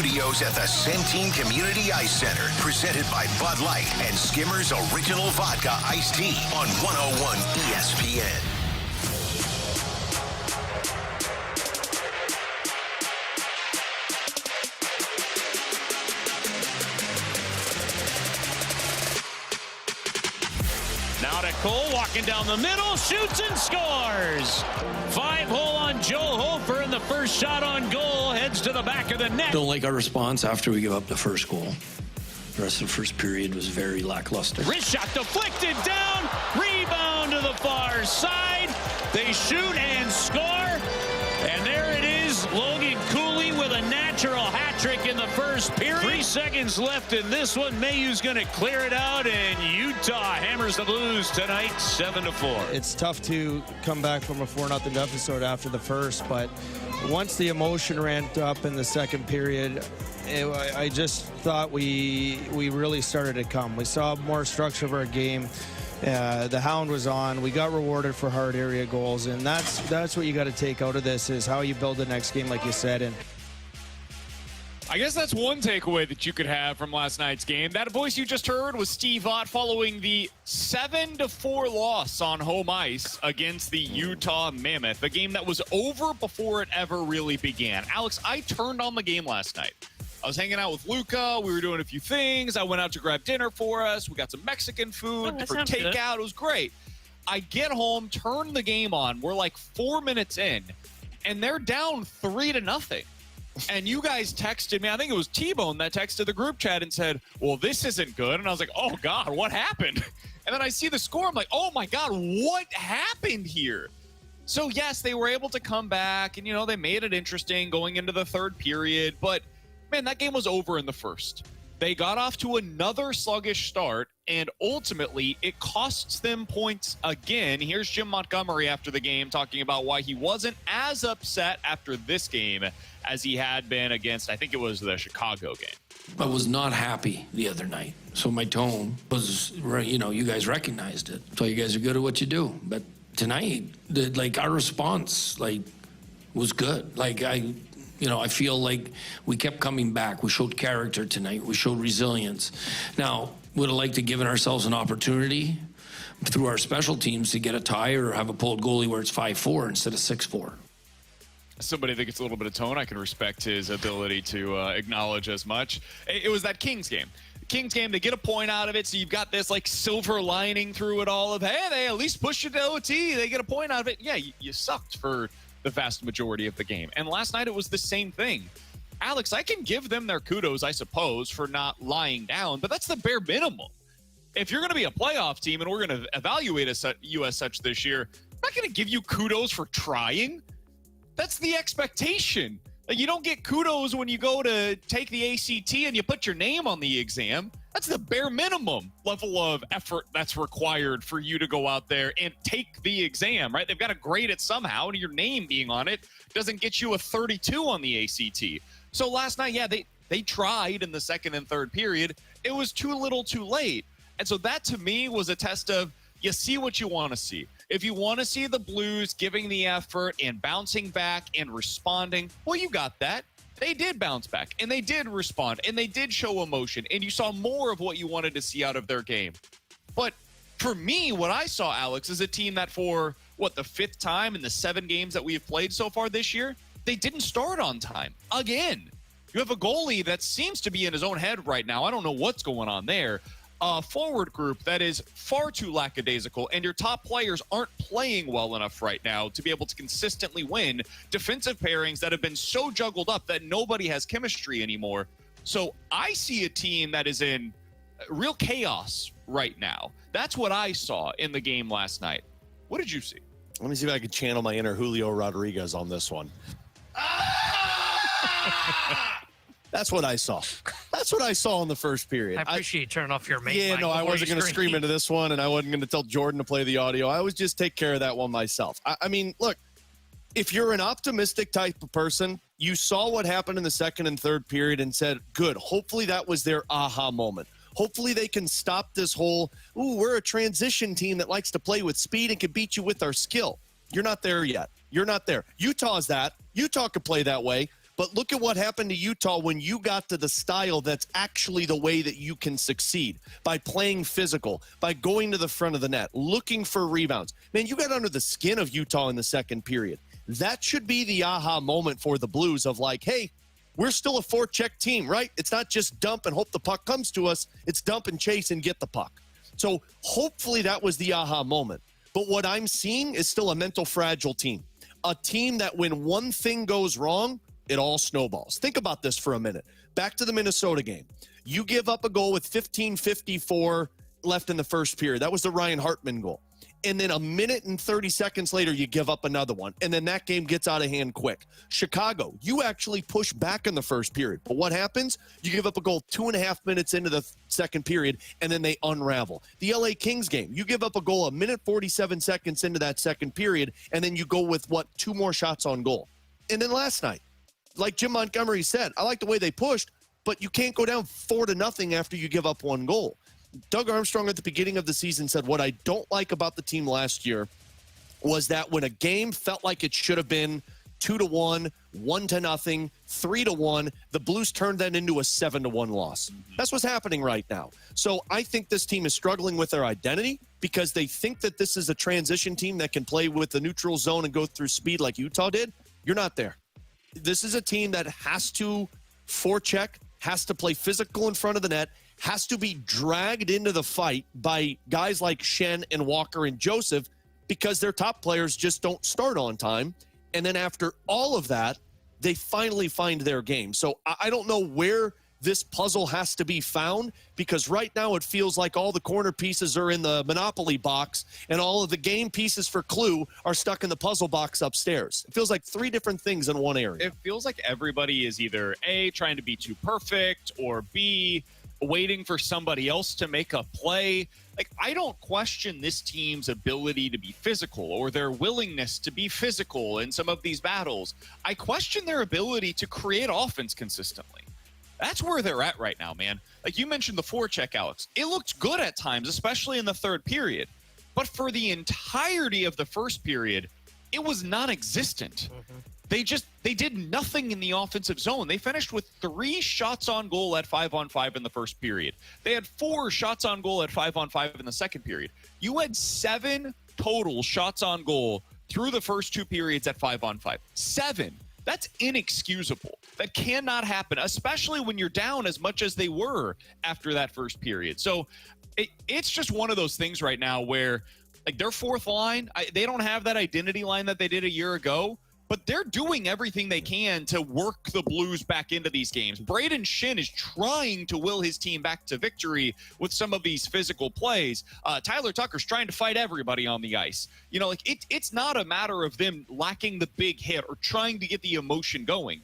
studios at the Centene Community Ice Center, presented by Bud Light and Skimmer's Original Vodka Iced Tea on 101 ESPN. Now to Cole, walking down the middle, shoots and scores. 5-hole on Joe Hofer, and the first shot on goal heads to the back of the net. Don't like our response after we give up the first goal. The rest of the first period was very lackluster. Wrist shot deflected down, rebound to the far side. They shoot and score, and there it is, Logan Cooley with a natural hat trick in the first period. 3 seconds left in this one. Mayhew's going to clear it out, and Utah hammers the Blues tonight 7-4. It's tough to come back from a 4-0 deficit after the first, but once the emotion ramped up in the second period, I just thought we really started to come. We saw more structure of our game. The hound was on. We got rewarded for hard area goals, and that's what you got to take out of this, is how you build the next game, like you said. And I guess that's one takeaway that you could have from last night's game. That voice you just heard was Steve Ott following the 7-4 loss on home ice against the Utah Mammoth, a game that was over before it ever really began. Alex, I turned on the game last night. I was hanging out with Luca. We were doing a few things. I went out to grab dinner for us. We got some Mexican food for takeout. Good. It was great. I get home, turn the game on. We're like 4 minutes in, and they're down 3-0. And you guys texted me. I think it was T-Bone that texted the group chat and said, well, this isn't good. And I was like, oh, God, what happened? And then I see the score. I'm like, oh, my God, what happened here? So, yes, they were able to come back, and, they made it interesting going into the third period. But, man, that game was over in the first. They got off to another sluggish start, and ultimately it costs them points again. Here's Jim Montgomery after the game talking about why he wasn't as upset after this game as he had been against, I think it was the Chicago game. I was not happy the other night. So my tone was, you guys recognized it. So you guys are good at what you do. But tonight, our response, was good. I feel like we kept coming back. We showed character tonight. We showed resilience. Now, would have liked to given ourselves an opportunity through our special teams to get a tie or have a pulled goalie where it's 5-4 instead of 6-4. Somebody that gets a little bit of tone, I can respect his ability to acknowledge as much. It was that Kings game. Kings game, they get a point out of it, so you've got this silver lining through it all of, hey, they at least pushed it to OT. They get a point out of it. Yeah, you sucked for the vast majority of the game. And last night it was the same thing. Alex, I can give them their kudos, I suppose, for not lying down, but that's the bare minimum. If you're going to be a playoff team and we're going to evaluate you as such this year, I'm not going to give you kudos for trying. That's the expectation. You don't get kudos when you go to take the ACT and you put your name on the exam. That's the bare minimum level of effort that's required for you to go out there and take the exam, right? They've got to grade it somehow, and your name being on it doesn't get you a 32 on the ACT. So last night, yeah, they tried in the second and third period. It was too little too late. And so that, to me, was a test of you see what you want to see. If you want to see the Blues giving the effort and bouncing back and responding, well, you got that. They did bounce back, and they did respond, and they did show emotion, and you saw more of what you wanted to see out of their game. But for me, what I saw, Alex, is a team that for, the 5th time in the 7 games that we have played so far this year, they didn't start on time. Again, you have a goalie that seems to be in his own head right now. I don't know what's going on there. A forward group that is far too lackadaisical, and your top players aren't playing well enough right now to be able to consistently win defensive pairings that have been so juggled up that nobody has chemistry anymore. So I see a team that is in real chaos right now. That's what I saw in the game last night. What did you see? Let me see if I can channel my inner Julio Rodriguez on this one. That's what I saw. That's what I saw in the first period. I appreciate you turning off your main mic. Yeah, no, I wasn't going to scream into this one, and I wasn't going to tell Jordan to play the audio. I would just take care of that one myself. I mean, look, if you're an optimistic type of person, you saw what happened in the second and third period and said, good, hopefully that was their aha moment. Hopefully they can stop this whole, we're a transition team that likes to play with speed and can beat you with our skill. You're not there yet. You're not there. Utah's that. Utah could play that way. But look at what happened to Utah when you got to the style that's actually the way that you can succeed, by playing physical, by going to the front of the net, looking for rebounds. Man, you got under the skin of Utah in the second period. That should be the aha moment for the Blues of like, hey, we're still a forecheck team, right? It's not just dump and hope the puck comes to us. It's dump and chase and get the puck. So hopefully that was the aha moment. But what I'm seeing is still a mental fragile team. A team that when one thing goes wrong, it all snowballs. Think about this for a minute. Back to the Minnesota game. You give up a goal with 15:54 left in the first period. That was the Ryan Hartman goal. And then a minute and 30 seconds later, you give up another one. And then that game gets out of hand quick. Chicago, you actually push back in the first period. But what happens? You give up a goal 2.5 minutes into the second period, and then they unravel. The LA Kings game, you give up a goal a minute 47 seconds into that second period, and then you go with, 2 more shots on goal. And then last night, like Jim Montgomery said, I like the way they pushed, but you can't go down 4-0 after you give up 1 goal. Doug Armstrong at the beginning of the season said, what I don't like about the team last year was that when a game felt like it should have been 2-1, 1-0, 3-1, the Blues turned that into a 7-1 loss. That's what's happening right now. So I think this team is struggling with their identity because they think that this is a transition team that can play with the neutral zone and go through speed like Utah did. You're not there. This is a team that has to forecheck, has to play physical in front of the net, has to be dragged into the fight by guys like Shen and Walker and Joseph because their top players just don't start on time. And then after all of that, they finally find their game. So I don't know where this puzzle has to be found because right now it feels like all the corner pieces are in the Monopoly box and all of the game pieces for Clue are stuck in the puzzle box upstairs. It feels like 3 different things in one area. It feels like everybody is either A, trying to be too perfect, or B, waiting for somebody else to make a play. Like, I don't question this team's ability to be physical or their willingness to be physical in some of these battles. I question their ability to create offense consistently. That's where they're at right now, man. Like you mentioned the forecheck, Alex. It looked good at times, especially in the third period. But for the entirety of the first period, it was non-existent. They did nothing in the offensive zone. They finished with 3 shots on goal at 5-on-5 in the first period. They had 4 shots on goal at 5-on-5 in the second period. You had 7 total shots on goal through the first 2 periods at 5-on-5. 7. That's inexcusable. That cannot happen, especially when you're down as much as they were after that first period. So it's just one of those things right now where, like, their fourth line, they don't have that identity line that they did a year ago, but they're doing everything they can to work the Blues back into these games. Braden Shin is trying to will his team back to victory with some of these physical plays. Tyler Tucker's trying to fight everybody on the ice. You know, like it's not a matter of them lacking the big hit or trying to get the emotion going.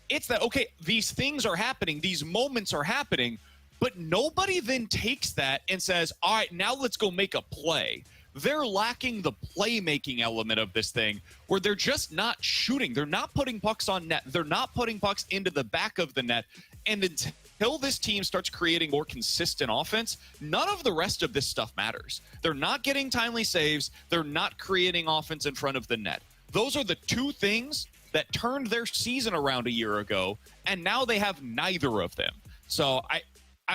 It's that, okay, these things are happening, these moments are happening, but nobody then takes that and says, all right, now let's go make a play. They're lacking the playmaking element of this thing where they're just not shooting. They're not putting pucks on net. They're not putting pucks into the back of the net. And until this team starts creating more consistent offense, none of the rest of this stuff matters. They're not getting timely saves. They're not creating offense in front of the net. Those are the 2 things that turned their season around a year ago, and now they have neither of them. So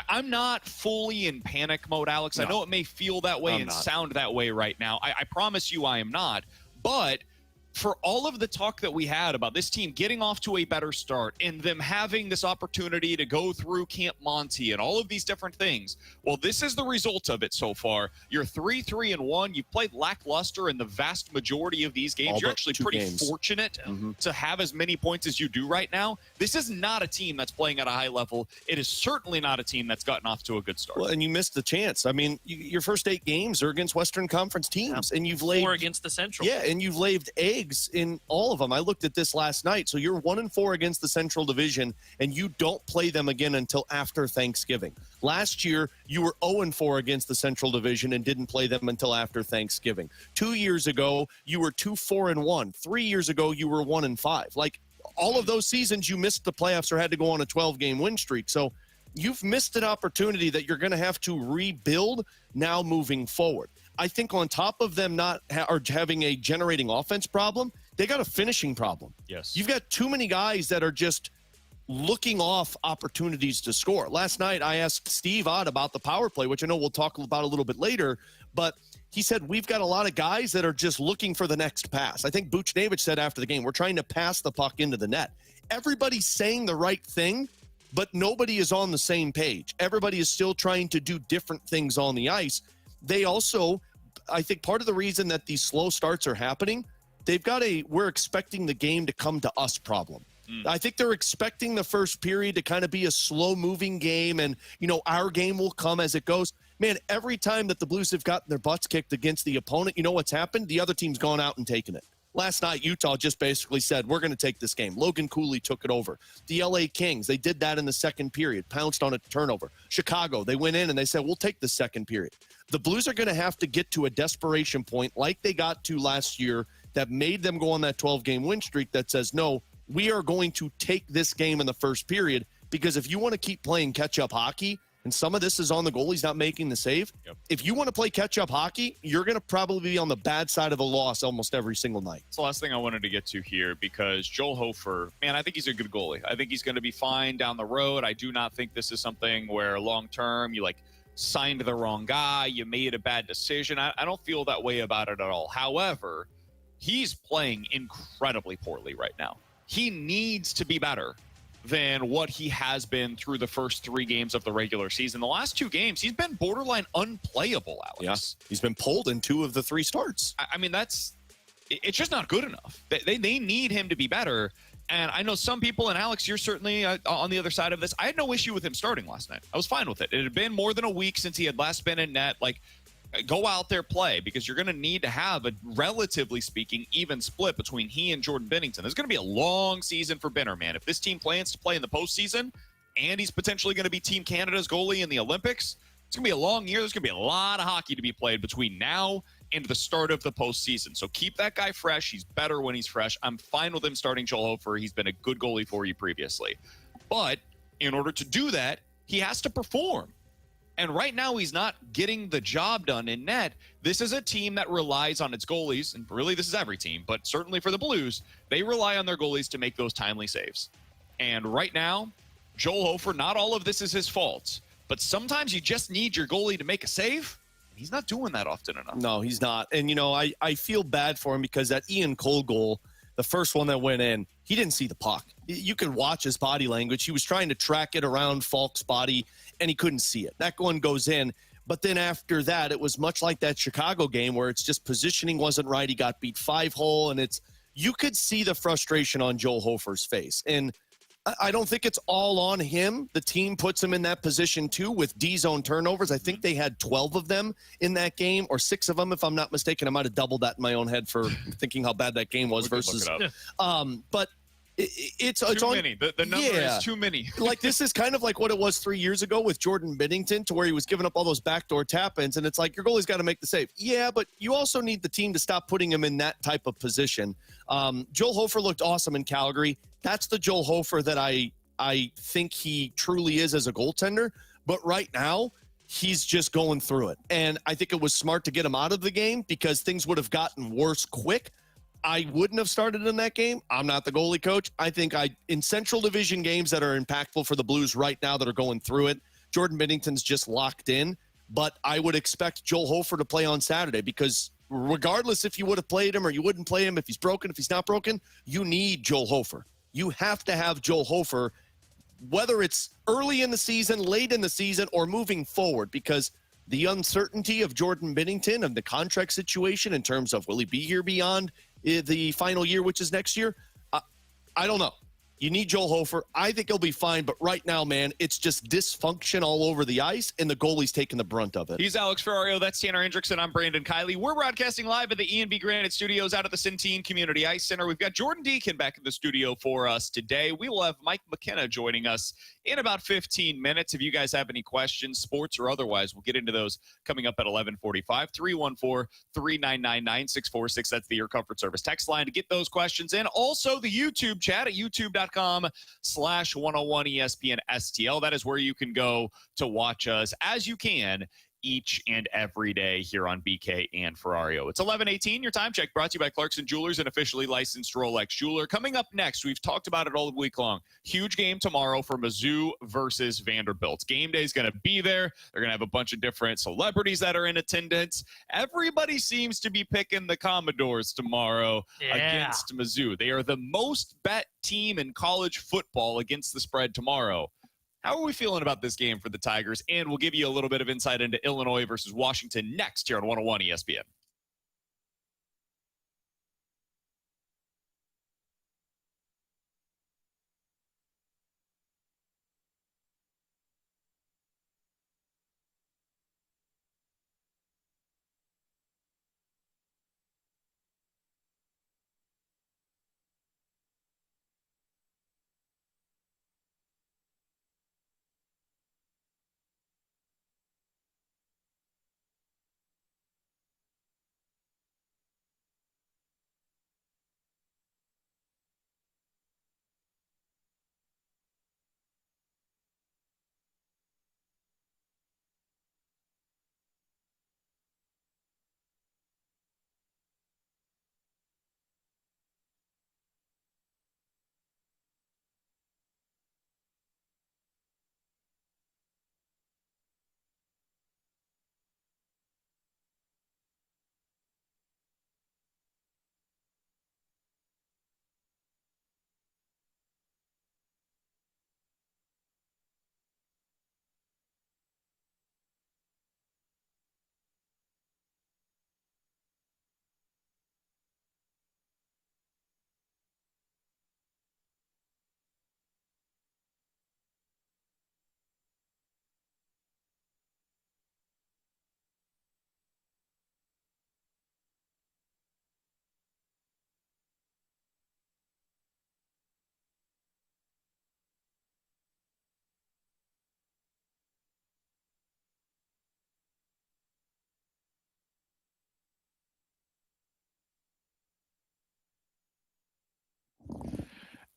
I'm not fully in panic mode, Alex. No. I know it may feel that way and sound that way right now. I promise you I am not. But for all of the talk that we had about this team getting off to a better start and them having this opportunity to go through Camp Monty and all of these different things, well, this is the result of it so far. You're 3-3-1. You played lackluster in the vast majority of these games. You're actually pretty fortunate to have as many points as you do right now. This is not a team that's playing at a high level. It is certainly not a team that's gotten off to a good start. Well, and you missed the chance. I mean, your first 8 games are against Western Conference teams, and you've laid 4 against the Central. Yeah, and you've laid eggs in all of them. I looked at this last night. So you're 1-4 against the Central Division, and you don't play them again until after Thanksgiving. Last year, you were 0-4 against the Central Division and didn't play them until after Thanksgiving. 2 years ago, you were 2-4-1. 3 years ago, you were 1-5. Like, all of those seasons, you missed the playoffs or had to go on a 12-game win streak. So you've missed an opportunity that you're going to have to rebuild now moving forward. I think on top of them not having a generating offense problem, they got a finishing problem. Yes. You've got too many guys that are just looking off opportunities to score. Last night, I asked Steve Ott about the power play, which I know we'll talk about a little bit later, but he said we've got a lot of guys that are just looking for the next pass. I think Buchnevich said after the game, we're trying to pass the puck into the net. Everybody's saying the right thing, but nobody is on the same page. Everybody is still trying to do different things on the ice. They also, I think part of the reason that these slow starts are happening, they've got we're expecting the game to come to us problem. I think they're expecting the first period to kind of be a slow-moving game, and, our game will come as it goes. Man, every time that the Blues have gotten their butts kicked against the opponent, you know what's happened? The other team's gone out and taken it. Last night, Utah just basically said, we're going to take this game. Logan Cooley took it over. The LA Kings, they did that in the second period, pounced on a turnover. Chicago, they went in and they said, we'll take the second period. The Blues are going to have to get to a desperation point like they got to last year that made them go on that 12-game win streak that says, no, we are going to take this game in the first period, because if you want to keep playing catch-up hockey, and some of this is on the goalie's not making the save, if you want to play catch-up hockey, you're going to probably be on the bad side of a loss almost every single night. It's the last thing I wanted to get to here, because Joel Hofer, man, I think he's a good goalie. I think he's going to be fine down the road. I do not think this is something where long-term you, signed the wrong guy, you made a bad decision. I don't feel that way about it at all. However, he's playing incredibly poorly right now. He needs to be better than what he has been through the first 3 games of the regular season. The last 2 games, he's been borderline unplayable, Alex. Yeah, he's been pulled in 2 of the 3 starts. I mean, it's just not good enough. They need him to be better. And I know some people, and Alex, you're certainly on the other side of this. I had no issue with him starting last night. I was fine with it. It had been more than a week since he had last been in net. Go out there, play, because you're going to need to have a, relatively speaking, even split between he and Jordan Binnington. There's going to be a long season for Binner, man. If this team plans to play in the postseason, and he's potentially going to be Team Canada's goalie in the Olympics, it's going to be a long year. There's going to be a lot of hockey to be played between now and the start of the postseason. So keep that guy fresh. He's better when he's fresh. I'm fine with him starting Joel Hofer. He's been a good goalie for you previously. But in order to do that, he has to perform. And right now, he's not getting the job done in net. This is a team that relies on its goalies, and really this is every team, but certainly for the Blues, they rely on their goalies to make those timely saves. And right now, Joel Hofer, not all of this is his fault, but sometimes you just need your goalie to make a save. He's not doing that often enough. No, he's not. And, I feel bad for him, because that Ian Cole goal, the first one that went in, he didn't see the puck. You could watch his body language. He was trying to track it around Falk's body, and he couldn't see it. That one goes in. But then after that, it was much like that Chicago game where it's just positioning wasn't right. He got beat 5-hole, and you could see the frustration on Joel Hofer's face. And I don't think it's all on him. The team puts him in that position too with D-zone turnovers. I think they had 12 of them in that game, or 6 of them, if I'm not mistaken. I might have doubled that in my own head for thinking how bad that game was versus. But it's too on many. The number is too many. This is kind of like what it was 3 years ago with Jordan Binnington, to where he was giving up all those backdoor tap-ins, and it's like your goalie's got to make the save. Yeah, but you also need the team to stop putting him in that type of position. Joel Hofer looked awesome in Calgary. That's the Joel Hofer that I think he truly is as a goaltender. But right now, he's just going through it. And I think it was smart to get him out of the game, because things would have gotten worse quick. I wouldn't have started in that game. I'm not the goalie coach. I think in Central Division games that are impactful for the Blues right now that are going through it, Jordan Binnington's just locked in. But I would expect Joel Hofer to play on Saturday, because regardless if you would have played him or you wouldn't play him, if he's broken, if he's not broken, you need Joel Hofer. You have to have Joel Hofer, whether it's early in the season, late in the season, or moving forward, because the uncertainty of Jordan Binnington and the contract situation in terms of will he be here beyond the final year, which is next year, I don't know. You need Joel Hofer. I think he'll be fine, but right now, man, it's just dysfunction all over the ice, and the goalie's taking the brunt of it. He's Alex Ferrario. That's Tanner Hendrickson. I'm Brandon Kiley. We're broadcasting live at the E&B Granite Studios out at the Centene Community Ice Center. We've got Jordan Deacon back in the studio for us today. We will have Mike McKenna joining us in about 15 minutes. If you guys have any questions, sports or otherwise, we'll get into those coming up at 11:45. 314-399-9646. That's the Air Comfort Service text line to get those questions in. Also, the YouTube chat at youtube.com/101 ESPN STL. That is where you can go to watch us, as you can each and every day here on BK and Ferrario. It's 11:18. Your time check brought to you by Clarkson Jewelers, an officially licensed Rolex jeweler. Coming up next, we've talked about it all week long. Huge game tomorrow for Mizzou versus Vanderbilt. Game day is going to be there. They're going to have a bunch of different celebrities that are in attendance. Everybody seems to be picking the Commodores tomorrow against Mizzou. They are the most bet team in college football against the spread tomorrow. How are we feeling about this game for the Tigers? And we'll give you a little bit of insight into Illinois versus Washington next here on 101 ESPN.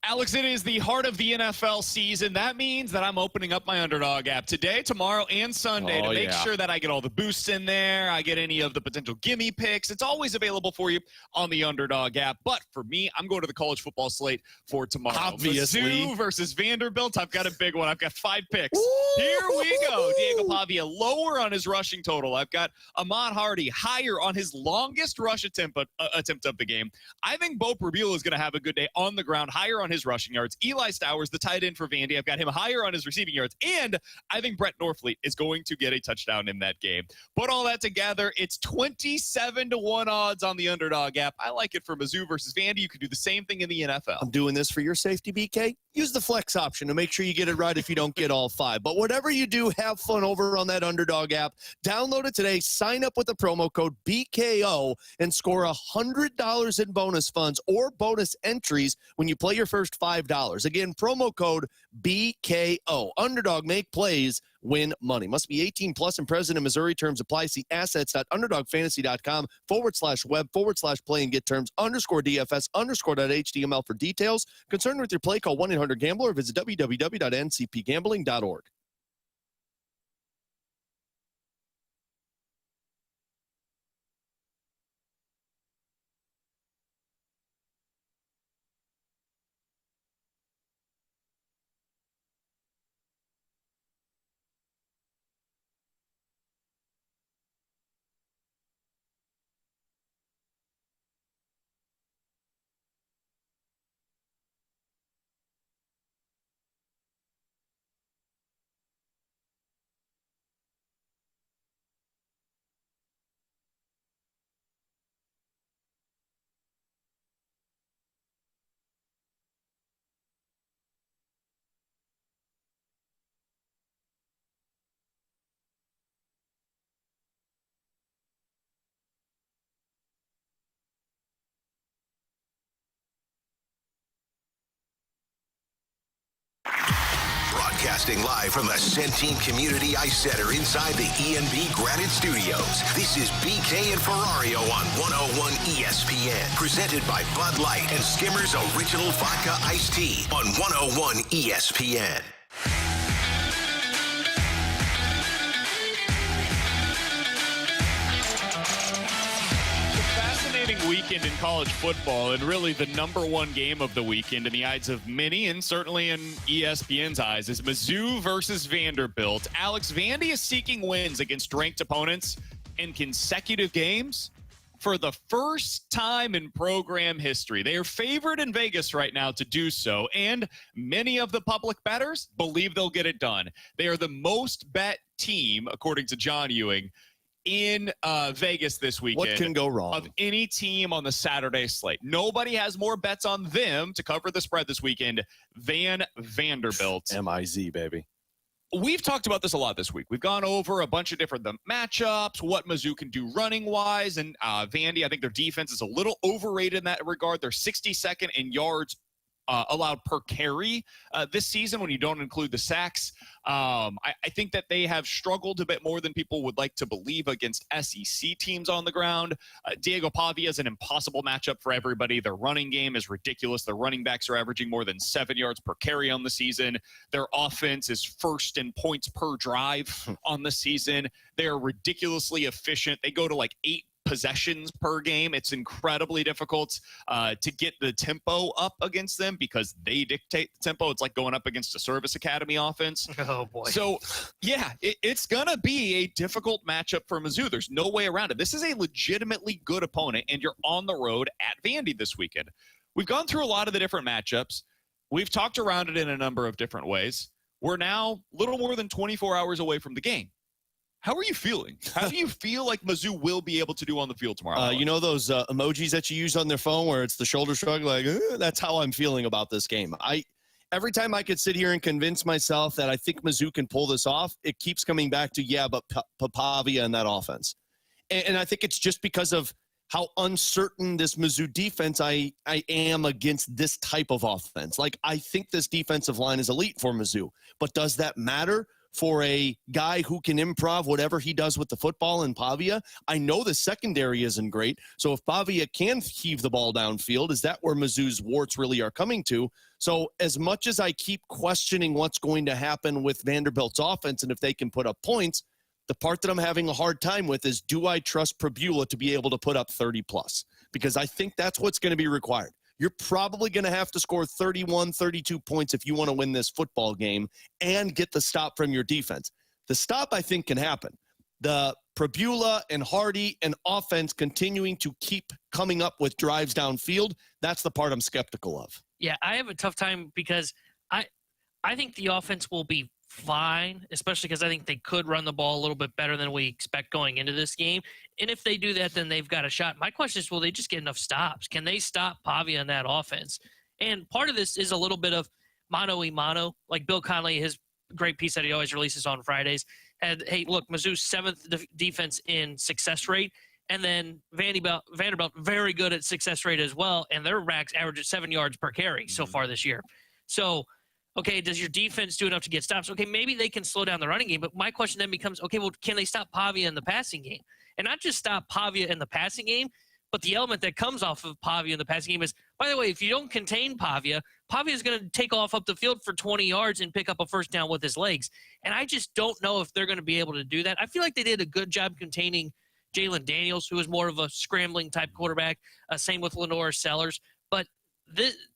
Alex, it is the heart of the NFL season. That means that I'm opening up my Underdog app today, tomorrow, and Sunday to make sure that I get all the boosts in there. I get any of the potential gimme picks. It's always available for you on the Underdog app. But for me, I'm going to the college football slate for tomorrow. Obviously. Mizzou versus Vanderbilt. I've got a big one. I've got 5 picks. Here we go. Diego Pavia lower on his rushing total. I've got Ahmad Hardy higher on his longest rush attempt of the game. I think Bo Prabula is going to have a good day on the ground, higher on his rushing yards. Eli Stowers, the tight end for Vandy, I've got him higher on his receiving yards, and I think Brett Norfleet is going to get a touchdown in that game. Put all that together, it's 27-1 odds on the Underdog app. I like it for Mizzou versus Vandy. You can do the same thing in the NFL. I'm doing this for your safety, BK. Use the flex option to make sure you get it right if you don't get all 5. But whatever you do, have fun over on that Underdog app. Download it today. Sign up with the promo code BKO and score $100 in bonus funds or bonus entries when you play your first $5. Again, promo code BKO. Underdog, make plays, win money. Must be 18 plus and present in Missouri. Terms apply. See assets.underdogfantasy.com/web/play and get terms _DFS_.html for details. Concerned with your play, call 1-800-GAMBLER or visit www.ncpgambling.org. Broadcasting live from the Centene Community Ice Center inside the E&B Granite Studios. This is BK and Ferrario on 101 ESPN. Presented by Bud Light and Skimmers Original Vodka Iced Tea on 101 ESPN. weekend in college football, and really the number one game of the weekend in the eyes of many, and certainly in ESPN's eyes, is Mizzou versus Vanderbilt. Alex, Vandy is seeking wins against ranked opponents in consecutive games for the first time in program history. They are favored in Vegas right now to do so, and many of the public bettors believe they'll get it done. They are the most bet team, according to John Ewing, in Vegas this weekend. What can go wrong? Of any team on the Saturday slate. Nobody has more bets on them to cover the spread this weekend than Vanderbilt. MIZ, baby. We've talked about this a lot this week. We've gone over a bunch of different matchups, what Mizzou can do running-wise, and Vandy, I think their defense is a little overrated in that regard. They're 62nd in yards allowed per carry this season when you don't include the sacks. I think that they have struggled a bit more than people would like to believe against SEC teams on the ground. Diego Pavia is an impossible matchup for everybody. Their running game is ridiculous. Their running backs are averaging more than 7 yards per carry on the season. Their offense is first in points per drive on the season. They're ridiculously efficient. They go to like 8 possessions per game. It's incredibly difficult to get the tempo up against them because they dictate the tempo. It's like going up against a service academy offense. Oh, boy. So, yeah, it's going to be a difficult matchup for Mizzou. There's no way around it. This is a legitimately good opponent, and you're on the road at Vandy this weekend. We've gone through a lot of the different matchups. We've talked around it in a number of different ways. We're now a little more than 24 hours away from the game. How are you feeling? How do you feel like Mizzou will be able to do on the field tomorrow? You know those emojis that you use on their phone where it's the shoulder shrug? Like, that's how I'm feeling about this game. Every time I could sit here and convince myself that I think Mizzou can pull this off, it keeps coming back to, but Pavia and that offense. And I think it's just because of how uncertain this Mizzou defense I am against this type of offense. Like, I think this defensive line is elite for Mizzou, but does that matter for a guy who can improv whatever he does with the football in Pavia? I know the secondary isn't great, so if Pavia can heave the ball downfield, is that where Mizzou's warts really are coming to? So as much as I keep questioning what's going to happen with Vanderbilt's offense and if they can put up points, the part that I'm having a hard time with is, do I trust Prabula to be able to put up 30-plus? Because I think that's what's going to be required. You're probably going to have to score 31, 32 points if you want to win this football game and get the stop from your defense. The stop, I think, can happen. The Prabula and Hardy and offense continuing to keep coming up with drives downfield, that's the part I'm skeptical of. Yeah, I have a tough time because I think the offense will be fine, especially because I think they could run the ball a little bit better than we expect going into this game. And if they do that, then they've got a shot. My question is, will they just get enough stops? Can they stop Pavia in that offense? And part of this is a little bit of mano-a-mano. Like Bill Connolly, his great piece that he always releases on Fridays, and, hey, look, Mizzou's 7th defense in success rate, and then Vanderbilt, very good at success rate as well, and their racks average at 7 yards per carry so far this year. So, okay, does your defense do enough to get stops? Okay, maybe they can slow down the running game, but my question then becomes, okay, well, can they stop Pavia in the passing game? And not just stop Pavia in the passing game, but the element that comes off of Pavia in the passing game is, by the way, if you don't contain Pavia, Pavia is going to take off up the field for 20 yards and pick up a first down with his legs. And I just don't know if they're going to be able to do that. I feel like they did a good job containing Jalen Daniels, who is more of a scrambling type quarterback. Same with Lenore Sellers. But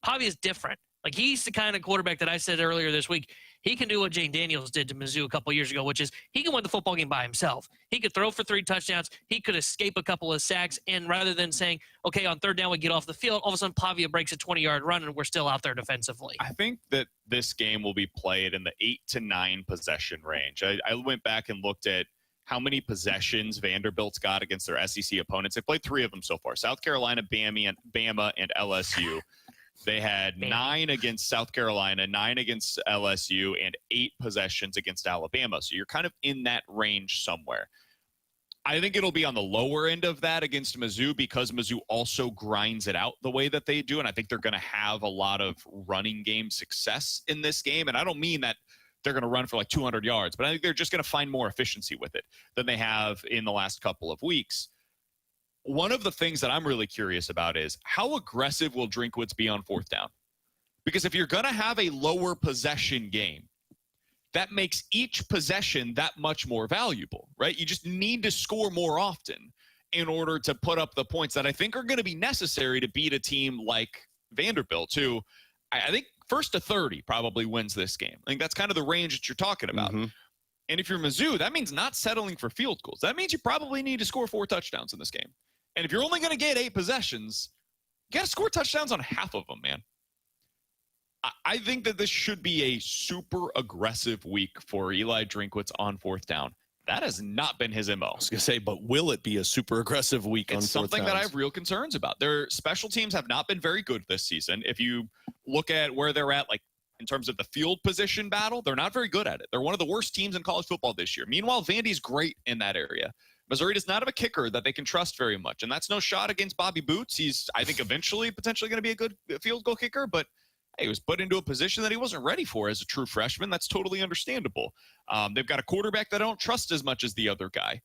Pavia is different. Like, he's the kind of quarterback that I said earlier this week, he can do what Jane Daniels did to Mizzou a couple years ago, which is he can win the football game by himself. He could throw for 3 touchdowns. He could escape a couple of sacks. And rather than saying, okay, on third down we get off the field, all of a sudden Pavia breaks a 20-yard run and we're still out there defensively. I think that this game will be played in the 8 to 9 possession range. I went back and looked at how many possessions Vanderbilt's got against their SEC opponents. They played 3 of them so far: South Carolina, Bama, and LSU. They had 9 against South Carolina, 9 against LSU, and 8 possessions against Alabama. So you're kind of in that range somewhere. I think it'll be on the lower end of that against Mizzou because Mizzou also grinds it out the way that they do, and I think they're going to have a lot of running game success in this game. And I don't mean that they're going to run for like 200 yards, but I think they're just going to find more efficiency with it than they have in the last couple of weeks. One of the things that I'm really curious about is how aggressive will Drinkwitz be on fourth down? Because if you're going to have a lower possession game, that makes each possession that much more valuable, right? You just need to score more often. in order to put up the points that I think are going to be necessary to beat a team like Vanderbilt, who I think first to 30 probably wins this game. I think that's kind of the range that you're talking about. Mm-hmm. And if you're Mizzou, that means not settling for field goals. That means you probably need to score 4 touchdowns in this game. And if you're only going to get 8 possessions, you got to score touchdowns on half of them, man. I think that this should be a super aggressive week for Eli Drinkwitz on 4th down. That has not been his MO. I was going to say, but will it be a super aggressive week on 4th downs? It's something that I have real concerns about. Their special teams have not been very good this season. If you look at where they're at, like in terms of the field position battle, they're not very good at it. They're one of the worst teams in college football this year. Meanwhile, Vandy's great in that area. Missouri does not have a kicker that they can trust very much, and that's no shot against Bobby Boots. He's, I think, eventually potentially going to be a good field goal kicker, but he was put into a position that he wasn't ready for as a true freshman. That's totally understandable. They've got a quarterback that I don't trust as much as the other guy.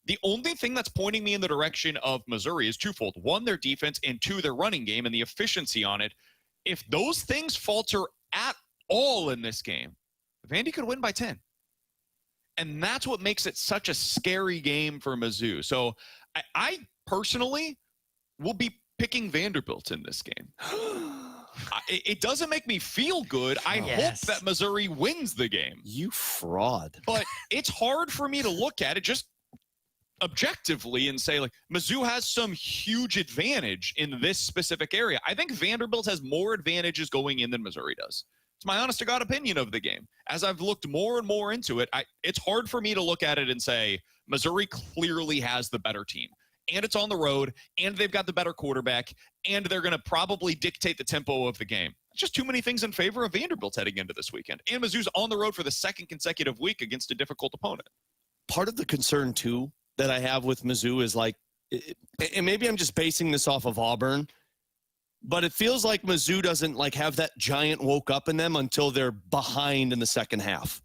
The only thing that's pointing me in the direction of Missouri is twofold. 1, their defense, and 2, their running game and the efficiency on it. If those things falter at all in this game, Vandy could win by 10. And that's what makes it such a scary game for Mizzou. So I personally will be picking Vanderbilt in this game. It doesn't make me feel good. I hope that Missouri wins the game. You fraud. But it's hard for me to look at it just objectively and say, like, Mizzou has some huge advantage in this specific area. I think Vanderbilt has more advantages going in than Missouri does. It's my honest to God opinion of the game. As I've looked more and more into it, it's hard for me to look at it and say, Missouri clearly has the better team. And it's on the road, and they've got the better quarterback, and they're going to probably dictate the tempo of the game. Just too many things in favor of Vanderbilt heading into this weekend. And Mizzou's on the road for the 2nd consecutive week against a difficult opponent. Part of the concern, too, that I have with Mizzou is like, and maybe I'm just basing this off of Auburn, but it feels like Mizzou doesn't like have that giant woke up in them until they're behind in the second half.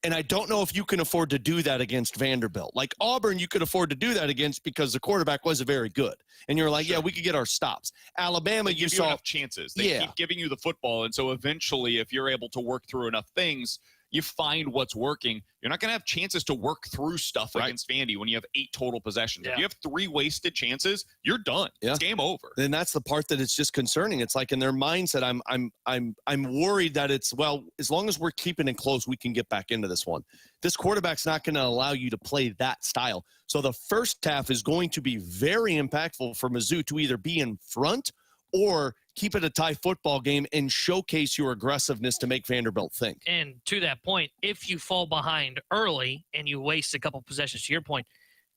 And I don't know if you can afford to do that against Vanderbilt. Like Auburn, you could afford to do that against because the quarterback wasn't very good. And you're like, yeah, we could get our stops. Alabama, you saw enough chances. They keep giving you the football. And so eventually, if you're able to work through enough things, you find what's working. You're not going to have chances to work through stuff against Vandy when you have 8 total possessions. If you have 3 wasted chances, you're done. It's game over. And that's the part that it's just concerning. It's like in their mindset, I'm worried that it's, well, as long as we're keeping it close, we can get back into this one. This quarterback's not going to allow you to play that style. So the first half is going to be very impactful for Mizzou to either be in front or keep it a tie football game and showcase your aggressiveness to make Vanderbilt think. And to that point, if you fall behind early and you waste a couple possessions, to your point,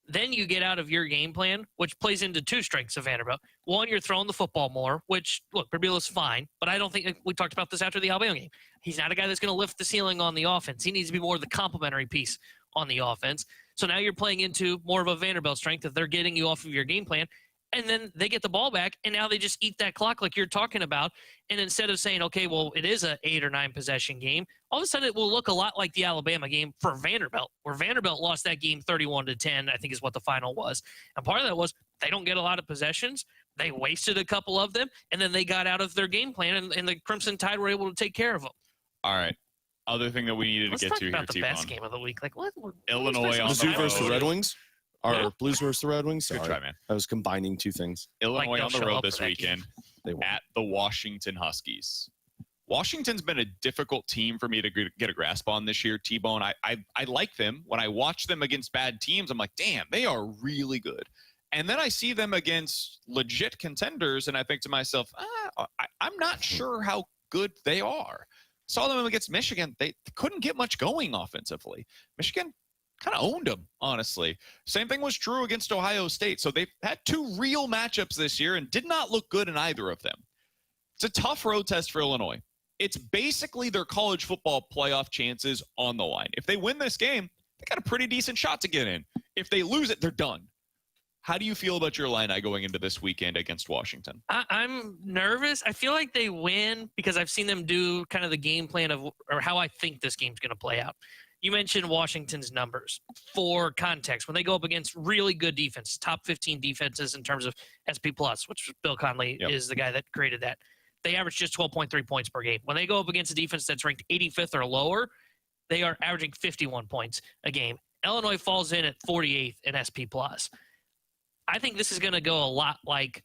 then you get out of your game plan, which plays into 2 strengths of Vanderbilt. 1, you're throwing the football more, which, look, Birbula's fine, but I don't think we talked about this after the Alabama game. He's not a guy that's going to lift the ceiling on the offense. He needs to be more of the complementary piece on the offense. So now you're playing into more of a Vanderbilt strength if they're getting you off of your game plan. And then they get the ball back, and now they just eat that clock like you're talking about. And instead of saying, okay, well, it is a 8 or 9 possession game, all of a sudden it will look a lot like the Alabama game for Vanderbilt, where Vanderbilt lost that game 31-10, I think is what the final was. And part of that was they don't get a lot of possessions. They wasted a couple of them, and then they got out of their game plan, and the Crimson Tide were able to take care of them. All right. Other thing that we needed Let's to get talk to about here, the best game of the week. Like what? Illinois on Mizzou the versus the road. Red Wings? Or Blues versus the Red Wings? Good try, man. I was combining 2 things. Illinois they'll on the show road up this for that weekend They won. at the Washington Huskies. Washington's been a difficult team for me to get a grasp on this year. T-Bone, I like them. When I watch them against bad teams, I'm like, damn, they are really good. And then I see them against legit contenders, and I think to myself, I'm not sure how good they are. Saw them against Michigan. They couldn't get much going offensively. Michigan kind of owned them, honestly. Same thing was true against Ohio State. So they've had 2 real matchups this year and did not look good in either of them. It's a tough road test for Illinois. It's basically their college football playoff chances on the line. If they win this game, they got a pretty decent shot to get in. If they lose it, they're done. How do you feel about your Illini going into this weekend against Washington? I'm nervous. I feel like they win because I've seen them do kind of the game plan of or how I think this game's going to play out. You mentioned Washington's numbers. For context, when they go up against really good defenses, top 15 defenses in terms of SP+, which Bill Conley is the guy that created that, they average just 12.3 points per game. When they go up against a defense that's ranked 85th or lower, they are averaging 51 points a game. Illinois falls in at 48th in SP+. I think this is going to go a lot like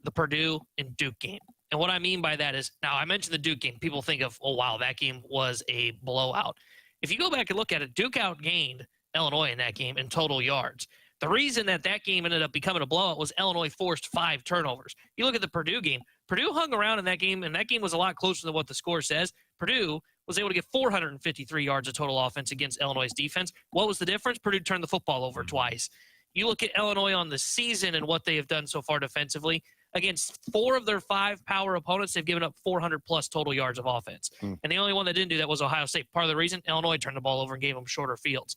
the Purdue and Duke game. And what I mean by that is, now I mentioned the Duke game. People think of, oh, wow, that game was a blowout. If you go back and look at it, Duke outgained Illinois in that game in total yards. The reason that game ended up becoming a blowout was Illinois forced 5 turnovers. You look at the Purdue game. Purdue hung around in that game, and that game was a lot closer than what the score says. Purdue was able to get 453 yards of total offense against Illinois' defense. What was the difference? Purdue turned the football over twice. You look at Illinois on the season and what they have done so far defensively. Against 4 of their 5 power opponents, they've given up 400-plus total yards of offense. And the only one that didn't do that was Ohio State. Part of the reason, Illinois turned the ball over and gave them shorter fields.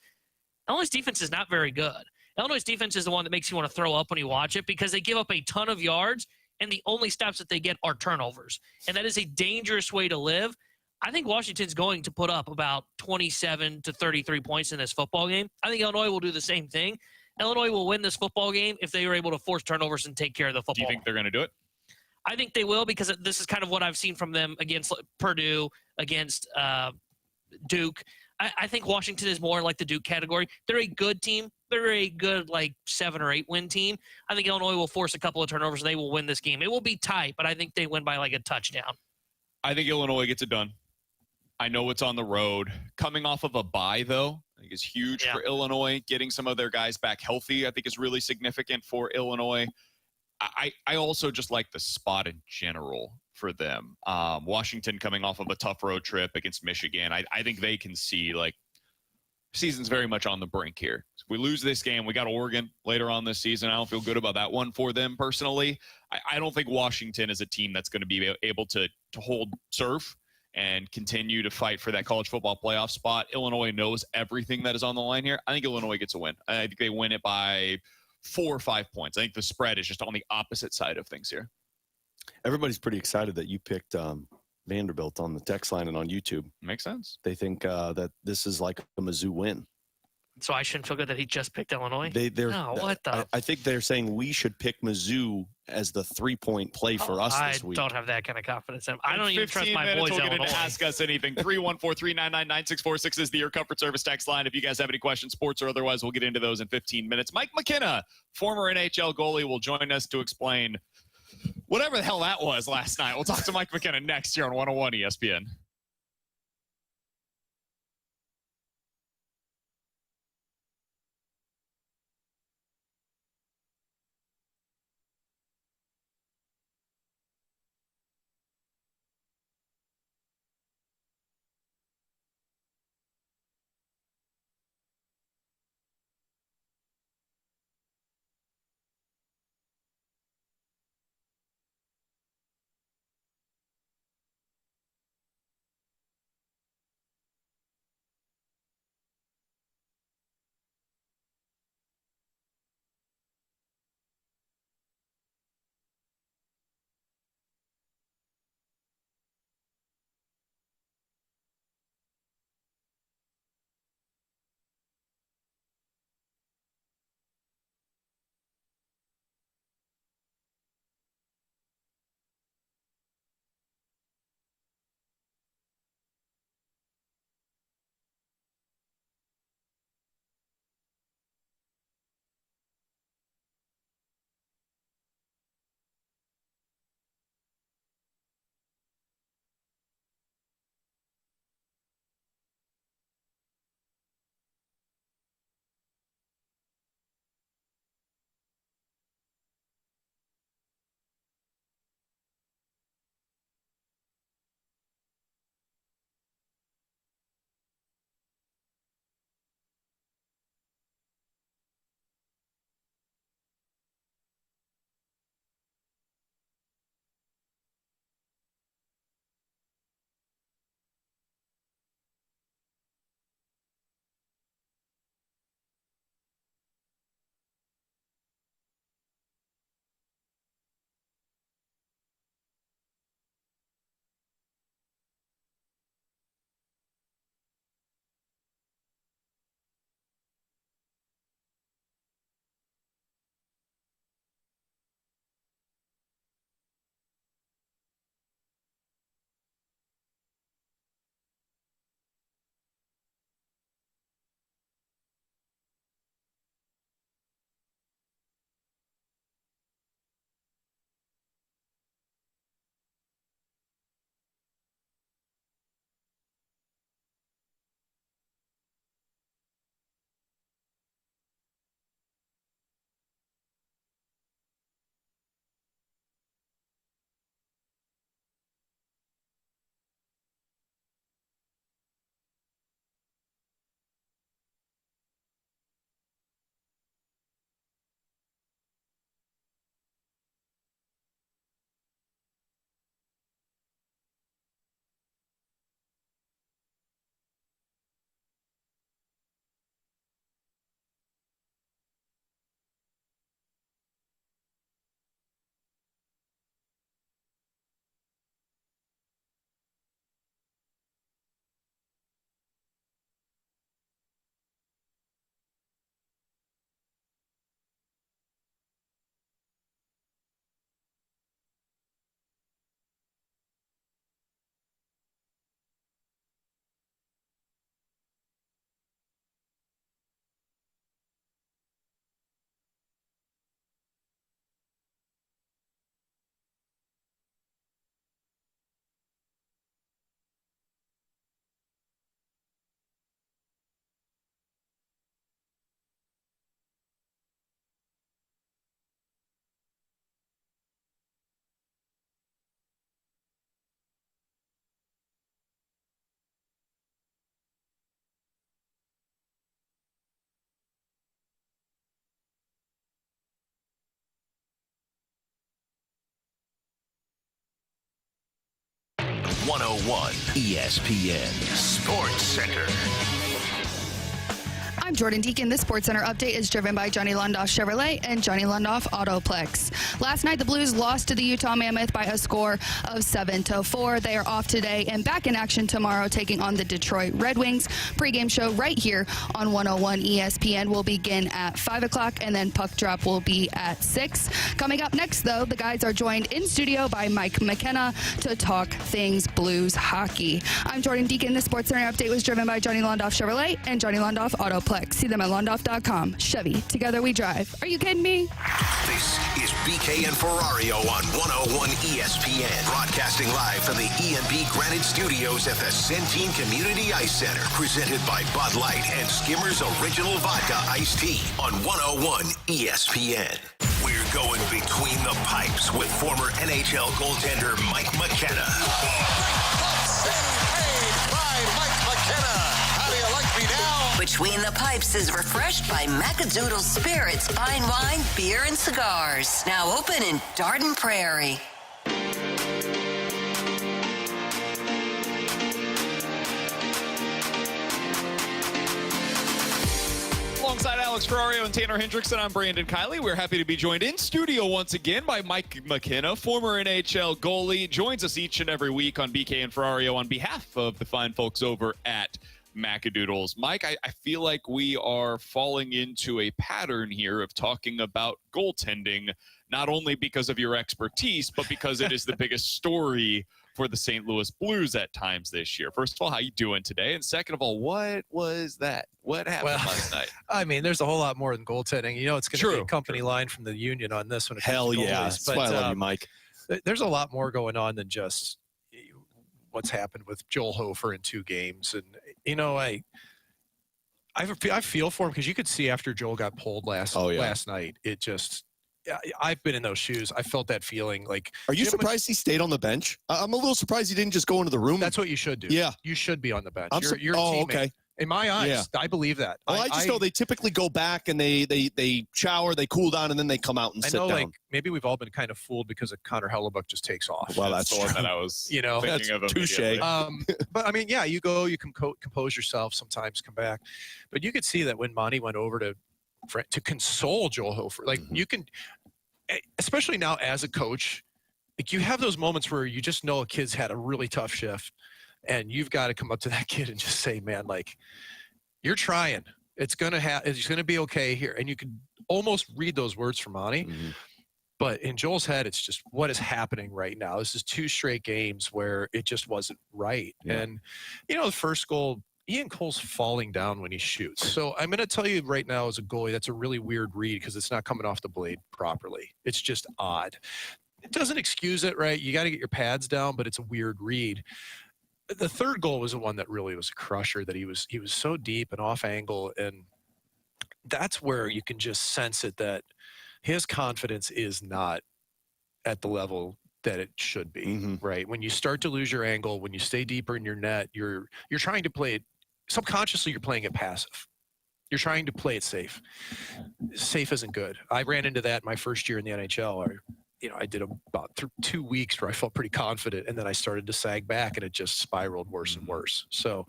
Illinois' defense is not very good. Illinois' defense is the one that makes you want to throw up when you watch it because they give up a ton of yards, and the only stops that they get are turnovers. And that is a dangerous way to live. I think Washington's going to put up about 27 to 33 points in this football game. I think Illinois will do the same thing. Illinois will win this football game if they are able to force turnovers and take care of the football. Do you think they're going to do it? I think they will because this is kind of what I've seen from them against Purdue, against Duke. I think Washington is more like the Duke category. They're a good team. They're a good, 7 or 8 win team. I think Illinois will force a couple of turnovers and they will win this game. It will be tight, but I think they win by a touchdown. I think Illinois gets it done. I know it's on the road. Coming off of a bye, though, I think is huge for Illinois. Getting some of their guys back healthy, I think, is really significant for Illinois. I also just like the spot in general for them. Washington coming off of a tough road trip against Michigan. I think they can see, season's very much on the brink here. If we lose this game, we got Oregon later on this season. I don't feel good about that one for them personally. I don't think Washington is a team that's going to be able to hold serve and continue to fight for that college football playoff spot. Illinois knows everything that is on the line here. I think Illinois gets a win. I think they win it by 4 or 5 points. I think the spread is just on the opposite side of things here. Everybody's pretty excited that you picked Vanderbilt on the text line and on YouTube. Makes sense. They think that this is like a Mizzou win. So I shouldn't feel good that he just picked Illinois? I think they're saying we should pick Mizzou as the 3-point play for us this week. I don't have that kind of confidence in him. I don't even trust my boys. We'll get into Ask Us Anything. 314-399-9646 is the Your Comfort Service text line. If you guys have any questions, sports or otherwise, we'll get into those in 15 minutes. Mike McKenna, former NHL goalie, will join us to explain whatever the hell that was last night. We'll talk to Mike McKenna next year on 101 ESPN. 101 ESPN Sports Center. I'm Jordan Deacon. This Sports Center update is driven by Johnny Londoff Chevrolet and Johnny Londoff Autoplex. Last night, the Blues lost to the Utah Mammoth by a score of 7-4. They are off today and back in action tomorrow, taking on the Detroit Red Wings. Pre-game show right here on 101 ESPN will begin at 5 o'clock, and then puck drop will be at 6. Coming up next, though, the guys are joined in studio by Mike McKenna to talk things Blues hockey. I'm Jordan Deacon. This Sports Center update was driven by Johnny Londoff Chevrolet and Johnny Londoff Autoplex. See them at Londoff.com. Chevy, together we drive. Are you kidding me? This is BK and Ferrario on 101 ESPN. Broadcasting live from the E&B Granite Studios at the Centene Community Ice Center. Presented by Bud Light and Skimmer's Original Vodka Iced Tea on 101 ESPN. We're going between the pipes with former NHL goaltender Mike McKenna. Between the Pipes is refreshed by Macadoodle Spirits, fine wine, beer, and cigars. Now open in Darden Prairie. Alongside Alex Ferrario and Tanner Hendrickson, I'm Brandon Kiley. We're happy to be joined in studio once again by Mike McKenna, former NHL goalie. Joins us each and every week on BK and Ferrario on behalf of the fine folks over at Macadoodles. Mike, I feel like we are falling into a pattern here of talking about goaltending, not only because of your expertise, but because it is the biggest story for the St. Louis Blues at times this year. First of all, how you doing today? And second of all, what was that? What happened last night? I mean, there's a whole lot more than goaltending. You know, it's going to be a company line from the union on this one. Hell yeah. That's why I love you, Mike. There's a lot more going on than just what's happened with Joel Hofer in 2 games. And, you know, I feel for him because you could see after Joel got pulled last night, it just – I've been in those shoes. I felt that feeling. Like, are you surprised he stayed on the bench? I'm a little surprised he didn't just go into the room. That's what you should do. Yeah. You should be on the bench. You're okay. In my eyes, I believe that. Well, I just know they typically go back and they shower, they cool down, and then they come out and sit down. Like, maybe we've all been kind of fooled because of Connor Hellebuck just takes off. Well, that's the one that I was thinking of. Touche. But, I mean, yeah, you go, you can compose yourself, sometimes come back. But you could see that when Monty went over to console Joel Hofer, like you can – especially now as a coach, like you have those moments where you just know a kid's had a really tough shift and you've got to come up to that kid and just say, man, like you're trying, it's going to be okay here. And you can almost read those words from Monty, but in Joel's head, it's just what is happening right now. This is 2 straight games where it just wasn't right. Yeah. And, you know, the first goal, Ian Cole's falling down when he shoots. So I'm going to tell you right now as a goalie, that's a really weird read because it's not coming off the blade properly. It's just odd. It doesn't excuse it, right? You got to get your pads down, but it's a weird read. The third goal was the one that really was a crusher, that he was so deep and off angle. And that's where you can just sense it, that his confidence is not at the level that it should be, right? When you start to lose your angle, when you stay deeper in your net, you're trying to play it subconsciously. You're playing it passive. You're trying to play it safe. Safe isn't good. I ran into that my first year in the NHL. I did about 2 weeks where I felt pretty confident, and then I started to sag back, and it just spiraled worse and worse. So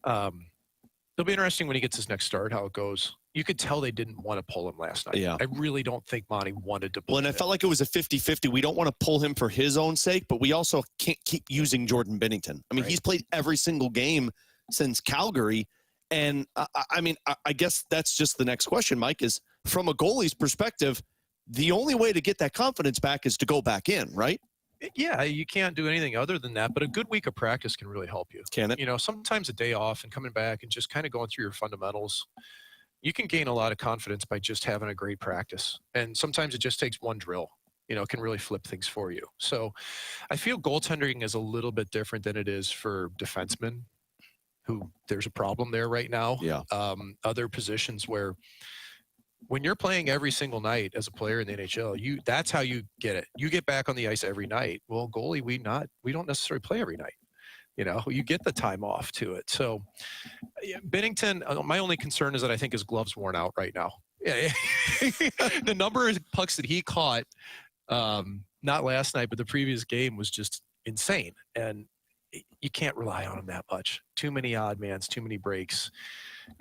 it'll be interesting when he gets his next start, how it goes. You could tell they didn't want to pull him last night. Yeah. I really don't think Monty wanted to pull him. Well, and I felt like it was a 50-50. We don't want to pull him for his own sake, but we also can't keep using Jordan Binnington. I mean, he's played every single game since Calgary. And, I guess that's just the next question, Mike, is from a goalie's perspective, the only way to get that confidence back is to go back in, right? Yeah, you can't do anything other than that, but a good week of practice can really help you. Can it? You know, sometimes a day off and coming back and just kind of going through your fundamentals, you can gain a lot of confidence by just having a great practice. And sometimes it just takes one drill, it can really flip things for you. So I feel goaltending is a little bit different than it is for defensemen, who there's a problem there right now. Yeah. Other positions where when you're playing every single night as a player in the NHL, that's how you get it. You get back on the ice every night. Well, goalie, we don't necessarily play every night. You get the time off to it. So Binnington, my only concern is that I think his glove's worn out right now. Yeah. The number of pucks that he caught, not last night, but the previous game, was just insane. And you can't rely on them that much. Too many odd mans, too many breaks.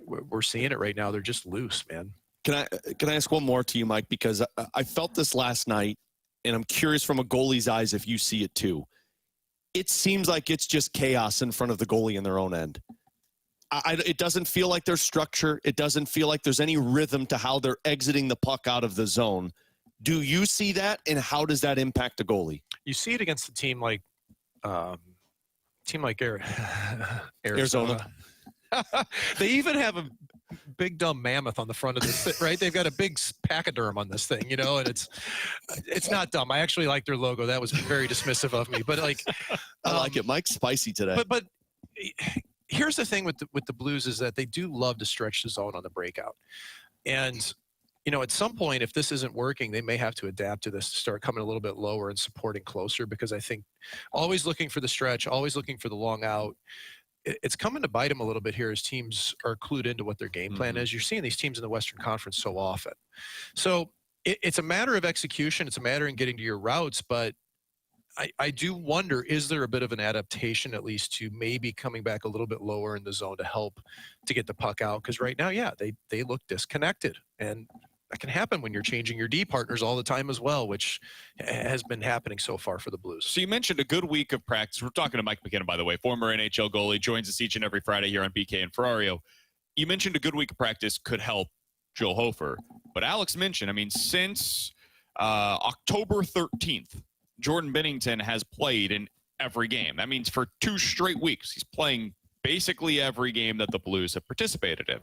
We're seeing it right now. They're just loose, man. Can I ask one more to you, Mike? Because I felt this last night, and I'm curious from a goalie's eyes if you see it too. It seems like it's just chaos in front of the goalie in their own end. It doesn't feel like there's structure. It doesn't feel like there's any rhythm to how they're exiting the puck out of the zone. Do you see that, and how does that impact a goalie? You see it against a team like Arizona. They even have a big dumb mammoth on the front of this, right? They've got a big pachyderm on this thing, and it's not dumb. I actually like their logo. That was very dismissive of me, but like, I like it. Mike's spicy today. But here's the thing with the Blues is that they do love to stretch the zone on the breakout, and at some point, if this isn't working, they may have to adapt to this to start coming a little bit lower and supporting closer, because I think always looking for the stretch, always looking for the long out, it's coming to bite them a little bit here as teams are clued into what their game plan is. You're seeing these teams in the Western Conference so often. So it's a matter of execution. It's a matter in getting to your routes, but I do wonder, is there a bit of an adaptation at least to maybe coming back a little bit lower in the zone to help to get the puck out? Because right now, yeah, they look disconnected, and that can happen when you're changing your D partners all the time as well, which has been happening so far for the Blues. So you mentioned a good week of practice. We're talking to Mike McKenna, by the way, former NHL goalie, joins us each and every Friday here on BK and Ferrario. You mentioned a good week of practice could help Joel Hofer. But Alex mentioned, since October 13th, Jordan Binnington has played in every game. That means for 2 straight weeks, he's playing basically every game that the Blues have participated in.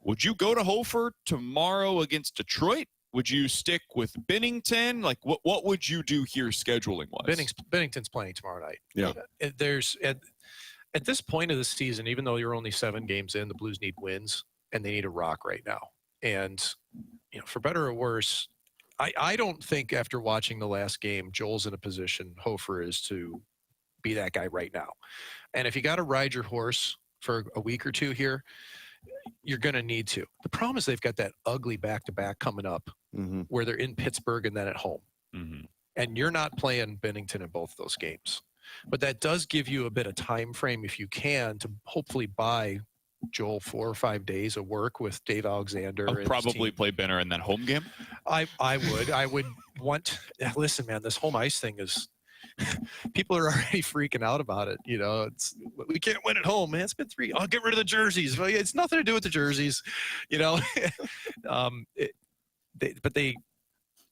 Would you go to Hofer tomorrow against Detroit? Would you stick with Binnington? Like, what would you do here scheduling-wise? Binnington's playing tomorrow night. Yeah. There's at this point of the season, even though you're only 7 games in, the Blues need wins, and they need a rock right now. And, for better or worse, I don't think after watching the last game, Joel's in a position, Hofer is, to be that guy right now. And if you got to ride your horse for a week or 2 here, you're going to need to. The problem is they've got that ugly back-to-back coming up where they're in Pittsburgh and then at home. And you're not playing Binnington in both those games. But that does give you a bit of time frame, if you can, to hopefully buy Joel 4 or 5 days of work with Dave Alexander. I'll probably play Benner in that home game. I would want – listen, man, this home ice thing is – people are already freaking out about it. We can't win at home, man. It's been 3. I'll get rid of the jerseys. Well, it's nothing to do with the jerseys, It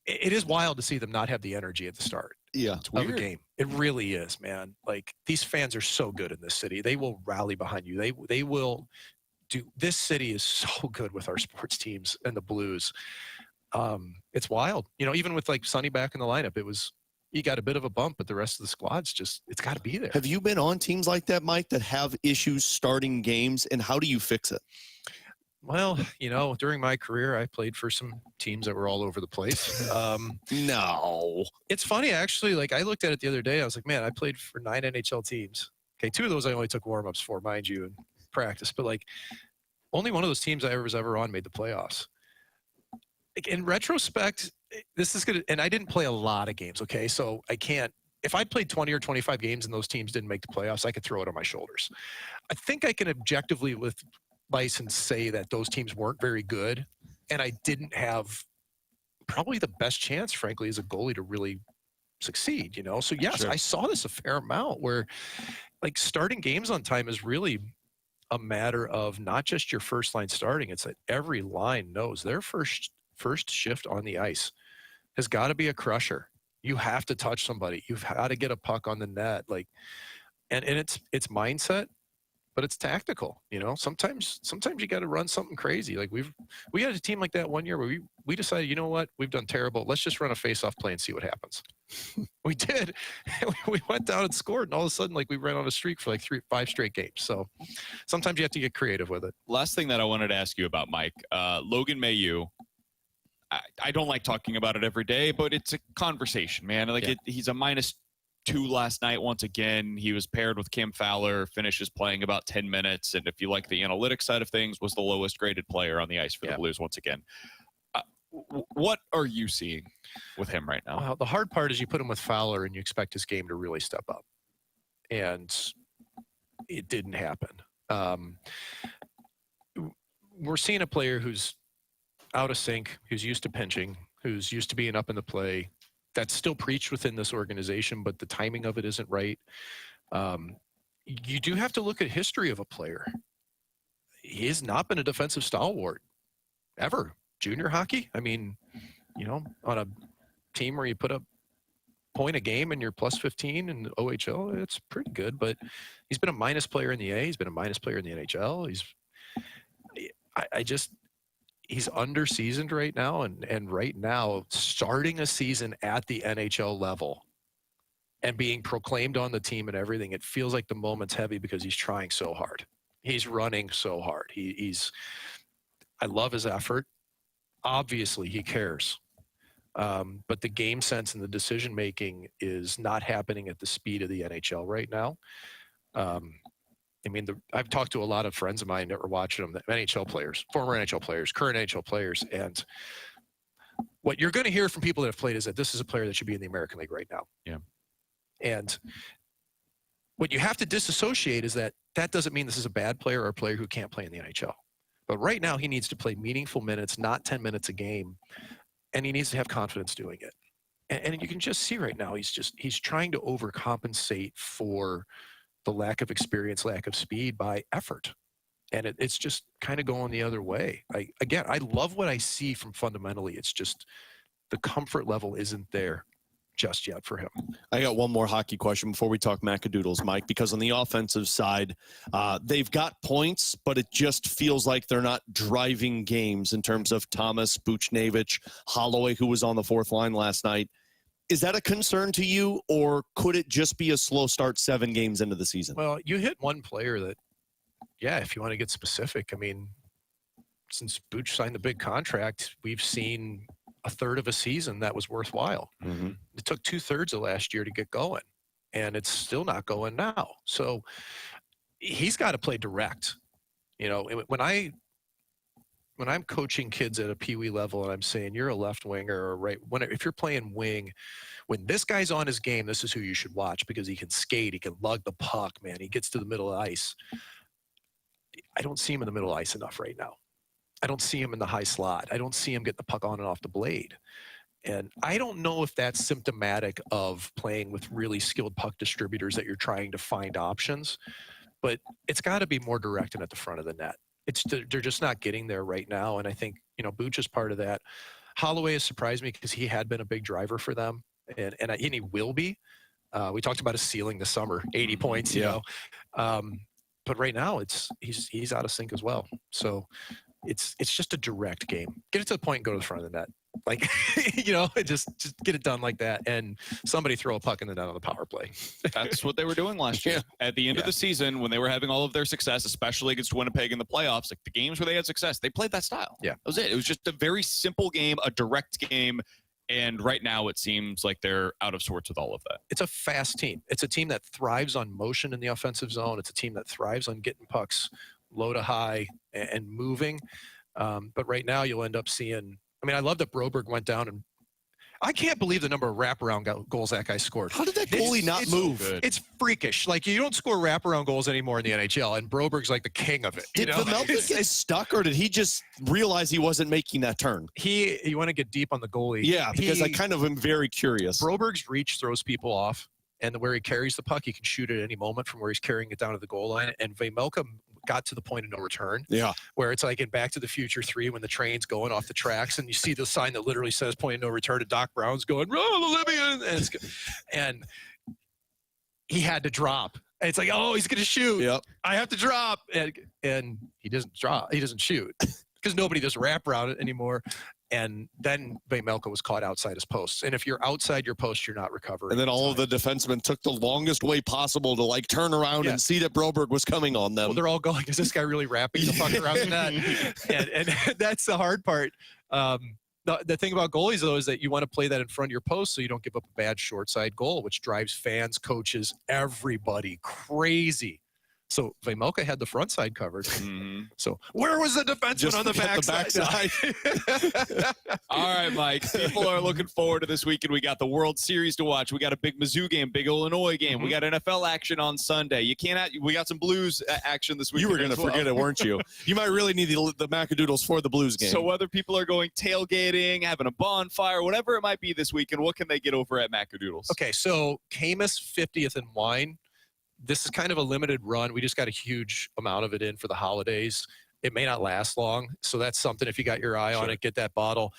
is wild to see them not have the energy at the start of a game. It really is, man. Like, these fans are so good in this city. They will rally behind you. They will do. This city is so good with our sports teams and the Blues. It's wild. Even with like Sonny back in the lineup, you got a bit of a bump, but the rest of the squad's it's got to be there. Have you been on teams like that, Mike, that have issues starting games, and how do you fix it? Well, during my career, I played for some teams that were all over the place. No. It's funny, actually. Like, I looked at it the other day. I was like, man, I played for 9 NHL teams. Okay, 2 of those I only took warm-ups for, mind you, and practice. But, like, only one of those teams I was ever on made the playoffs. Like, in retrospect, this is good. And I didn't play a lot of games, okay? So I can't – if I played 20 or 25 games and those teams didn't make the playoffs, I could throw it on my shoulders. I think I can objectively, with license, say that those teams weren't very good, and I didn't have probably the best chance, frankly, as a goalie to really succeed, So, yes, sure. I saw this a fair amount where, like, starting games on time is really a matter of not just your first line starting. It's that every line knows their first shift on the ice has got to be a crusher. You have to touch somebody. You've got to get a puck on the net. Like, and it's mindset, but it's tactical. Sometimes you got to run something crazy. Like, we had a team like that one year where we decided, you know what, we've done terrible. Let's just run a face-off play and see what happens. We did. We went down and scored, and all of a sudden, like, we ran on a streak for like 5 straight games. So sometimes you have to get creative with it. Last thing that I wanted to ask you about, Mike, Logan Mailloux. I don't like talking about it every day, but it's a conversation, man. Like, he's a -2 last night once again. He was paired with Cam Fowler, finishes playing about 10 minutes, and if you like the analytics side of things, was the lowest graded player on the ice for the Blues once again. What are you seeing with him right now? Well, the hard part is you put him with Fowler and you expect his game to really step up. and it didn't happen. We're seeing a player who's out of sync, who's used to pinching, who's used to being up in the play. That's still preached within this organization, but the timing of it isn't right. You do have to look at history of a player. He has not been a defensive stalwart ever. Junior hockey, I mean, on a team where you put up point a game and you're plus 15 in the OHL, it's pretty good. But he's been a minus player in the A. He's been a minus player in the NHL. He's under-seasoned right now, and right now, starting a season at the NHL level and being proclaimed on the team and everything, it feels like the moment's heavy because he's trying so hard. He's running so hard. I love his effort. Obviously, he cares. But the game sense and the decision-making is not happening at the speed of the NHL right now. I've talked to a lot of friends of mine that were watching them, NHL players, former NHL players, current NHL players, and what you're going to hear from people that have played is that this is a player that should be in the American League right now. Yeah. And what you have to disassociate is that doesn't mean this is a bad player or a player who can't play in the NHL. But right now he needs to play meaningful minutes, not 10 minutes a game, and he needs to have confidence doing it. And you can just see right now he's trying to overcompensate for the lack of experience, lack of speed by effort. And it's just kind of going the other way. I love what I see from fundamentally. It's just the comfort level isn't there just yet for him. I got one more hockey question before we talk Macadoodles, Mike, because on the offensive side, they've got points, but it just feels like they're not driving games in terms of Thomas, Buchnevich, Holloway, who was on the fourth line last night. Is that a concern to you, or could it just be a slow start 7 games into the season? Well, you hit one player that, if you want to get specific, since Buch signed the big contract, we've seen a third of a season that was worthwhile. Mm-hmm. It took 2/3 of last year to get going, and it's still not going now. So he's got to play direct. When I'm coaching kids at a peewee level and I'm saying you're a left winger or right, if you're playing wing, when this guy's on his game, this is who you should watch because he can skate, he can lug the puck, man. He gets to the middle of the ice. I don't see him in the middle of the ice enough right now. I don't see him in the high slot. I don't see him getting the puck on and off the blade. And I don't know if that's symptomatic of playing with really skilled puck distributors that you're trying to find options, but it's got to be more direct and at the front of the net. They're just not getting there right now. And I think, Buch is part of that. Holloway has surprised me because he had been a big driver for them and he will be. We talked about his ceiling this summer, 80 points, but right now he's out of sync as well. So it's just a direct game. Get it to the point and go to the front of the net. Like, just get it done like that, and somebody throw a puck in the net on the power play. That's what they were doing last year. At the end of the season, when they were having all of their success, especially against Winnipeg in the playoffs, like the games where they had success, they played that style. Yeah. That was it. It was just a very simple game, a direct game, and right now it seems like they're out of sorts with all of that. It's a fast team. It's a team that thrives on motion in the offensive zone. It's a team that thrives on getting pucks low to high and moving. But right now you'll end up seeing – I love that Broberg went down, and I can't believe the number of wraparound goals that guy scored. How did that goalie not move? So it's freakish. Like, you don't score wraparound goals anymore in the NHL, and Broberg's like the king of it. Did Vanderbilt get stuck, or did he just realize he wasn't making that turn? You want to get deep on the goalie. Yeah, because I kind of am very curious. Broberg's reach throws people off, and where he carries the puck, he can shoot at any moment from where he's carrying it down to the goal line. And Vejmelka got to the point of no return. Yeah. Where it's like in Back to the Future 3 when the train's going off the tracks and you see the sign that literally says point of no return, and Doc Brown's going, "Run, Olivia!" And he had to drop. And it's like, oh, he's going to shoot. Yep. I have to drop. And he doesn't drop. He doesn't shoot because nobody does wrap around it anymore. And then Vejmelka was caught outside his posts. And if you're outside your post, you're not recovering. And then all of the defensemen took the longest way possible to turn around and see that Broberg was coming on them. Well, they're all going, is this guy really wrapping the puck around the net? And that's the hard part. The thing about goalies, though, is that you want to play that in front of your post so you don't give up a bad short side goal, which drives fans, coaches, everybody crazy. So Vejmelka had the front side covered. Mm-hmm. So where was the defenseman Just on the backside? All right, Mike. People are looking forward to this weekend. We got the World Series to watch. We got a big Mizzou game, big Illinois game. We got NFL action on Sunday. We got some Blues action this weekend. You were going to forget it, weren't you? You might really need the Macadoodles for the Blues game. So whether people are going tailgating, having a bonfire, whatever it might be this weekend, what can they get over at Macadoodles? Okay, so Camus 50th in wine. This is kind of a limited run. We just got a huge amount of it in for the holidays. It may not last long, so that's something. If you got your eye on it, get that bottle.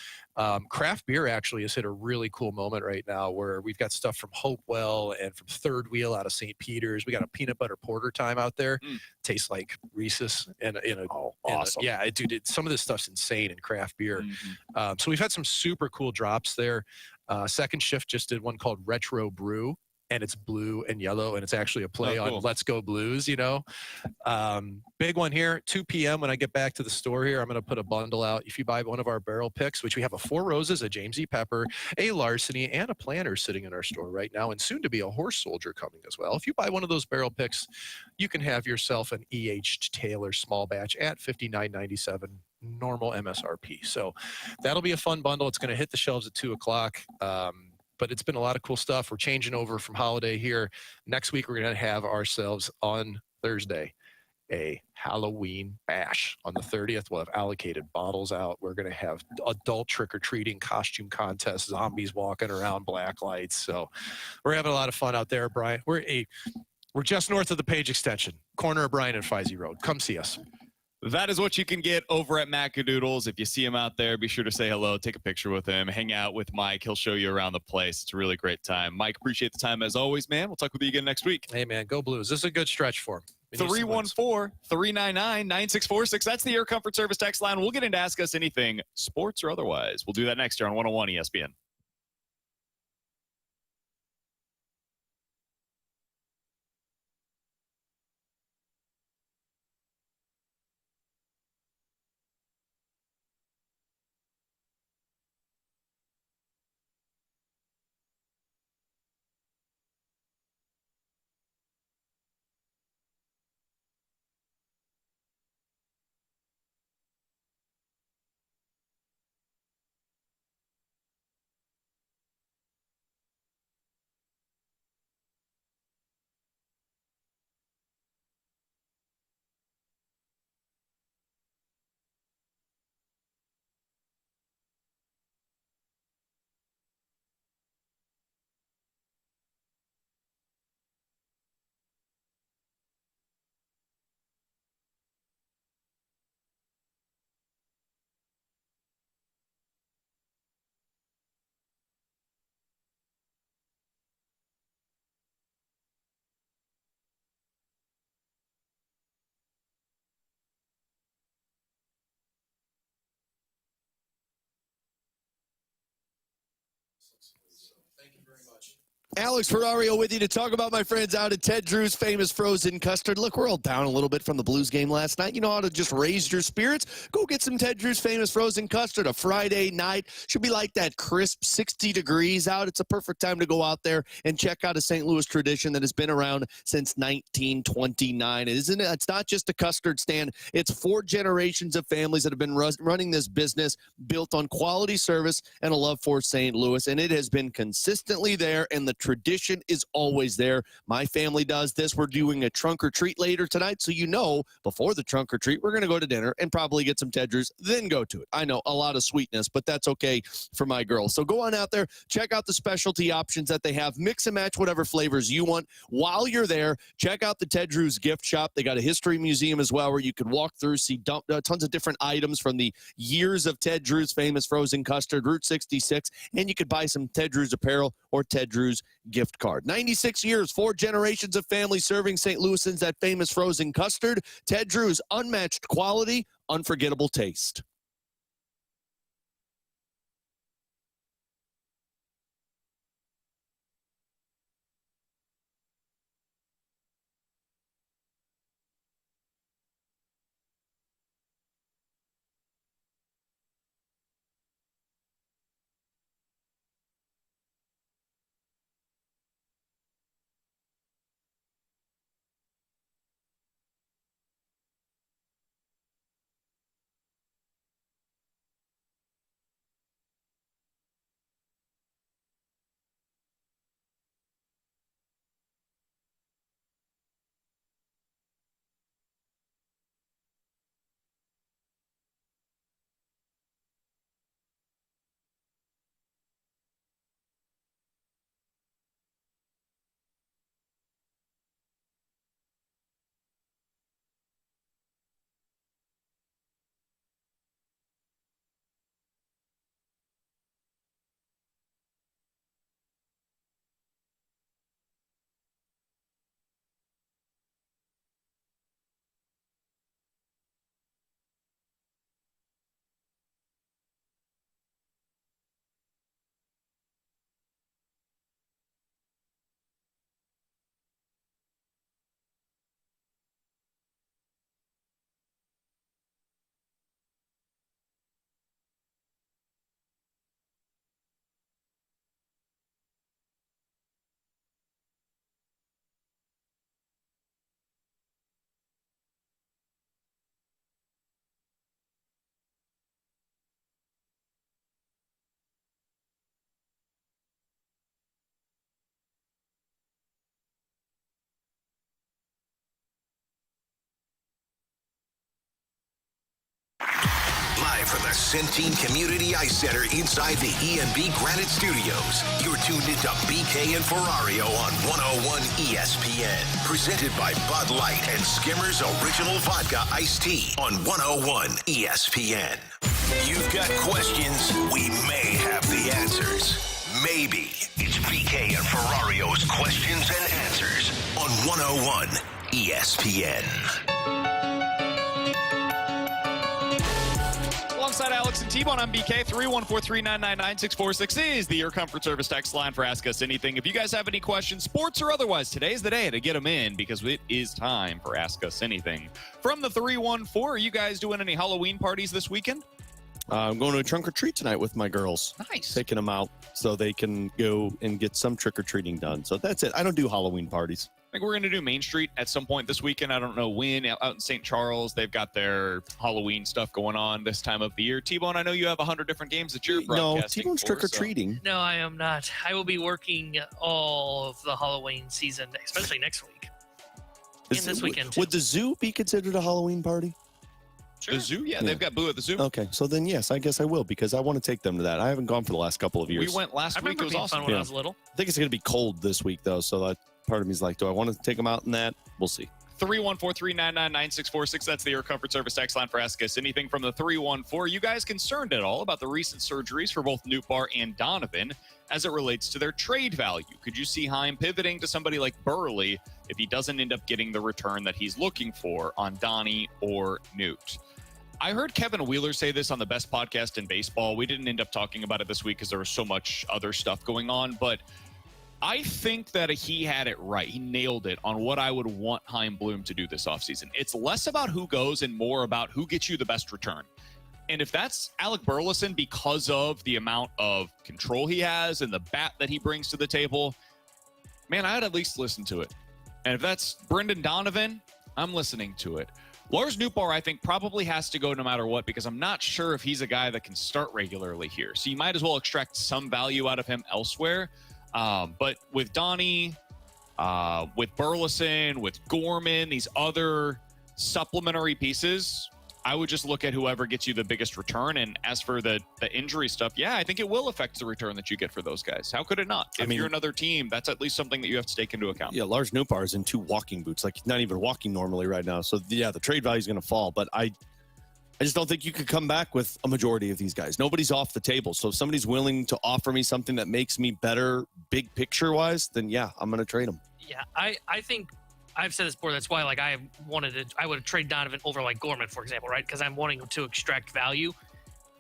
Craft beer actually has hit a really cool moment right now where we've got stuff from Hopewell and from Third Wheel out of St. Peter's. We got a peanut butter porter time out there. Tastes like Reese's. Awesome. Some of this stuff's insane in craft beer. So we've had some super cool drops there. Second Shift just did one called Retro Brew. And it's blue and yellow, and it's actually a play on Let's Go Blues, Big one here, 2 p.m. when I get back to the store here, I'm going to put a bundle out. If you buy one of our barrel picks, which we have a Four Roses, a James E. Pepper, a Larceny, and a Planter sitting in our store right now, and soon to be a Horse Soldier coming as well. If you buy one of those barrel picks, you can have yourself an E.H. Taylor small batch at $59.97 normal MSRP. So that'll be a fun bundle. It's going to hit the shelves at 2 o'clock. But it's been a lot of cool stuff. We're changing over from holiday here. Next week, we're going to have ourselves on Thursday a Halloween bash. On the 30th, we'll have allocated bottles out. We're going to have adult trick-or-treating costume contests, zombies walking around, black lights. So we're having a lot of fun out there, Brian. We're just north of the Page Extension, corner of Bryan and Feisey Road. Come see us. That is what you can get over at Macadoodles. If you see him out there, be sure to say hello, take a picture with him, hang out with Mike. He'll show you around the place. It's a really great time. Mike, appreciate the time as always, man. We'll talk with you again next week. Hey, man, go Blues. This is a good stretch for him. 314-399-9646. That's the Air Comfort Service text line. We'll get into Ask Us Anything, sports or otherwise. We'll do that next year on 101 ESPN. Alex Ferrario with you to talk about my friends out at Ted Drew's famous frozen custard. Look, we're all down a little bit from the Blues game last night. You know how to just raise your spirits? Go get some Ted Drew's famous frozen custard. A Friday night should be like that crisp 60 degrees out. It's a perfect time to go out there and check out a St. Louis tradition that has been around since 1929. It's not just a custard stand. It's 4 generations of families that have been running this business built on quality service and a love for St. Louis, and it has been consistently there, and the tradition is always there. My family does this. We're doing a trunk or treat later tonight, so before the trunk or treat, we're going to go to dinner and probably get some Ted Drew's, then go to it. I know, a lot of sweetness, but that's okay for my girl. So go on out there, check out the specialty options that they have. Mix and match whatever flavors you want. While you're there, check out the Ted Drew's gift shop. They got a history museum as well where you can walk through, see tons of different items from the years of Ted Drew's famous frozen custard, Route 66, and you could buy some Ted Drew's apparel or Ted Drew's gift card. 96 years, 4 generations of family serving St. Louisans that famous frozen custard. Ted Drew's unmatched quality, unforgettable taste. from the Centene Community Ice Center inside the ENB Granite Studios. You're tuned into BK and Ferrario on 101 ESPN. Presented by Bud Light and Skimmer's Original Vodka Iced Tea on 101 ESPN. You've got questions, we may have the answers. Maybe. It's BK and Ferrario's Questions and Answers on 101 ESPN. Alongside Alex and T-Bone, I'm BK. 314-399-9646 is the Air Comfort Service text line for Ask Us Anything. If you guys have any questions, sports or otherwise, today's the day to get them in because it is time for Ask Us Anything. From the 314, are you guys doing any Halloween parties this weekend? I'm going to a trunk or treat tonight with my girls. Nice. Taking them out so they can go and get some trick or treating done. So that's it. I don't do Halloween parties. I think we're going to do Main Street at some point this weekend. I don't know when. Out in St. Charles, they've got their Halloween stuff going on this time of the year. T-Bone, I know you have 100 different games that you're broadcasting. No, T-Bone's trick or treating. No, I am not. I will be working all of the Halloween season, especially next week. And this weekend, too. Would the zoo be considered a Halloween party? Sure. The zoo? Yeah, they've got Boo at the zoo. Okay, so then yes, I guess I will because I want to take them to that. I haven't gone for the last couple of years. We went last week. It was awesome. Fun when I was little. I think it's going to be cold this week, though, so that part of me is like, do I want to take them out in that? We'll see. 314-399-9646. That's the Air Comfort Service text line for Ask Us Anything from the 314. You guys concerned at all about the recent surgeries for both Newtbar and Donovan as it relates to their trade value? Could you see Heim pivoting to somebody like Burley if he doesn't end up getting the return that he's looking for on Donnie or Newt? I heard Kevin Wheeler say this on the best podcast in baseball. We didn't end up talking about it this week because there was so much other stuff going on, but I think that he had it right. He nailed it on what I would want Chaim Bloom to do this offseason. It's less about who goes and more about who gets you the best return. And if that's Alec Burleson because of the amount of control he has and the bat that he brings to the table, man, I'd at least listen to it. And if that's Brendan Donovan, I'm listening to it. Lars Nootbaar, I think, probably has to go no matter what because I'm not sure if he's a guy that can start regularly here. So you might as well extract some value out of him elsewhere. But with Donnie, with Burleson, with Gorman, these other supplementary pieces, I would just look at whoever gets you the biggest return. And as for the injury stuff, yeah, I think it will affect the return that you get for those guys. How could it not? If you're another team, that's at least something that you have to take into account. Yeah, Lars Nootbaar is in 2 walking boots. Like, he's not even walking normally right now. So, yeah, the trade value is going to fall. But I just don't think you could come back with a majority of these guys. Nobody's off the table. So if somebody's willing to offer me something that makes me better big picture-wise, then, yeah, I'm going to trade them. Yeah, I think – I've said this before. That's why, like, I would have traded Donovan over, like, Gorman, for example, right? Because I'm wanting to extract value.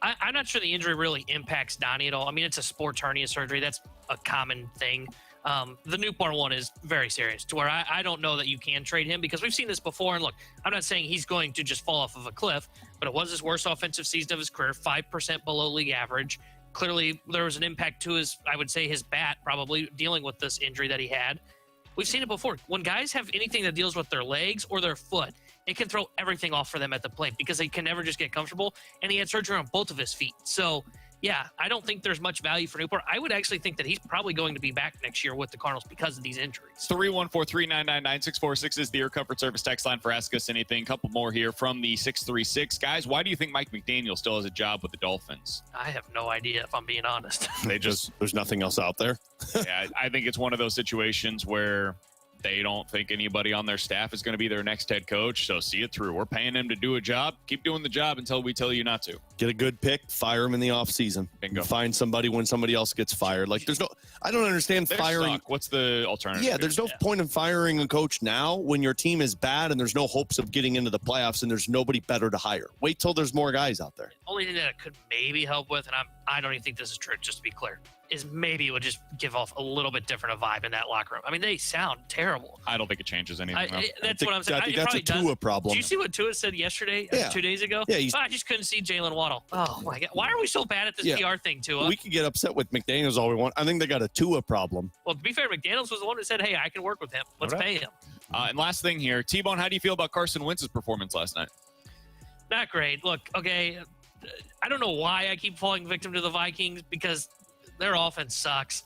I'm not sure the injury really impacts Donnie at all. I mean, it's a sports hernia surgery. That's a common thing. The Nootbaar one is very serious to where I don't know that you can trade him because we've seen this before. And look, I'm not saying he's going to just fall off of a cliff, but it was his worst offensive season of his career, 5% below league average. Clearly, there was an impact to his, I would say, his bat, probably dealing with this injury that he had. We've seen it before. When guys have anything that deals with their legs or their foot, it can throw everything off for them at the plate because they can never just get comfortable. And he had surgery on both of his feet. So, yeah, I don't think there's much value for Newport. I would actually think that he's probably going to be back next year with the Cardinals because of these injuries. 314-399-9646 is the Air Comfort Service text line for Ask Us Anything. Couple more here from the 636. Guys, why do you think Mike McDaniel still has a job with the Dolphins? I have no idea, if I'm being honest. There's nothing else out there. Yeah, I think it's one of those situations where they don't think anybody on their staff is going to be their next head coach, so see it through. We're paying him to do a job. Keep doing the job until we tell you not to. Get a good pick, fire him in the offseason. Bingo. Find somebody when somebody else gets fired. Like, I don't understand firing. Stuck. What's the alternative? Yeah, there's no point in firing a coach now when your team is bad and there's no hopes of getting into the playoffs and there's nobody better to hire. Wait till there's more guys out there. Only thing that it could maybe help with, and I don't even think this is true, just to be clear, is maybe it would just give off a little bit different a vibe in that locker room. I mean, they sound terrible. I don't think it changes anything. That's what I'm saying. I think that's a Tua problem. Did you see what Tua said yesterday, 2 days ago? Yeah, I just couldn't see Jalen Waddle. Oh, my God. Why are we so bad at this PR thing, Tua? We could get upset with McDaniels all we want. I think they got a Tua problem. Well, to be fair, McDaniels was the one who said, hey, I can work with him. Let's pay him. And last thing here, T-Bone, how do you feel about Carson Wentz's performance last night? Not great. Look, okay, I don't know why I keep falling victim to the Vikings because their offense sucks.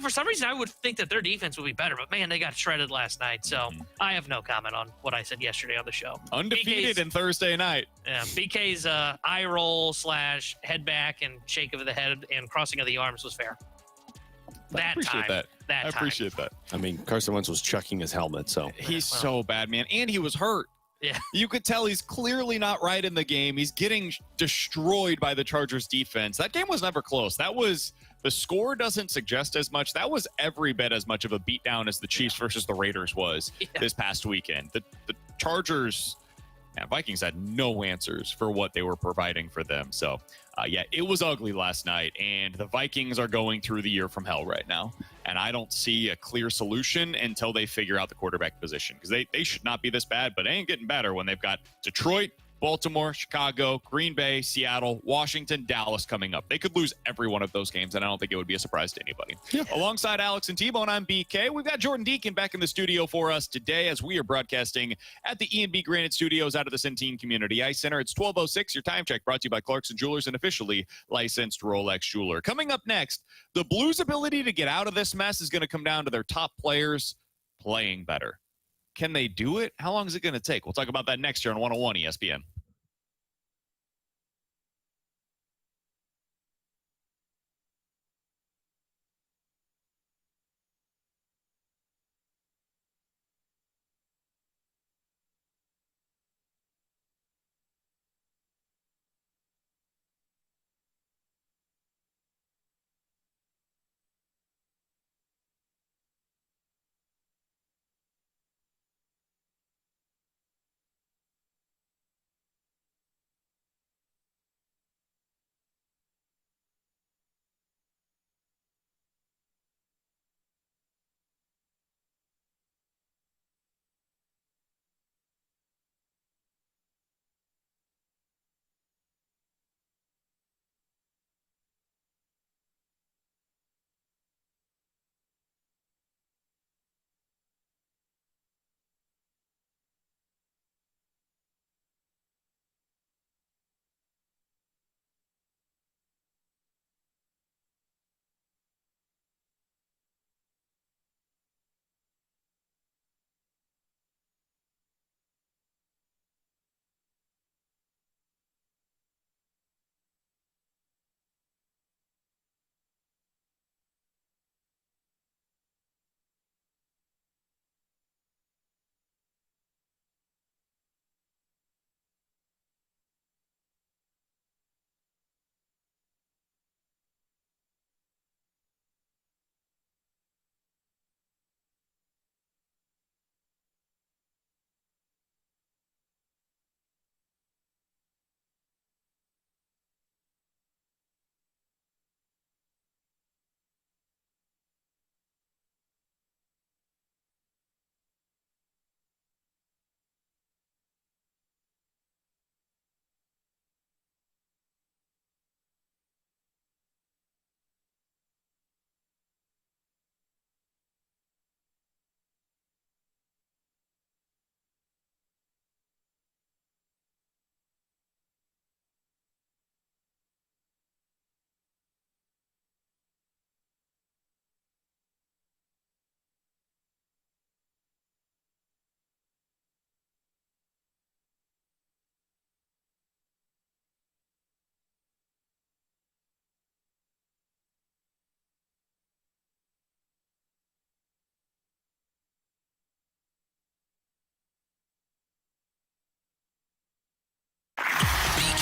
For some reason, I would think that their defense would be better, but man, they got shredded last night. So I have no comment on what I said yesterday on the show. Undefeated in Thursday night. Yeah, BK's eye roll / head back and shake of the head and crossing of the arms was fair. I appreciate that. I appreciate that. I mean, Carson Wentz was chucking his helmet, so. He's so bad, man. And he was hurt. Yeah. You could tell he's clearly not right in the game. He's getting destroyed by the Chargers defense. That game was never close. The score doesn't suggest as much. That was every bit as much of a beatdown as the Chiefs versus the Raiders was this past weekend. The Chargers and Vikings had no answers for what they were providing for them. So, it was ugly last night, and the Vikings are going through the year from hell right now. And I don't see a clear solution until they figure out the quarterback position, because they should not be this bad, but they ain't getting better when they've got Detroit, Baltimore, Chicago, Green Bay, Seattle, Washington, Dallas coming up. They could lose every one of those games, and I don't think it would be a surprise to anybody. Yeah. Alongside Alex and T-Bone, I'm BK. We've got Jordan Deacon back in the studio for us today as we are broadcasting at the E&B Granite Studios out of the Centene Community Ice Center. It's 12:06. Your time check brought to you by Clarkson Jewelers, an officially licensed Rolex jeweler. Coming up next, the Blues' ability to get out of this mess is going to come down to their top players playing better. Can they do it? How long is it going to take? We'll talk about that next year on 101 ESPN.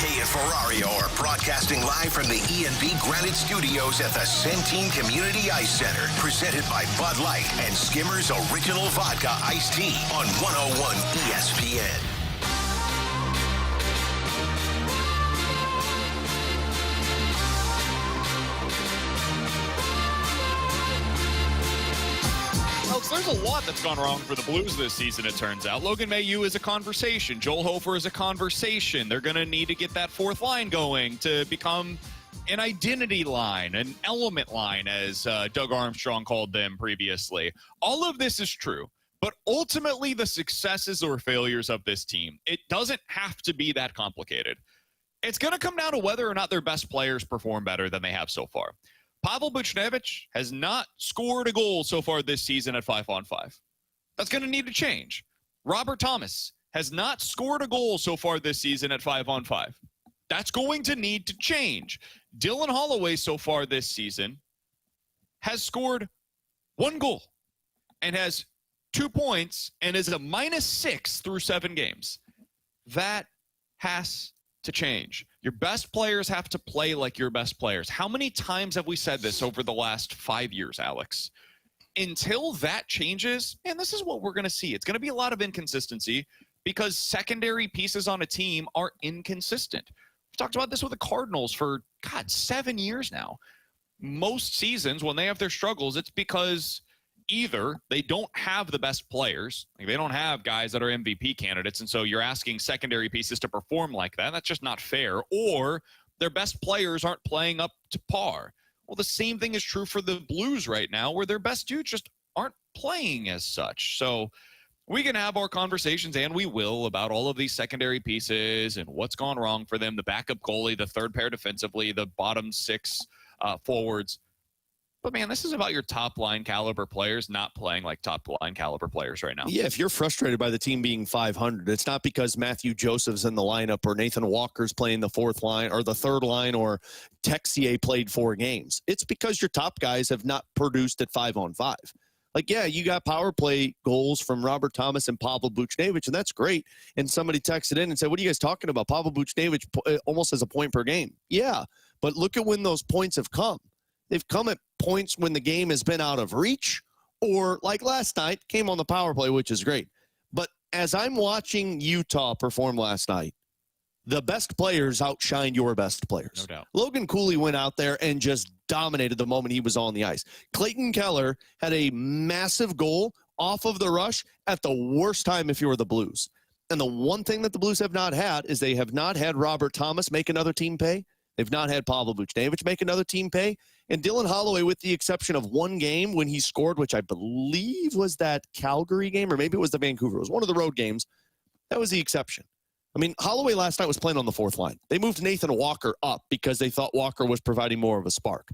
BK and Ferrario are broadcasting live from the E&B Granite Studios at the Centene Community Ice Center, presented by Bud Light and Skimmer's Original Vodka Iced Tea on 101 ESPN. There's a lot that's gone wrong for the Blues this season, it turns out. Logan Mailloux is a conversation. Joel Hofer is a conversation. They're going to need to get that fourth line going to become an identity line, an element line, as Doug Armstrong called them previously. All of this is true, but ultimately the successes or failures of this team, it doesn't have to be that complicated. It's going to come down to whether or not their best players perform better than they have so far. Pavel Buchnevich has not scored a goal so far this season at 5-on-5. That's going to need to change. Robert Thomas has not scored a goal so far this season at 5-on-5. That's going to need to change. Dylan Holloway so far this season has scored 1 goal and has 2 points and is a -6 through 7 games. That has to change. Your best players have to play like your best players. How many times have we said this over the last 5 years, Alex? Until that changes, man, this is what we're going to see. It's going to be a lot of inconsistency because secondary pieces on a team are inconsistent. We've talked about this with the Cardinals for, 7 years now. Most seasons, when they have their struggles, it's because either they don't have the best players, like they don't have guys that are MVP candidates, and so you're asking secondary pieces to perform like that. That's just not fair. Or their best players aren't playing up to par. Well, the same thing is true for the Blues right now, where their best dudes just aren't playing as such. So we can have our conversations, and we will, about all of these secondary pieces and what's gone wrong for them, the backup goalie, the third pair defensively, the bottom 6 forwards. But, man, this is about your top-line caliber players not playing like top-line caliber players right now. Yeah, if you're frustrated by the team being 500, it's not because Matthew Joseph's in the lineup or Nathan Walker's playing the 4th line or the 3rd line or Texier played 4 games. It's because your top guys have not produced at 5-on-5. Like, yeah, you got power play goals from Robert Thomas and Pavel Buchnevich, and that's great. And somebody texted in and said, what are you guys talking about? Pavel Buchnevich almost has a point per game. Yeah, but look at when those points have come. They've come at points when the game has been out of reach, or like last night, came on the power play, which is great. But as I'm watching Utah perform last night, the best players outshined your best players. No doubt. Logan Cooley went out there and just dominated the moment he was on the ice. Clayton Keller had a massive goal off of the rush at the worst time if you were the Blues. And the one thing that the Blues have not had is they have not had Robert Thomas make another team pay. They've not had Pavel Buchnevich make another team pay. And Dylan Holloway, with the exception of one game when he scored, which I believe was that Calgary game, or maybe it was the Vancouver. It was one of the road games. That was the exception. I mean, Holloway last night was playing on the 4th line. They moved Nathan Walker up because they thought Walker was providing more of a spark.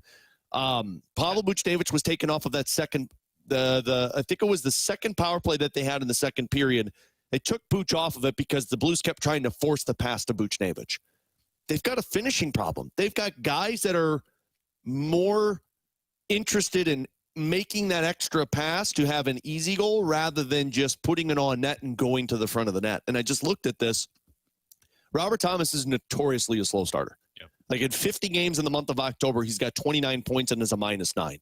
Pavel Buchnevich was taken off of that second, I think it was the second power play that they had in the second period. They took Buch off of it because the Blues kept trying to force the pass to Buchnevich. They've got a finishing problem. They've got guys that are more interested in making that extra pass to have an easy goal rather than just putting it on net and going to the front of the net. And I just looked at this. Robert Thomas is notoriously a slow starter. Yep. Like in 50 games in the month of October, he's got 29 points and is a -9.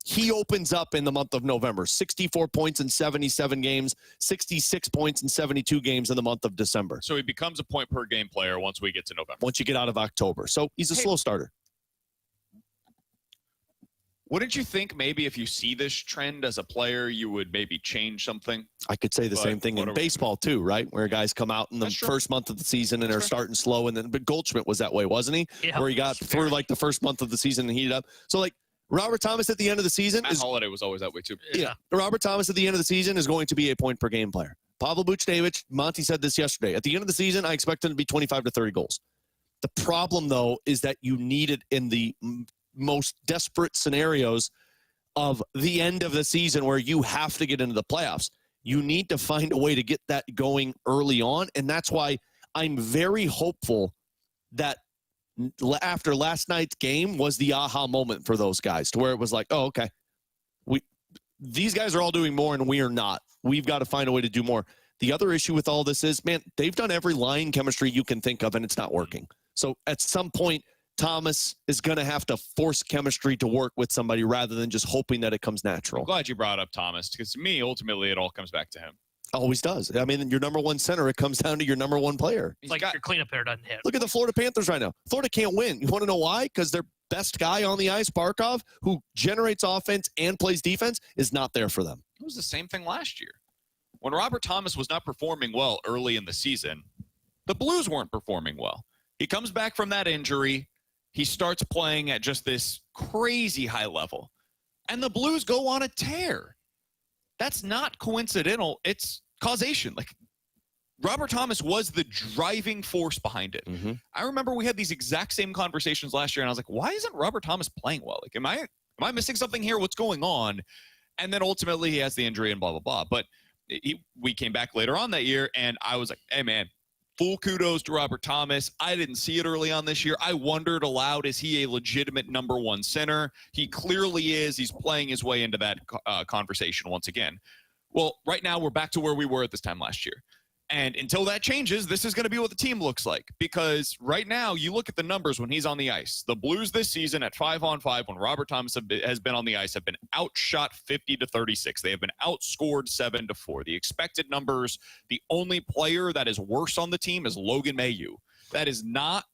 He opens up in the month of November, 64 points in 77 games, 66 points in 72 games in the month of December. So he becomes a point-per-game player once we get to November. Once you get out of October. So he's a slow starter. Wouldn't you think maybe if you see this trend as a player, you would maybe change something? I could say the same thing in baseball too, right? Where guys come out in the first month of the season and are starting slow, and then but Goldschmidt was that way, wasn't he? Yeah, where he got through like the first month of the season and heated up. So like Robert Thomas at the end of the season Matt Holiday was always that way too. Yeah, Robert Thomas at the end of the season is going to be a point-per-game player. Pavel Buchnevich, Monty said this yesterday. At the end of the season, I expect him to be 25 to 30 goals. The problem, though, is that you need it in the most desperate scenarios of the end of the season where you have to get into the playoffs. You need to find a way to get that going early on, and that's why I'm very hopeful that after last night's game was the aha moment for those guys, to where it was like, oh, okay, these guys are all doing more and we are not. We've got to find a way to do more. The other issue with all this is, man, they've done every line chemistry you can think of, and it's not working. So at some point, Thomas is going to have to force chemistry to work with somebody rather than just hoping that it comes natural. I'm glad you brought up Thomas, because to me, ultimately, it all comes back to him. Always does. I mean, your number one center, it comes down to your number one player. It's like your cleanup pair doesn't hit. Look at the Florida Panthers right now. Florida can't win. You want to know why? Because their best guy on the ice, Barkov, who generates offense and plays defense, is not there for them. It was the same thing last year. When Robert Thomas was not performing well early in the season, the Blues weren't performing well. He comes back from that injury. He starts playing at just this crazy high level. And the Blues go on a tear. That's not coincidental. It's causation. Like, Robert Thomas was the driving force behind it. Mm-hmm. I remember we had these exact same conversations last year, and I was like, why isn't Robert Thomas playing well? Like, am I missing something here? What's going on? And then ultimately he has the injury and blah, blah, blah. But we came back later on that year, and I was like, hey, man, full kudos to Robert Thomas. I didn't see it early on this year. I wondered aloud, is he a legitimate number one center? He clearly is. He's playing his way into that conversation once again. Well, right now we're back to where we were at this time last year. And until that changes, this is going to be what the team looks like. Because right now, you look at the numbers when he's on the ice. The Blues this season at 5-on-5, when Robert Thomas has been on the ice, have been outshot 50-36. They have been outscored 7-4. The expected numbers, the only player that is worse on the team is Logan Mailloux. That is not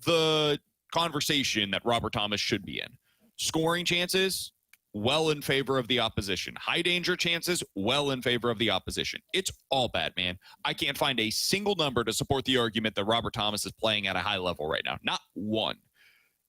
the conversation that Robert Thomas should be in. Scoring chances, well in favor of the opposition. High danger chances, well in favor of the opposition. It's all bad, man. I can't find a single number to support the argument that Robert Thomas is playing at a high level right now. Not one.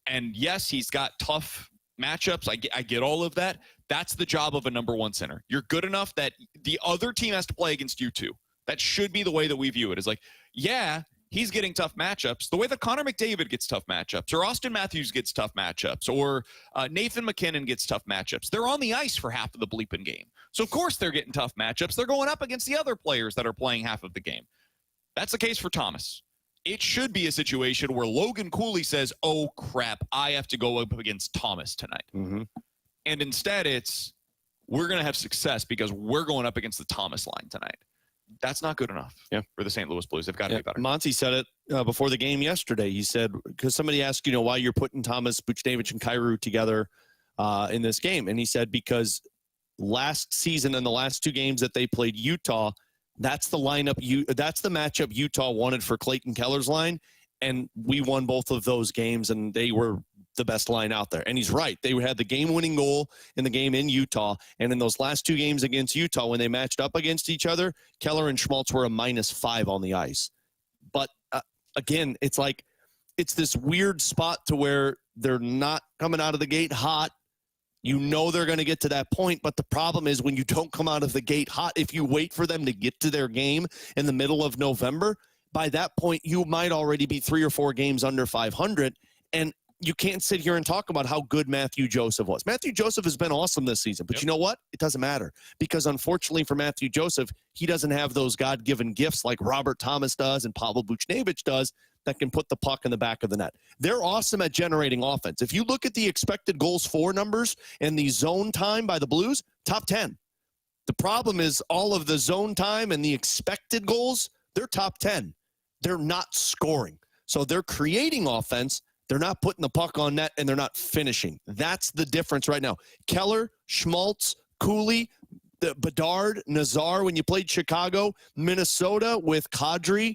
And yes, he's got tough matchups. I get all of that. That's the job of a number one center. You're good enough that the other team has to play against you too. That should be the way that we view it. Is like, yeah, he's getting tough matchups the way that Connor McDavid gets tough matchups, or Austin Matthews gets tough matchups, or Nathan McKinnon gets tough matchups. They're on the ice for half of the bleeping game. So, of course, they're getting tough matchups. They're going up against the other players that are playing half of the game. That's the case for Thomas. It should be a situation where Logan Cooley says, oh, crap, I have to go up against Thomas tonight. Mm-hmm. And instead it's, we're going to have success because we're going up against the Thomas line tonight. That's not good enough for the St. Louis Blues. They've got to be better. Monty said it before the game yesterday. He said, because somebody asked, why you're putting Thomas, Buchnevich, and Kyrou together in this game. And he said, because last season and the last two games that they played Utah, that's the lineup. That's the matchup Utah wanted for Clayton Keller's line. And we won both of those games, and they were the best line out there. And he's right. They had the game-winning goal in the game in Utah. And in those last two games against Utah, when they matched up against each other, Keller and Schmaltz were a -5 on the ice. But again, it's like it's this weird spot to where they're not coming out of the gate hot. They're going to get to that point. But the problem is when you don't come out of the gate hot, if you wait for them to get to their game in the middle of November, by that point, you might already be 3 or 4 games under 500. And you can't sit here and talk about how good Matthew Joseph was. Matthew Joseph has been awesome this season. But you know what? It doesn't matter. Because unfortunately for Matthew Joseph, he doesn't have those God-given gifts like Robert Thomas does and Pavel Buchnevich does that can put the puck in the back of the net. They're awesome at generating offense. If you look at the expected goals for numbers and the zone time by the Blues, top 10. The problem is all of the zone time and the expected goals, they're top 10. They're not scoring. So they're creating offense. They're not putting the puck on net, and they're not finishing. That's the difference right now. Keller, Schmaltz, Cooley, Bedard, Nazar, when you played Chicago, Minnesota with Kaprizov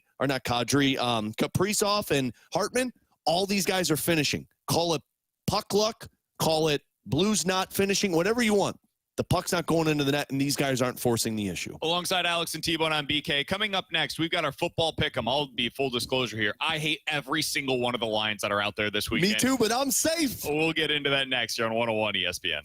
and Hartman, all these guys are finishing. Call it puck luck, call it Blues not finishing, whatever you want. The puck's not going into the net, and these guys aren't forcing the issue. Alongside Alex and T-Bone on BK. Coming up next, we've got our football pick'em. I'll be full disclosure here. I hate every single one of the lines that are out there this weekend. Me too, but I'm safe. We'll get into that next here on 101 ESPN.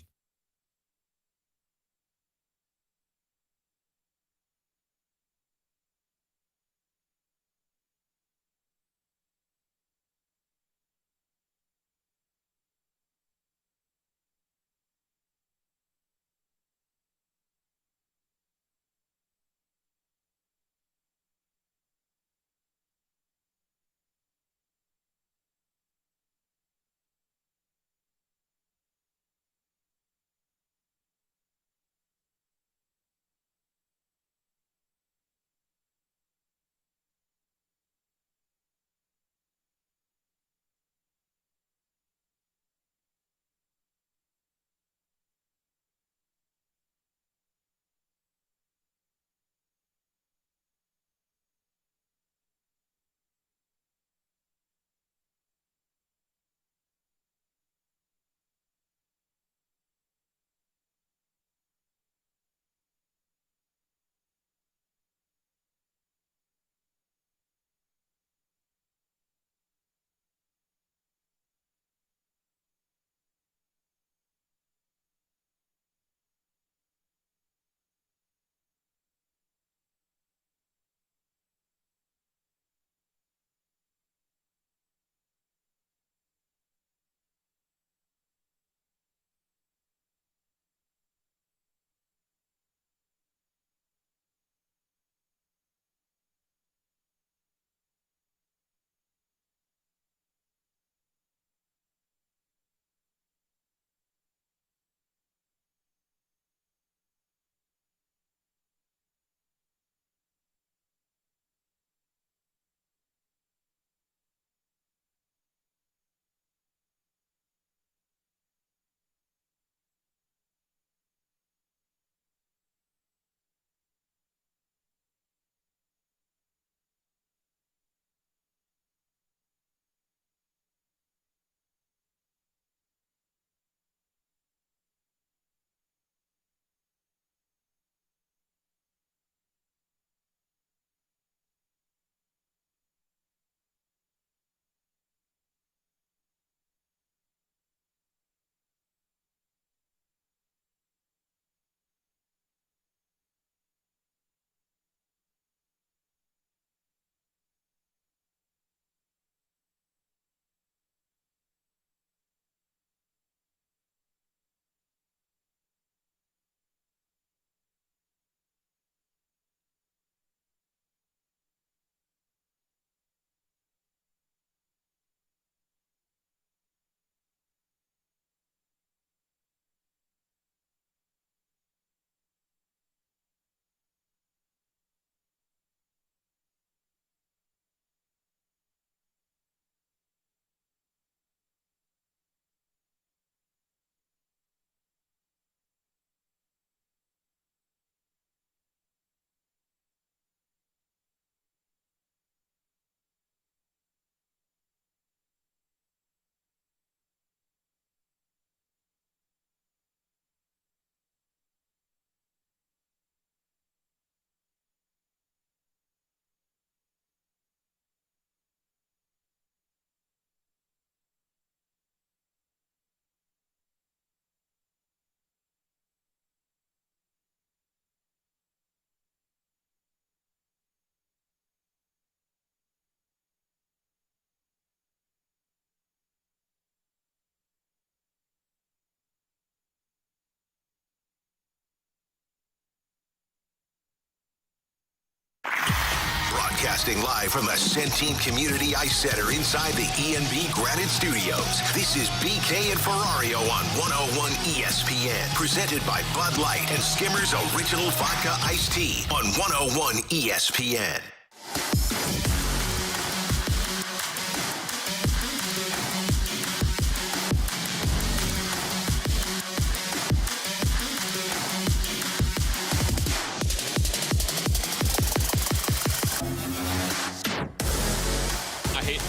Broadcasting live from the Centene Community Ice Center inside the ENB Granite Studios. This is BK and Ferrario on 101 ESPN. Presented by Bud Light and Skimmer's Original Vodka Iced Tea on 101 ESPN.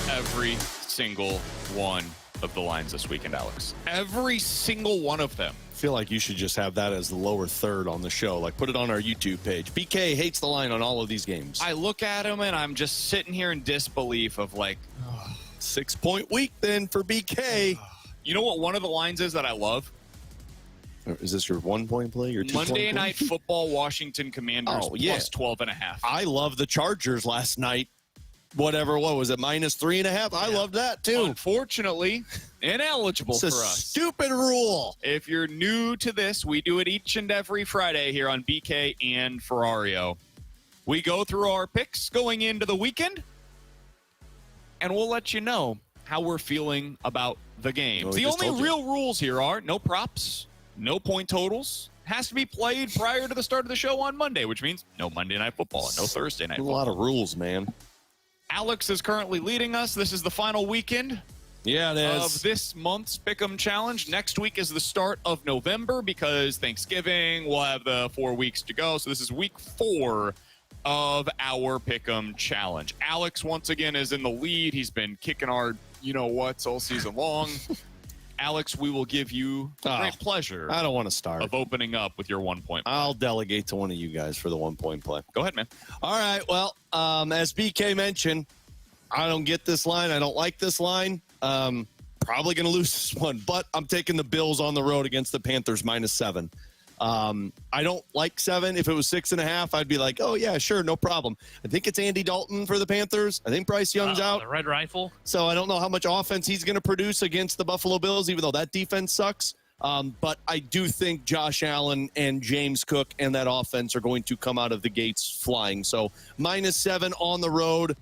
Every single one of the lines this weekend, Alex. Every single one of them. I feel like you should just have that as the lower third on the show. Like, put it on our YouTube page. BK hates the line on all of these games. I look at him, and I'm just sitting here in disbelief of, like, 6-point week then for BK. You know what one of the lines is that I love? Is this your 1-point play? Your 2-point Monday play? Night Football Washington Commanders plus 12.5. I love the Chargers last night. What was it, -3.5? I loved that, too. Unfortunately, ineligible it's for a us. Stupid rule. If you're new to this, we do it each and every Friday here on BK and Ferrario. We go through our picks going into the weekend, and we'll let you know how we're feeling about the games. The only real rules here are no props, no point totals. Has to be played prior to the start of the show on Monday, which means no Monday Night Football and no Thursday Night Football. A lot of rules, man. Alex is currently leading us. This is the final weekend of this month's Pick'em Challenge. Next week is the start of November because Thanksgiving, we'll have the 4 weeks to go. So this is week 4 of our Pick'em Challenge. Alex, once again, is in the lead. He's been kicking our you-know-whats all season long. Alex, we will give you the great pleasure. I don't want to start. Of opening up with your 1-point play. I'll delegate to one of you guys for the 1-point play. Go ahead, man. All right. Well, as BK mentioned, I don't get this line. I don't like this line. Probably going to lose this one, but I'm taking the Bills on the road against the Panthers -7. I don't like 7. If it was 6.5, I'd be like, oh, yeah, sure, no problem. I think it's Andy Dalton for the Panthers. I think Bryce Young's out. The Red Rifle. So I don't know how much offense he's going to produce against the Buffalo Bills, even though that defense sucks. But I do think Josh Allen and James Cook and that offense are going to come out of the gates flying. So -7 on the road.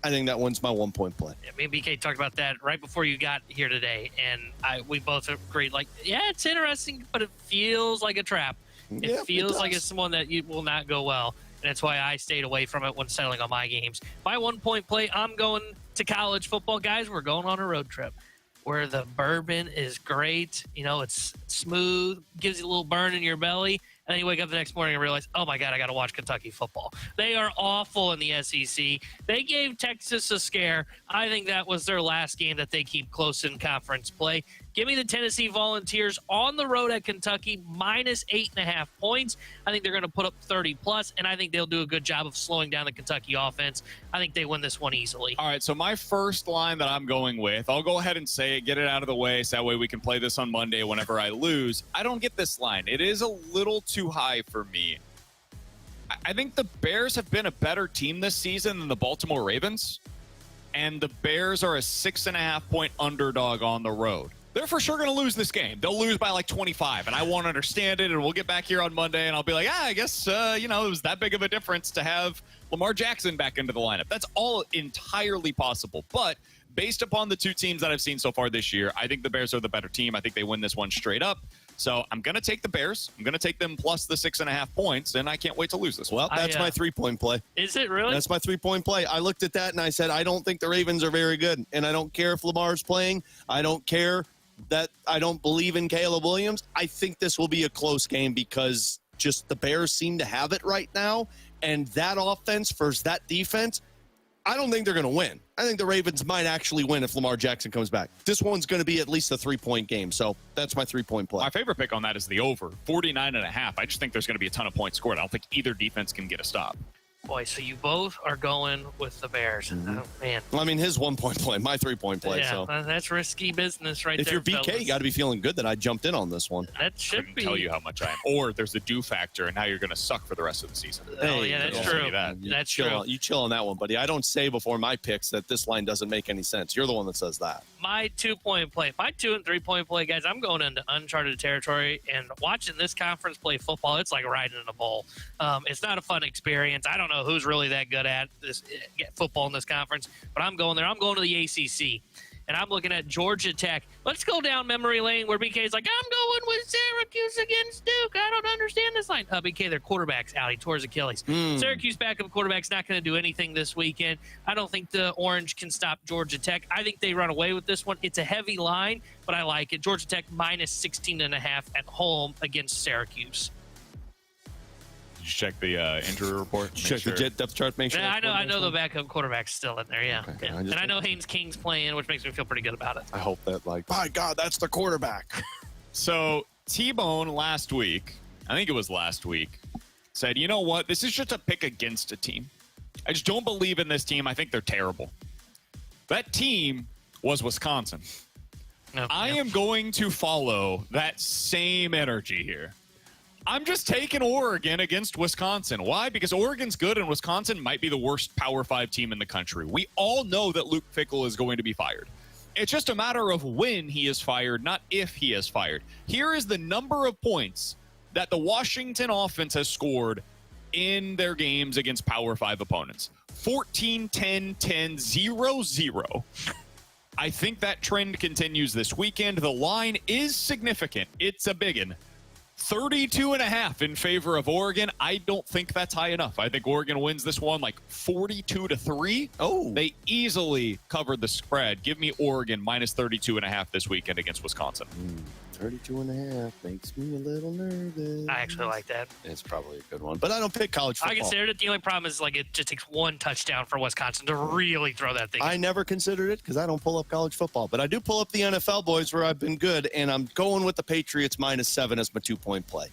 I think that one's my 1-point play. Yeah, me and BK talked about that right before you got here today, and we both agreed, like, yeah, it's interesting, but it feels like a trap. It feels like it's one that will not go well, and that's why I stayed away from it when settling on my games. My 1-point play, I'm going to college football, guys. We're going on a road trip where the bourbon is great. You know, it's smooth, gives you a little burn in your belly. And then you wake up the next morning and realize, oh, my God, I got to watch Kentucky football. They are awful in the SEC. They gave Texas a scare. I think that was their last game that they keep close in conference play. Give me the Tennessee Volunteers on the road at Kentucky, -8.5 points. I think they're going to put up 30+, and I think they'll do a good job of slowing down the Kentucky offense. I think they win this one easily. All right, so my first line that I'm going with, I'll go ahead and say it, get it out of the way, so that way we can play this on Monday whenever I lose. I don't get this line. It is a little too high for me. I think the Bears have been a better team this season than the Baltimore Ravens, and the Bears are a 6.5-point underdog on the road. They're for sure going to lose this game. They'll lose by like 25, and I won't understand it, and we'll get back here on Monday, and I'll be like, I guess, it was that big of a difference to have Lamar Jackson back into the lineup. That's all entirely possible, but based upon the two teams that I've seen so far this year, I think the Bears are the better team. I think they win this one straight up. So I'm going to take the Bears. I'm going to take them plus the 6.5 points, and I can't wait to lose this one. Well, that's my 3-point play. Is it really? That's my 3-point play. I looked at that, and I said, I don't think the Ravens are very good, and I don't care if Lamar's playing. I don't care that I don't believe in Caleb Williams. I think this will be a close game because just the Bears seem to have it right now, and that offense versus that defense, I don't think they're going to win. I think the Ravens might actually win if Lamar Jackson comes back. This one's going to be at least a 3-point game, so that's my 3-point play. My favorite pick on that is the over, 49.5. I just think there's going to be a ton of points scored. I don't think either defense can get a stop. Boy, so you both are going with the Bears. Oh, man. Well, I mean, his 1-point play, my 3-point play. Yeah, so that's risky business right if there. If you're BK, you got to be feeling good that I jumped in on this one. That should be. Tell you how much I am. Or there's a do factor, and now you're going to suck for the rest of the season. Oh, yeah, that's true. That's true. You chill on that one, buddy. I don't say before my picks that this line doesn't make any sense. You're the one that says that. my 2-point play, my 2 and 3-point play, guys, I'm going into uncharted territory, and watching this conference play football, it's like riding in a bowl. It's not a fun experience. I don't know who's really that good at this football in this conference, but I'm going there. I'm going to the ACC, and I'm looking at Georgia Tech. Let's go down memory lane where BK's like, I'm going with Syracuse against Duke. I don't understand this line. BK, their quarterback's out. He tore his Achilles. Syracuse backup quarterback's not going to do anything this weekend. I don't think the Orange can stop Georgia Tech. I think they run away with this one. It's a heavy line, but I like it. Georgia Tech minus 16.5 at home against Syracuse. Did you check the injury report? Check the depth chart. Make sure. Yeah, I know the backup quarterback's still in there. Yeah, Okay, yeah. I just- And I know Haynes King's playing, which makes me feel pretty good about it. I hope that, my God, that's the quarterback. So T-Bone last week, I think it was last week, said, you know what? This is just a pick against a team. I just don't believe in this team. I think they're terrible. That team was Wisconsin. I am going to follow that same energy here. I'm just taking Oregon against Wisconsin. Why? Because Oregon's good and Wisconsin might be the worst Power 5 team in the country. We all know that Luke Fickell is going to be fired. It's just a matter of when he is fired, not if he is fired. Here is the number of points that the Washington offense has scored in their games against Power 5 opponents. 14, 10, 10, 0, 0. I think that trend continues this weekend. The line is significant. It's a biggin. 32.5 in favor of Oregon. I don't think that's high enough. I think Oregon wins this one like 42-3. Oh. They easily covered the spread. Give me Oregon minus 32.5 this weekend against Wisconsin. 32.5 makes me a little nervous. I actually like that. It's probably a good one, but I don't pick college football. I considered it. The only problem is it just takes one touchdown for Wisconsin to really throw that thing. I never considered it because I don't pull up college football, but I do pull up the NFL, boys, where I've been good, and I'm going with the Patriots minus 7 as my 2-point play.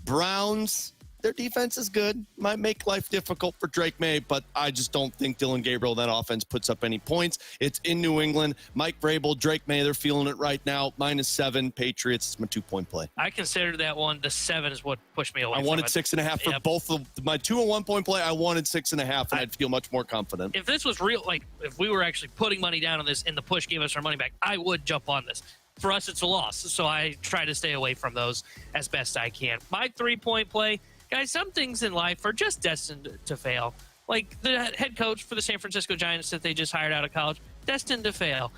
Browns, their defense is good. Might make life difficult for Drake May, but I just don't think Dylan Gabriel, that offense, puts up any points. It's in New England. Mike Vrabel, Drake May, they're feeling it right now. Minus 7, Patriots. It's my 2-point play. I considered that one. The 7 is what pushed me away. I wanted 6.5 for both of my 2 and 1-point play. I wanted 6.5, and I'd feel much more confident. If this was real, if we were actually putting money down on this and the push gave us our money back, I would jump on this. For us, it's a loss, so I try to stay away from those as best I can. My 3-point play, guys, some things in life are just destined to fail. Like the head coach for the San Francisco Giants that they just hired out of college, destined to fail.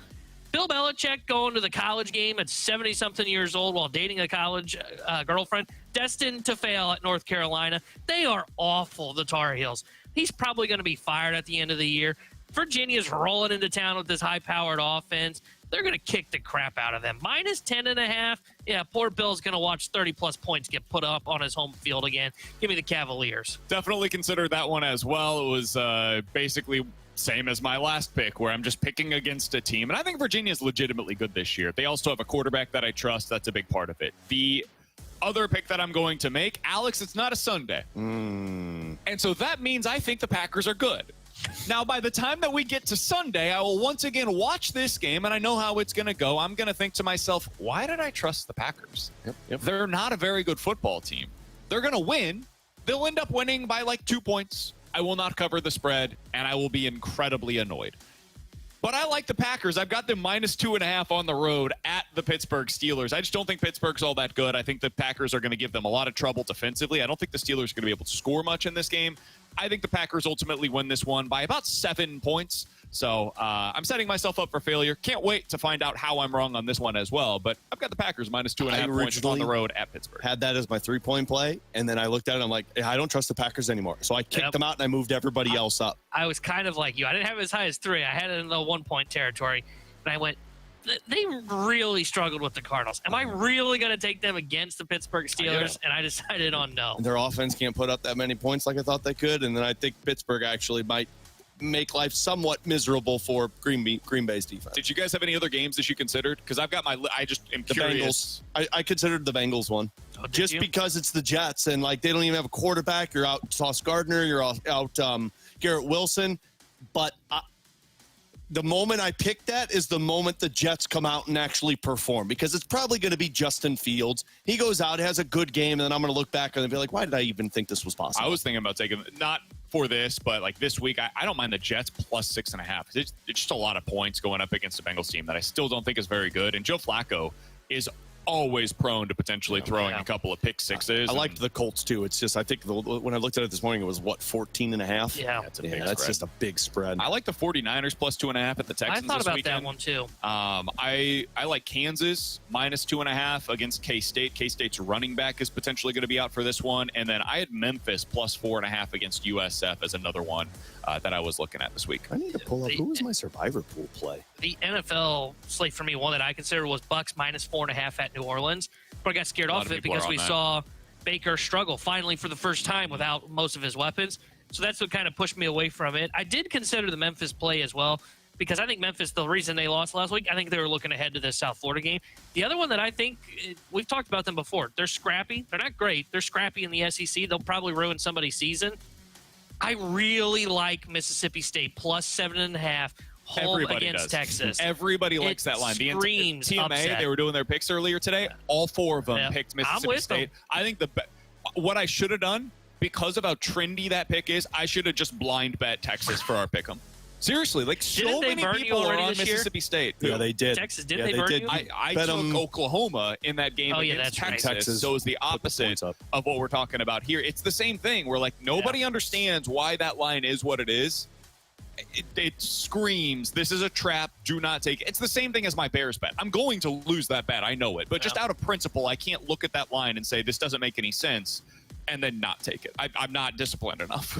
Bill Belichick going to the college game at 70-something years old while dating a college girlfriend, destined to fail at North Carolina. They are awful, the Tar Heels. He's probably going to be fired at the end of the year. Virginia's rolling into town with this high-powered offense. They're going to kick the crap out of them. Minus 10.5. Yeah, poor Bill's going to watch 30-plus points get put up on his home field again. Give me the Cavaliers. Definitely considered that one as well. It was basically same as my last pick, where I'm just picking against a team. And I think Virginia is legitimately good this year. They also have a quarterback that I trust. That's a big part of it. The other pick that I'm going to make, Alex, it's not a Sunday. And so that means I think the Packers are good. Now, by the time that we get to Sunday, I will once again watch this game, and I know how it's going to go. I'm going to think to myself, why did I trust the Packers? Yep. They're not a very good football team. They're going to win. They'll end up winning by 2 points. I will not cover the spread, and I will be incredibly annoyed. But I like the Packers. I've got them minus 2.5 on the road at the Pittsburgh Steelers. I just don't think Pittsburgh's all that good. I think the Packers are going to give them a lot of trouble defensively. I don't think the Steelers are going to be able to score much in this game. I think the Packers ultimately win this one by about 7 points. So I'm setting myself up for failure. Can't wait to find out how I'm wrong on this one as well. But I've got the Packers minus 2.5 points on the road at Pittsburgh. Had that as my 3-point play, and then I looked at it and I'm like, I don't trust the Packers anymore. So I kicked them out and I moved everybody else up. I was kind of like you. I didn't have it as high as 3. I had it in the 1-point territory. And I went, they really struggled with the Cardinals. Am I really going to take them against the Pittsburgh Steelers? And I decided on no. Their offense can't put up that many points like I thought they could. And then I think Pittsburgh actually might make life somewhat miserable for Green Bay's defense. Did you guys have any other games that you considered? Because I've got I just am curious. Bengals. I considered the Bengals one. Oh, just because it's the Jets and they don't even have a quarterback. You're out Sauce Gardner. You're out Garrett Wilson. But the moment I pick that is the moment the Jets come out and actually perform, because it's probably going to be Justin Fields. He goes out, has a good game, and then I'm going to look back and be like, why did I even think this was possible? I was thinking about taking, not for this, but like this week, I don't mind the Jets plus 6.5. It's just a lot of points going up against a Bengals team that I still don't think is very good. And Joe Flacco is always prone to potentially throwing a couple of pick sixes. I liked the Colts too. It's just, I think when I looked at it this morning, it was 14.5. Yeah, that's a big that's spread. just a big spread. I like the 49ers plus 2.5 at the Texans. I thought this about weekend. that one too. I like Kansas minus 2.5 against K-State. K-State's running back is potentially going to be out for this one. And then I had Memphis plus 4.5 against USF as another one that I was looking at this week. I need to pull up, who was my survivor pool play? The NFL slate for me, one that I consider was Bucks minus 4.5 at New Orleans. But I got scared off of it because we saw Baker struggle finally for the first time without most of his weapons. So that's what kind of pushed me away from it. I did consider the Memphis play as well because I think Memphis, the reason they lost last week, I think they were looking ahead to this South Florida game. The other one that I think, we've talked about them before. They're scrappy. They're not great. They're scrappy in the SEC. They'll probably ruin somebody's season. I really like Mississippi State plus 7.5. Home against Texas. Everybody likes that line. The TMA, upset. they were doing their picks earlier today. All four of them picked Mississippi State. I think what I should have done, because of how trendy that pick is, I should have just blind bet Texas for our pick 'em. Seriously, like so many people are on Mississippi State. Yeah, they did. Texas, did they burn you? I took Oklahoma in that game against Texas, so it was the opposite of what we're talking about here. It's the same thing. We're like, nobody understands why that line is what it is. It screams, this is a trap, do not take it. It's the same thing as my Bears bet. I'm going to lose that bet, I know it. But just out of principle, I can't look at that line and say, this doesn't make any sense, and then not take it. I'm not disciplined enough.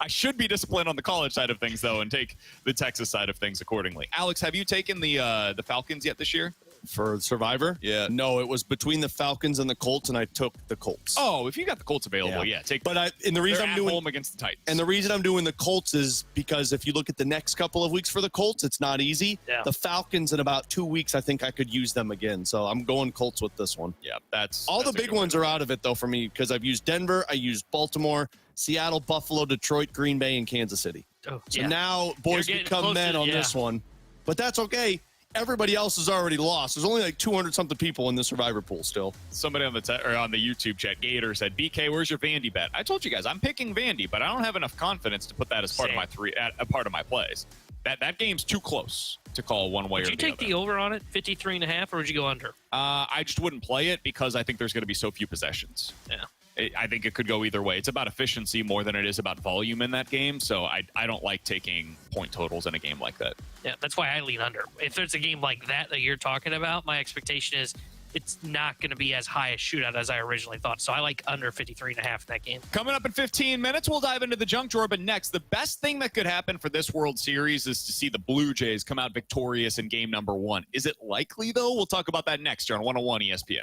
I should be disciplined on the college side of things, though, and take the Texas side of things accordingly. Alex, have you taken the Falcons yet this year? For Survivor? Yeah. No, it was between the Falcons and the Colts, and I took the Colts. Oh, if you got the Colts available, take. But the reason I'm doing home against the Titans, and the reason I'm doing the Colts is because if you look at the next couple of weeks for the Colts, it's not easy. Yeah. The Falcons in about 2 weeks, I think I could use them again. So I'm going Colts with this one. Yeah, all the big ones are out of it though for me because I've used Denver, I used Baltimore, Seattle, Buffalo, Detroit, Green Bay, and Kansas City. Oh, so now boys become men on this one, but that's okay. Everybody else has already lost. There's only like 200-something people in the Survivor pool still. Somebody on the YouTube chat, Gator, said, BK, where's your Vandy bet? I told you guys, I'm picking Vandy, but I don't have enough confidence to put that as part of my part of my plays. That game's too close to call one way or the other. Would you take the over on it, 53.5, or would you go under? I just wouldn't play it because I think there's going to be so few possessions. Yeah. I think it could go either way. It's about efficiency more than it is about volume in that game. So I don't like taking point totals in a game like that. Yeah, that's why I lean under. If there's a game like that you're talking about, my expectation is it's not going to be as high a shootout as I originally thought. So I like under 53.5 in that game. Coming up in 15 minutes, we'll dive into the junk drawer. But next, the best thing that could happen for this World Series is to see the Blue Jays come out victorious in game number 1. Is it likely, though? We'll talk about that next here on 101 ESPN.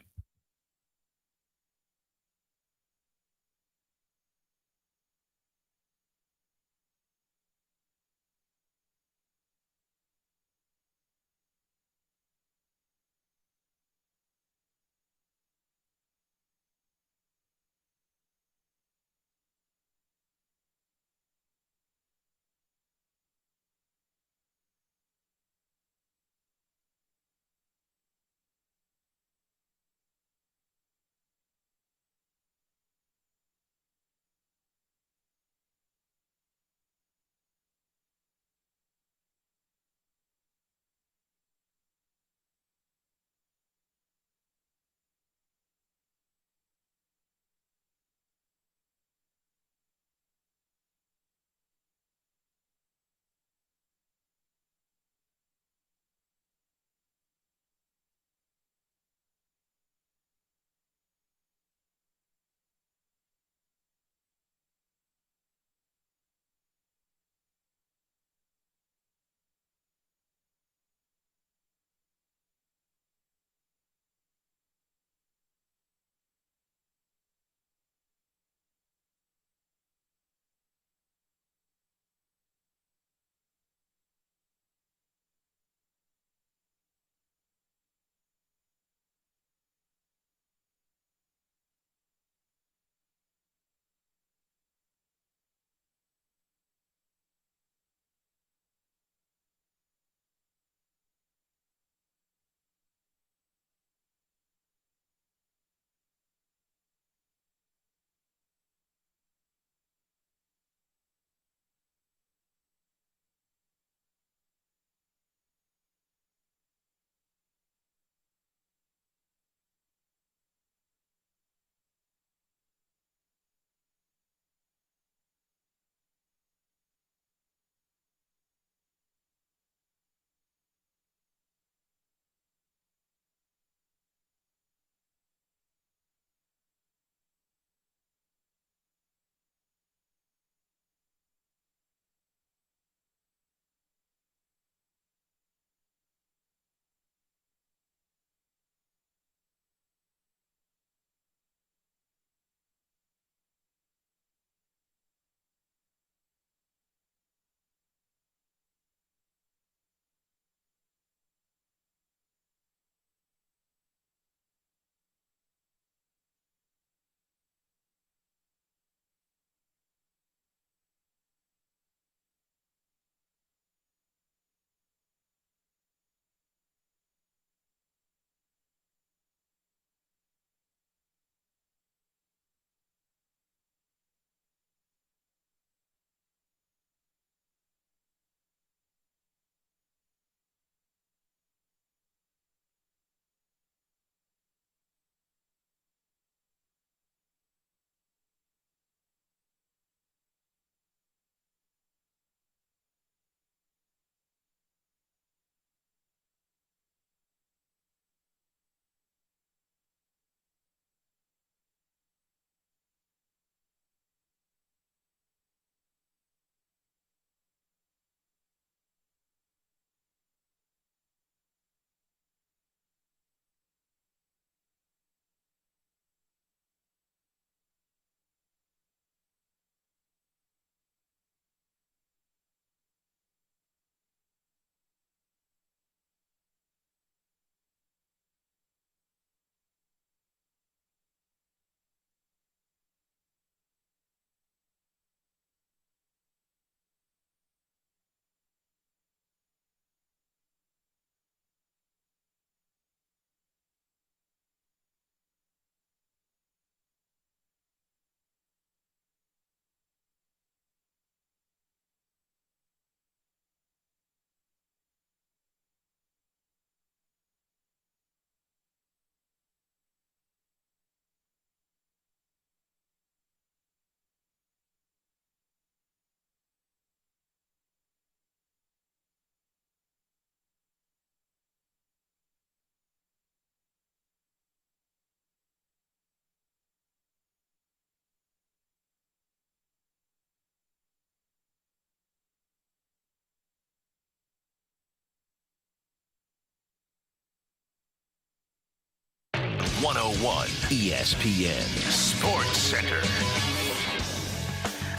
101 ESPN Sports Center.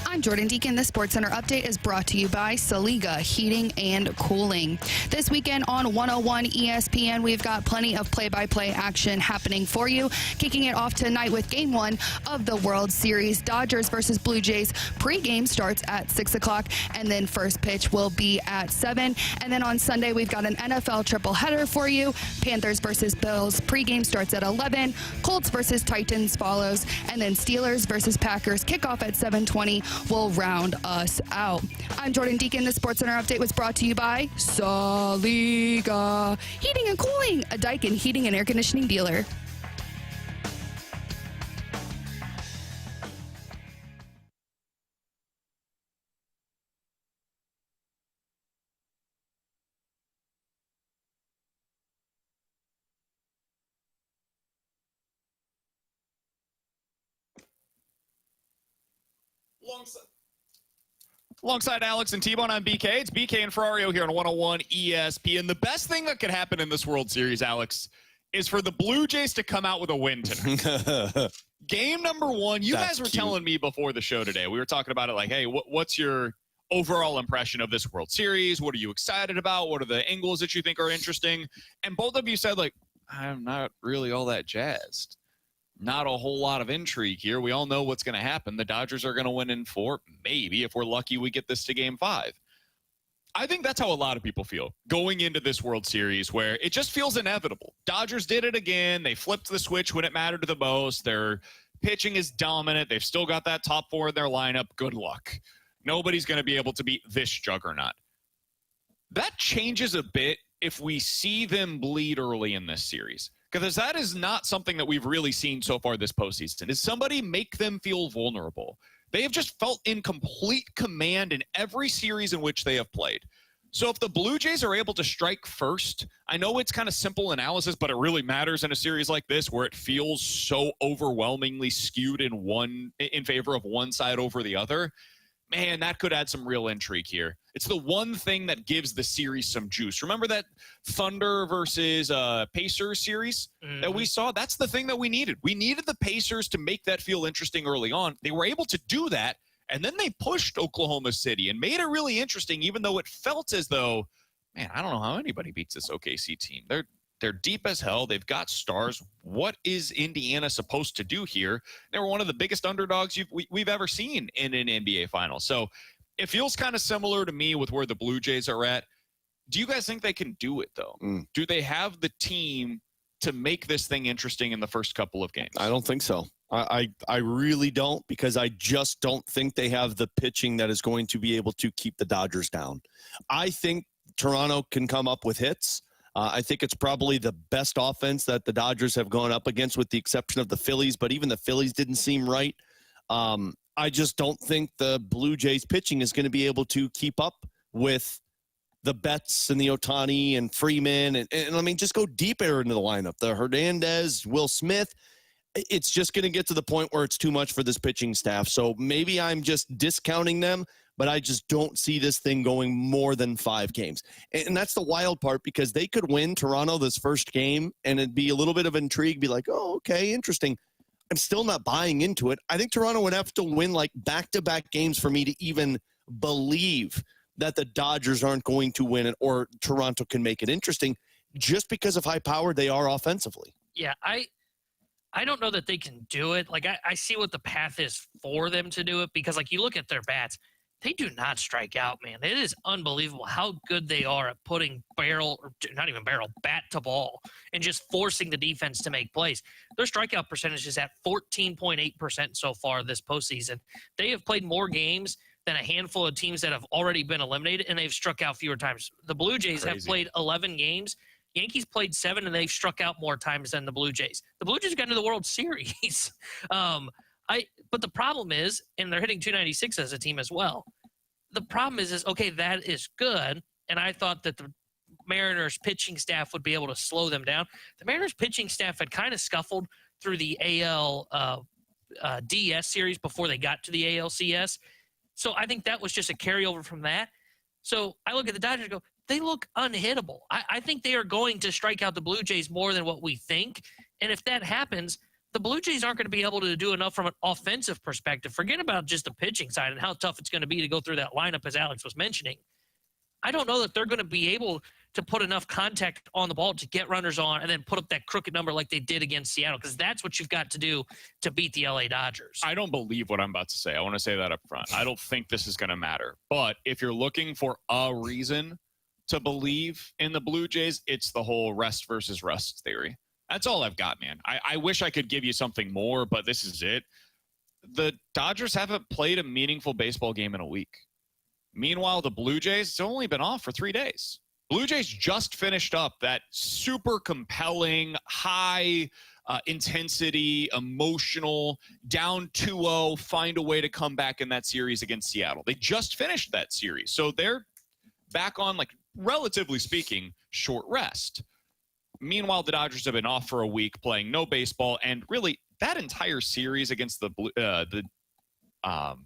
I'm Jordan Deacon. The Sports Center update is brought to you by Saliga Heating and Cooling. This weekend on 101 ESPN, we've got plenty of play-by-play action happening for you. Kicking it off tonight with Game 1 of the World Series. Dodgers versus Blue Jays. Pre-game starts at 6 o'clock, and then first pitch will be at 7. And then on Sunday, we've got an NFL triple-header for you. Panthers versus Bills. Pre-game starts at 11. Colts versus Titans follows. And then Steelers versus Packers. Kickoff at 7:20. Will round us out. I'm Jordan Deacon. The Sports Center update was brought to you by Saliga Heating and Cooling, a Daikin heating and air conditioning dealer. Alongside Alex and T-Bone, I'm BK. It's BK and Ferrario here on 101 ESPN. The best thing that could happen in this World Series, Alex, is for the Blue Jays to come out with a win tonight. Game number 1, you guys were telling me before the show today, we were talking about it like, hey, what's your overall impression of this World Series? What are you excited about? What are the angles that you think are interesting? And both of you said, like, I'm not really all that jazzed. Not a whole lot of intrigue here. We all know what's going to happen. The Dodgers are going to win in 4. Maybe, if we're lucky, we get this to Game 5. I think that's how a lot of people feel going into this World Series, where it just feels inevitable. Dodgers did it again. They flipped the switch when it mattered the most. Their pitching is dominant. They've still got that top 4 in their lineup. Good luck. Nobody's going to be able to beat this juggernaut. That changes a bit if we see them bleed early in this series. Because that is not something that we've really seen so far this postseason. Is somebody make them feel vulnerable? They have just felt in complete command in every series in which they have played. So if the Blue Jays are able to strike first, I know it's kind of simple analysis, but it really matters in a series like this where it feels so overwhelmingly skewed in favor of one side over the other. Man, that could add some real intrigue here. It's the one thing that gives the series some juice. Remember that Thunder versus Pacers series that we saw? That's the thing that we needed. We needed the Pacers to make that feel interesting early on. They were able to do that, and then they pushed Oklahoma City and made it really interesting, even though it felt as though, man, I don't know how anybody beats this OKC team. They're deep as hell. They've got stars. What is Indiana supposed to do here? They were one of the biggest underdogs we've ever seen in an NBA final. So it feels kind of similar to me with where the Blue Jays are at. Do you guys think they can do it, though? Do they have the team to make this thing interesting in the first couple of games? I don't think so. I really don't, because I just don't think they have the pitching that is going to be able to keep the Dodgers down. I think Toronto can come up with hits. I think it's probably the best offense that the Dodgers have gone up against, with the exception of the Phillies, but even the Phillies didn't seem right. I just don't think the Blue Jays pitching is going to be able to keep up with the Betts and the Ohtani and Freeman. And I mean, just go deeper into the lineup. The Hernandez, Will Smith. It's just going to get to the point where it's too much for this pitching staff. So maybe I'm just discounting them, but I just don't see this thing going more than 5 games. And that's the wild part, because they could win Toronto this first game and it'd be a little bit of intrigue, be like, oh, okay, interesting. I'm still not buying into it. I think Toronto would have to win like back-to-back games for me to even believe that the Dodgers aren't going to win it or Toronto can make it interesting, just because of how powered they are offensively. Yeah, I don't know that they can do it. Like, I see what the path is for them to do it, because, like, you look at their bats, they do not strike out, man. It is unbelievable how good they are at putting bat to ball and just forcing the defense to make plays. Their strikeout percentage is at 14.8% so far this postseason. They have played more games than a handful of teams that have already been eliminated, and they've struck out fewer times. The Blue Jays have played 11 games. Yankees played 7, and they've struck out more times than the Blue Jays. The Blue Jays got into the World Series. But the problem is, and they're hitting 296 as a team as well. The problem is okay, that is good, and I thought that the Mariners pitching staff would be able to slow them down. The Mariners pitching staff had kind of scuffled through the AL DS series before they got to the ALCS. So I think that was just a carryover from that. So I look at the Dodgers and go, they look unhittable. I think they are going to strike out the Blue Jays more than what we think. And if that happens, the Blue Jays aren't going to be able to do enough from an offensive perspective. Forget about just the pitching side and how tough it's going to be to go through that lineup, as Alex was mentioning. I don't know that they're going to be able to put enough contact on the ball to get runners on and then put up that crooked number like they did against Seattle, because that's what you've got to do to beat the LA Dodgers. I don't believe what I'm about to say. I want to say that up front. I don't think this is going to matter. But if you're looking for a reason to believe in the Blue Jays, it's the whole rest versus rust theory. That's all I've got, man. I wish I could give you something more, but this is it. The Dodgers haven't played a meaningful baseball game in a week. Meanwhile, the Blue Jays have only been off for 3 days. Blue Jays just finished up that super compelling, high intensity, emotional, down 2-0, find a way to come back in that series against Seattle. They just finished that series. So they're back on, like, relatively speaking, short rest. Meanwhile, the Dodgers have been off for a week, playing no baseball, and really that entire series against the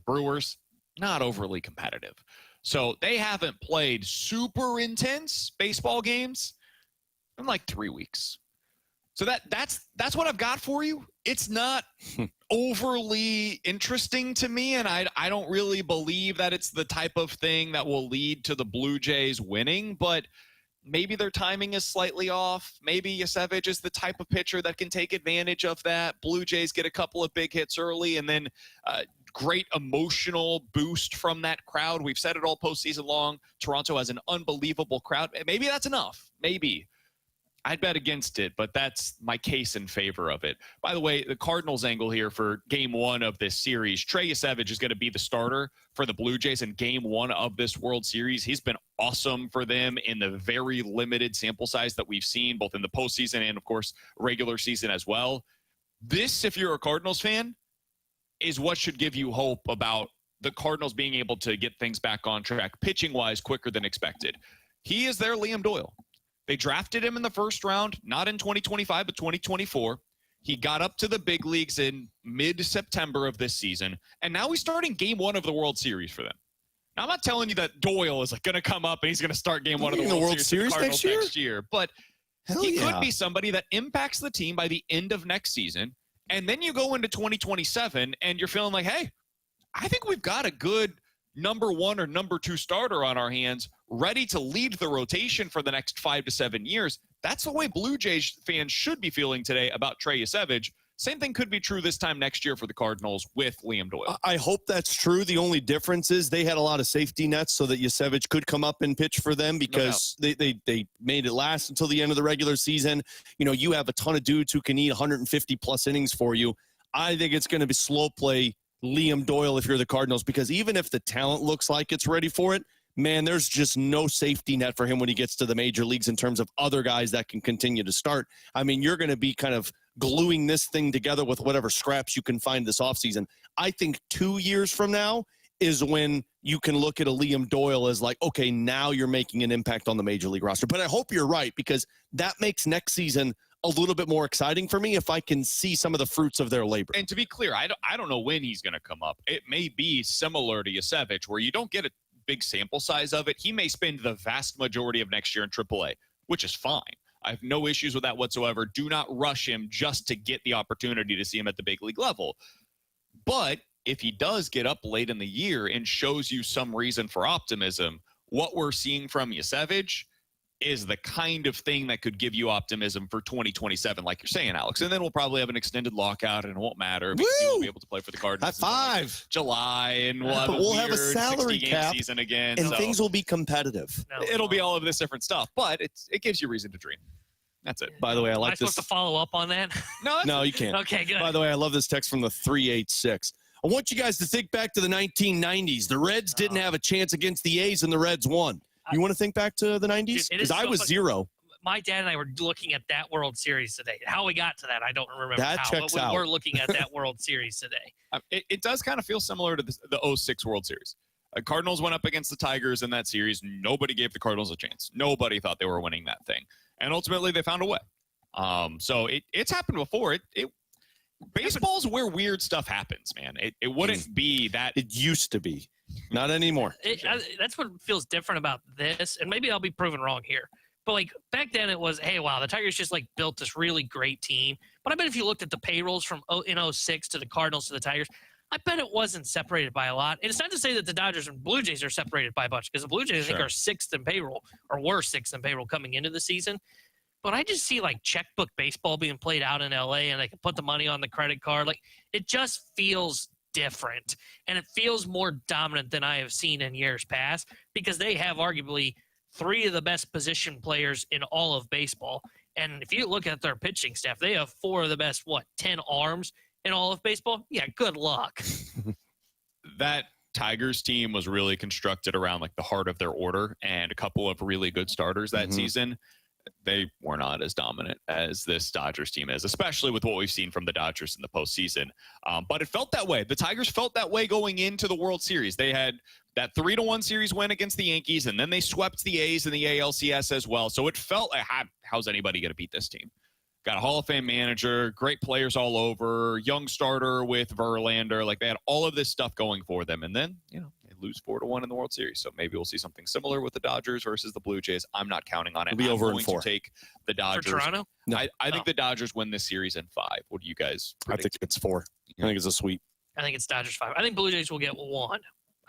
Brewers, not overly competitive. So they haven't played super intense baseball games in like 3 weeks. So that's what I've got for you. It's not overly interesting to me, and I don't really believe that it's the type of thing that will lead to the Blue Jays winning, but maybe their timing is slightly off. Maybe Yasevich is the type of pitcher that can take advantage of that. Blue Jays get a couple of big hits early, and then great emotional boost from that crowd. We've said it all postseason long. Toronto has an unbelievable crowd. Maybe that's enough. Maybe. I'd bet against it, but that's my case in favor of it. By the way, the Cardinals angle here for game one of this series, Trey Yasevich is going to be the starter for the Blue Jays in game one of this World Series. He's been awesome for them in the very limited sample size that we've seen, both in the postseason and, of course, regular season as well. This, if you're a Cardinals fan, is what should give you hope about the Cardinals being able to get things back on track pitching-wise quicker than expected. He is their Liam Doyle. They drafted him in the first round, not in 2025, but 2024. He got up to the big leagues in mid-September of this season, and now he's starting game one of the World Series for them. Now, I'm not telling you that Doyle is going to come up and he's going to start game one of the World Series for the Cardinals next year, but he could be somebody that impacts the team by the end of next season, and then you go into 2027, and you're feeling like, hey, I think we've got a good number one or number two starter on our hands, ready to lead the rotation for the next 5 to 7 years. That's the way Blue Jays fans should be feeling today about Trey Yasevich. Same thing could be true this time next year for the Cardinals with Liam Doyle. I hope that's true. The only difference is they had a lot of safety nets so that Yasevich could come up and pitch for them, because they made it last until the end of the regular season. You know, you have a ton of dudes who can eat 150-plus innings for you. I think it's going to be slow play Liam Doyle if you're the Cardinals, because even if the talent looks like it's ready for it, man, there's just no safety net for him when he gets to the major leagues in terms of other guys that can continue to start. I mean, you're going to be kind of gluing this thing together with whatever scraps you can find this offseason. I think 2 years from now is when you can look at a Liam Doyle as like, okay, now you're making an impact on the major league roster. But I hope you're right, because that makes next season a little bit more exciting for me if I can see some of the fruits of their labor. And to be clear, I don't know when he's going to come up. It may be similar to Yasevich, where you don't get a big sample size of it. He may spend the vast majority of next year in AAA, which is fine. I have no issues with that whatsoever. Do not rush him just to get the opportunity to see him at the big league level. But if he does get up late in the year and shows you some reason for optimism, what we're seeing from Yasevich is the kind of thing that could give you optimism for 2027, like you're saying, Alex. And then we'll probably have an extended lockout, and it won't matter because he won't be able to play for the Cardinals. High five. July, and we'll have a salary 60-game cap season again. and things will be competitive. It'll be all of this different stuff, but it gives you reason to dream. That's it. By the way, I like Am I supposed to follow up on that? No, you can't. Okay, good. By the way, I love this text from the 386. I want you guys to think back to the 1990s. The Reds didn't have a chance against the A's, and the Reds won. You want to think back to the 90s? Because I was zero. My dad and I were looking at that World Series today. How we got to that, I don't remember. That checks out. We're looking at that World Series today. It does kind of feel similar to the 06 World Series. Cardinals went up against the Tigers in that series. Nobody gave the Cardinals a chance. Nobody thought they were winning that thing. And ultimately, they found a way. So it's happened before. Baseball's where weird stuff happens, man. It wouldn't be that. It used to be. Not anymore. That's what feels different about this, and maybe I'll be proven wrong here. But like back then it was, hey, wow, the Tigers just like built this really great team. But I bet if you looked at the payrolls from in 06 to the Cardinals to the Tigers, I bet it wasn't separated by a lot. And it's not to say that the Dodgers and Blue Jays are separated by a bunch, because the Blue Jays, I think, are sixth in payroll, or were sixth in payroll coming into the season. But I just see like checkbook baseball being played out in LA, and they can put the money on the credit card. Like, it just feels different, and it feels more dominant than I have seen in years past, because they have arguably three of the best position players in all of baseball. And if you look at their pitching staff, they have four of the best, 10 arms in all of baseball? Yeah, good luck. That Tigers team was really constructed around like the heart of their order and a couple of really good starters that season. They were not as dominant as this Dodgers team is, especially with what we've seen from the Dodgers in the postseason. But it felt that way. The Tigers felt that way going into the World Series. They had that 3-1 series win against the Yankees, and then they swept the A's in the ALCS as well. So it felt like, how's anybody going to beat this team? Got a Hall of Fame manager, great players all over, young starter with Verlander. Like, they had all of this stuff going for them. And then, they lose 4-1 in the World Series. So maybe we'll see something similar with the Dodgers versus the Blue Jays. I'm not counting on it. It'll be over in 4. To take the Dodgers. For Toronto? No. I think the Dodgers win this series in 5. What do you guys predict? I think it's 4. I think it's a sweep. I think it's Dodgers 5. I think Blue Jays will get 1.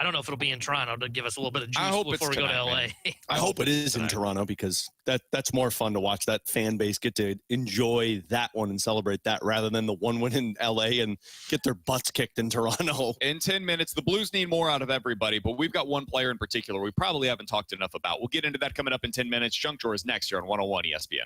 I don't know if it'll be in Toronto to give us a little bit of juice before we go to LA. I hope it is in Toronto, because that's more fun to watch that fan base get to enjoy that one and celebrate that, rather than the one win in LA and get their butts kicked in Toronto. In 10 minutes, the Blues need more out of everybody, but we've got one player in particular we probably haven't talked enough about. We'll get into that coming up in 10 minutes. Junk Drawer is next here on 101 ESPN.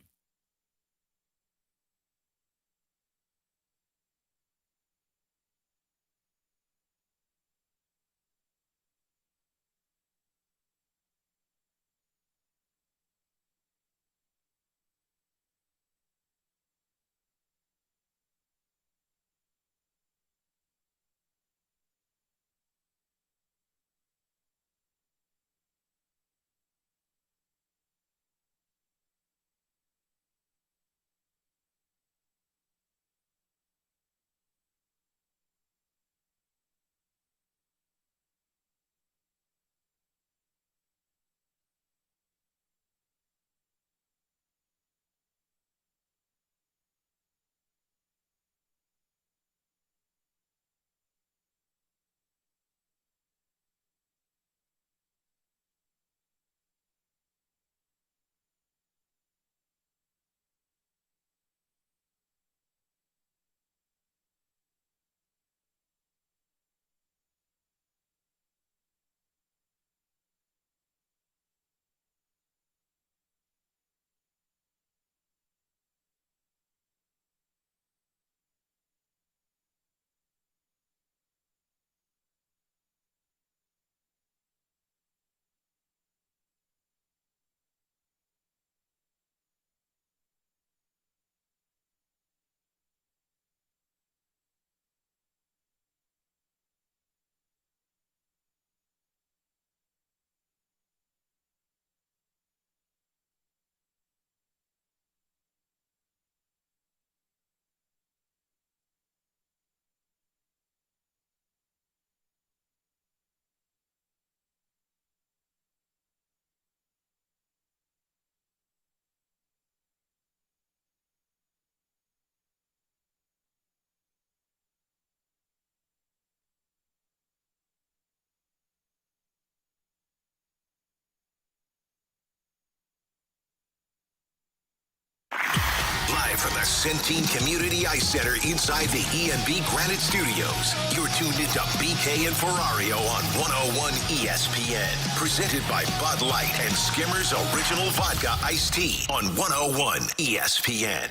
Live from the Centene Community Ice Center inside the ENB Granite Studios, you're tuned into BK and Ferrario on 101 ESPN. Presented by Bud Light and Skimmer's Original Vodka Iced Tea on 101 ESPN.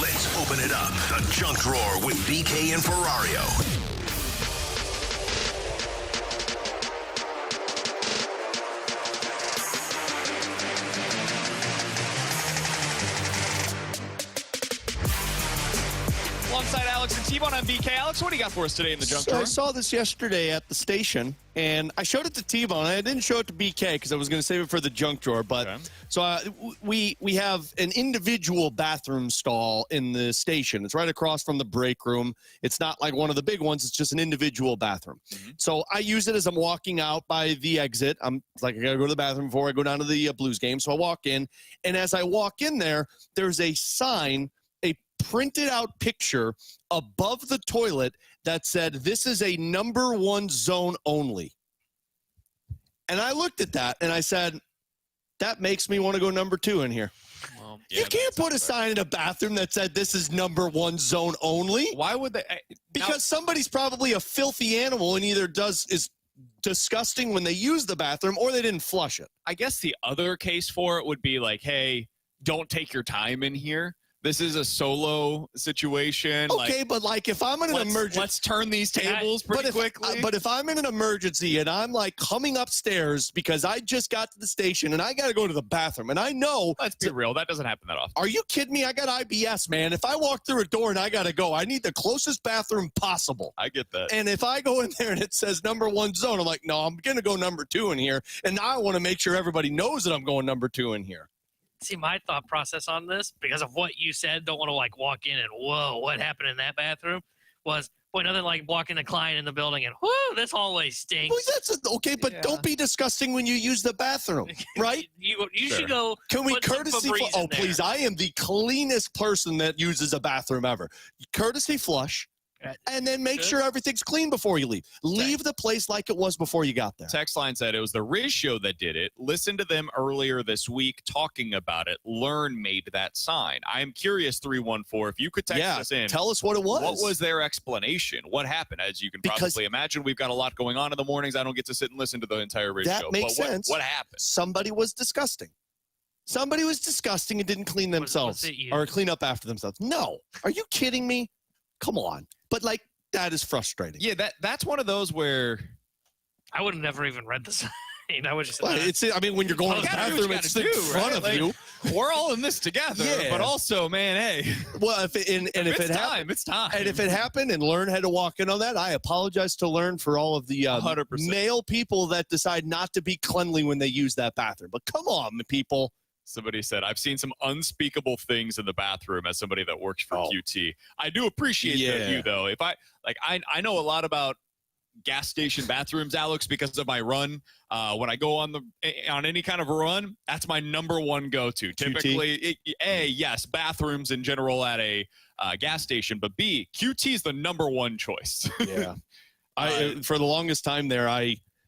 Let's open it up. The Junk Drawer with BK and Ferrario. Alongside Alex and T-Bone, I'm BK. Alex, what do you got for us today in the junk drawer? I saw this yesterday at the station, and I showed it to T-Bone. I didn't show it to BK because I was going to save it for the junk drawer. But Okay. so we have an individual bathroom stall in the station. It's right across from the break room. It's not like one of the big ones. It's just an individual bathroom. Mm-hmm. So I use it as I'm walking out by the exit. I'm like, I got to go to the bathroom before I go down to the Blues game. So I walk in, and as I walk in there, there's a sign, a printed out picture above the toilet that said, "This is a number 1 zone only." And I looked at that and I said, that makes me want to go number 2 in here. Well, You can't put a sign in a bathroom that said this is number 1 zone only. Why would they? Because somebody's probably a filthy animal and either is disgusting when they use the bathroom or they didn't flush it. I guess the other case for it would be like, hey, don't take your time in here. This is a solo situation. Okay, but like if I'm in an emergency. Let's turn these tables pretty quickly. But if I'm in an emergency and I'm like coming upstairs because I just got to the station and I got to go to the bathroom and I know. Let's be real. That doesn't happen that often. Are you kidding me? I got IBS, man. If I walk through a door and I got to go, I need the closest bathroom possible. I get that. And if I go in there and it says number 1 zone, I'm like, no, I'm going to go number 2 in here. And now I want to make sure everybody knows that I'm going number 2 in here. See, my thought process on this, because of what you said, don't want to like walk in and, whoa, what happened in that bathroom, was, boy, nothing like walking a client in the building and, whoo, this hallway stinks. Well, that's okay, but don't be disgusting when you use the bathroom, right? You should go. Can we put some courtesy? Febreze in there. Please! I am the cleanest person that uses a bathroom ever. Courtesy flush, and then make sure everything's clean before you leave. Leave the place like it was before you got there. Text line said it was the Riz show that did it. Listen to them earlier this week talking about it. Learn made that sign. I am curious, 314, if you could text us in. Tell us what it was. What was their explanation? What happened? As you can probably imagine, we've got a lot going on in the mornings. I don't get to sit and listen to the entire Riz show. That makes sense. What happened? Somebody was disgusting. Somebody was disgusting and didn't clean themselves or clean up after themselves. No. Are you kidding me? Come on. But like, that is frustrating. Yeah, that's one of those where I would have never even read the sign. I would just. Well, when you're going to the bathroom, it's in front of you. We're all in this together. Yeah. But also, man, hey. Well, if it happened, it's time. And if it happened and Learn had to walk in on that, I apologize to Learn for all of the 100%. male people that decide not to be cleanly when they use that bathroom. But come on, people. Somebody said, I've seen some unspeakable things in the bathroom as somebody that works for QT. I do appreciate you, though. If I know a lot about gas station bathrooms, Alex, because of my run. When I go on any kind of a run, that's my number 1 go-to. Typically, yes, bathrooms in general at a gas station, but B, QT is the number 1 choice. Yeah. For the longest time there,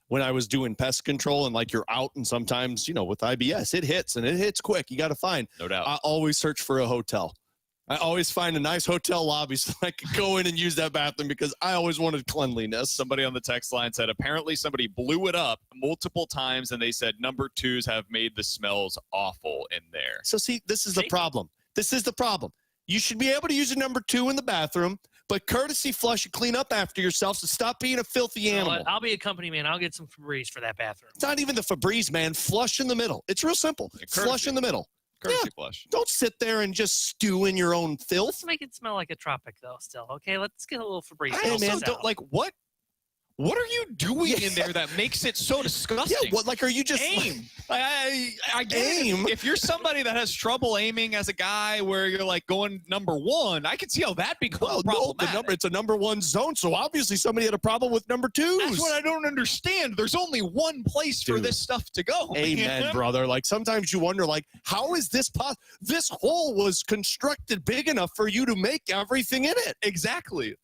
when I was doing pest control and like you're out and sometimes, with IBS, it hits quick. You got to find. No doubt. I always search for a hotel. I always find a nice hotel lobby so I could go in and use that bathroom because I always wanted cleanliness. Somebody on the text line said apparently somebody blew it up multiple times and they said number 2s have made the smells awful in there. So see, this is the problem. This is the problem. You should be able to use a number 2 in the bathroom, but courtesy flush and clean up after yourself, so stop being a filthy animal. I'll be a company man. I'll get some Febreze for that bathroom. It's not even the Febreze, man. Flush in the middle. It's real simple. Flush in the middle. Courtesy flush. Don't sit there and just stew in your own filth. Let's make it smell like a tropic, though, still. Okay, let's get a little Febreze. I also don't, what are you doing in there that makes it so disgusting? Yeah, are you just aim? I get aim. If you're somebody that has trouble aiming as a guy where you're like going number 1, I can see how that becomes problematic. It's a number 1 zone, so obviously somebody had a problem with number 2s. That's what I don't understand. There's only one place for this stuff to go. Amen, brother. Like sometimes you wonder, like, how is this possible? This hole was constructed big enough for you to make everything in it. Exactly.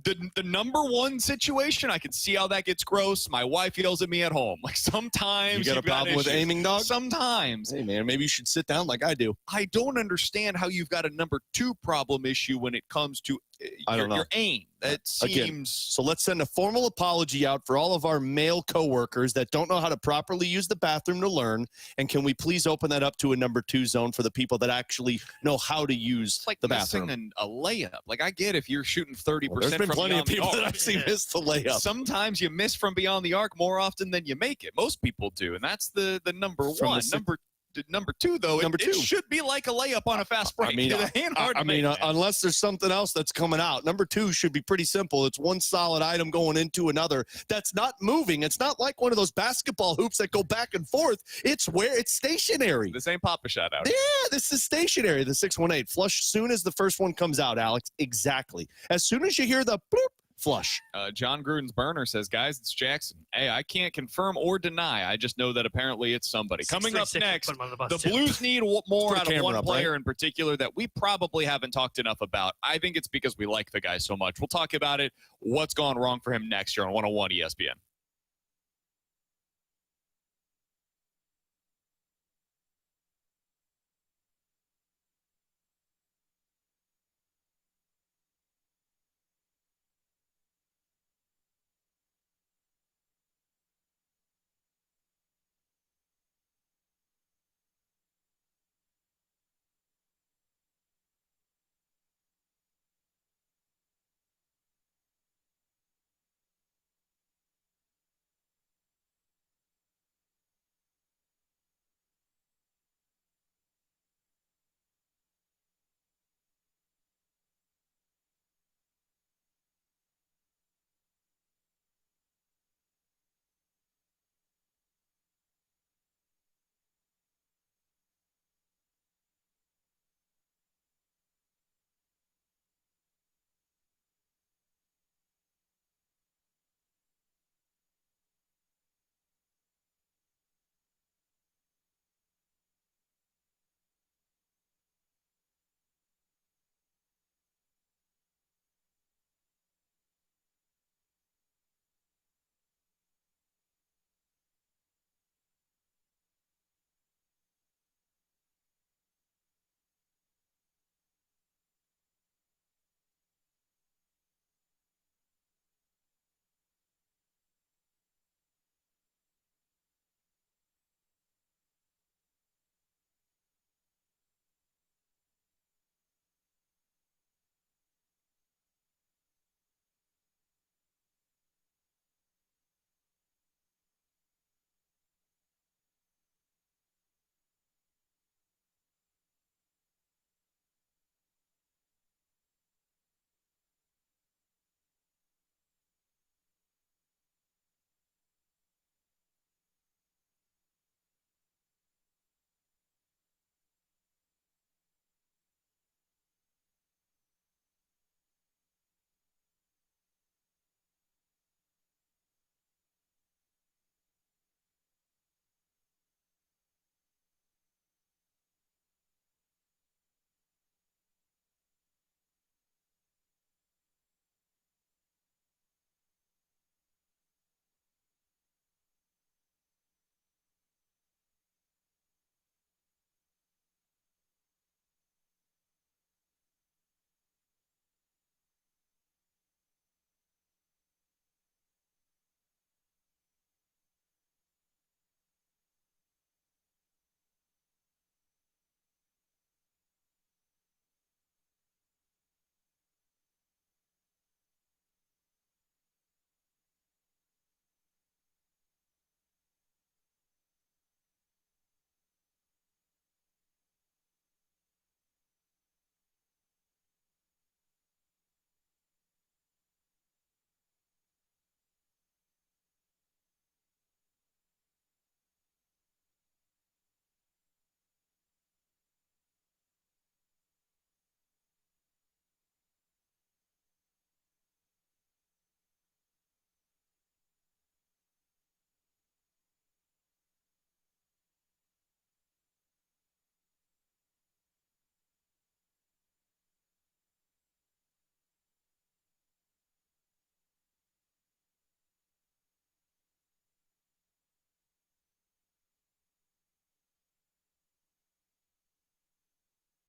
The number 1 situation, I can see how that gets gross. My wife yells at me at home. Like sometimes you got a problem with aiming, dog? Sometimes. Hey, man, maybe you should sit down like I do. I don't understand how you've got a number 2 problem issue when it comes to your aim. That seems. Again, so let's send a formal apology out for all of our male coworkers that don't know how to properly use the bathroom to learn. And can we please open that up to a number 2 zone for the people that actually know how to use the bathroom? Missing a layup. Like I get if you're shooting 30% there's been from plenty of beyond the people arc. that I've seen miss the layup. Sometimes you miss from beyond the arc more often than you make it. Most people do, and that's the number 1. number two, though, it should be like a layup on a fast break. Unless there's something else that's coming out. Number two should be pretty simple. It's one solid item going into another that's not moving. It's not like one of those basketball hoops that go back and forth. It's stationary. The same Papa shot out. Yeah, this is stationary. The 618 flush soon as the first one comes out, Alex. Exactly. As soon as you hear the bloop, flush. John Gruden's burner says, guys, it's Jackson. Hey, I can't confirm or deny. I just know that apparently it's somebody. Coming up next, the Blues need more out of one player in particular that we probably haven't talked enough about. I think it's because we like the guy so much. We'll talk about it, what's gone wrong for him next year on 101 ESPN.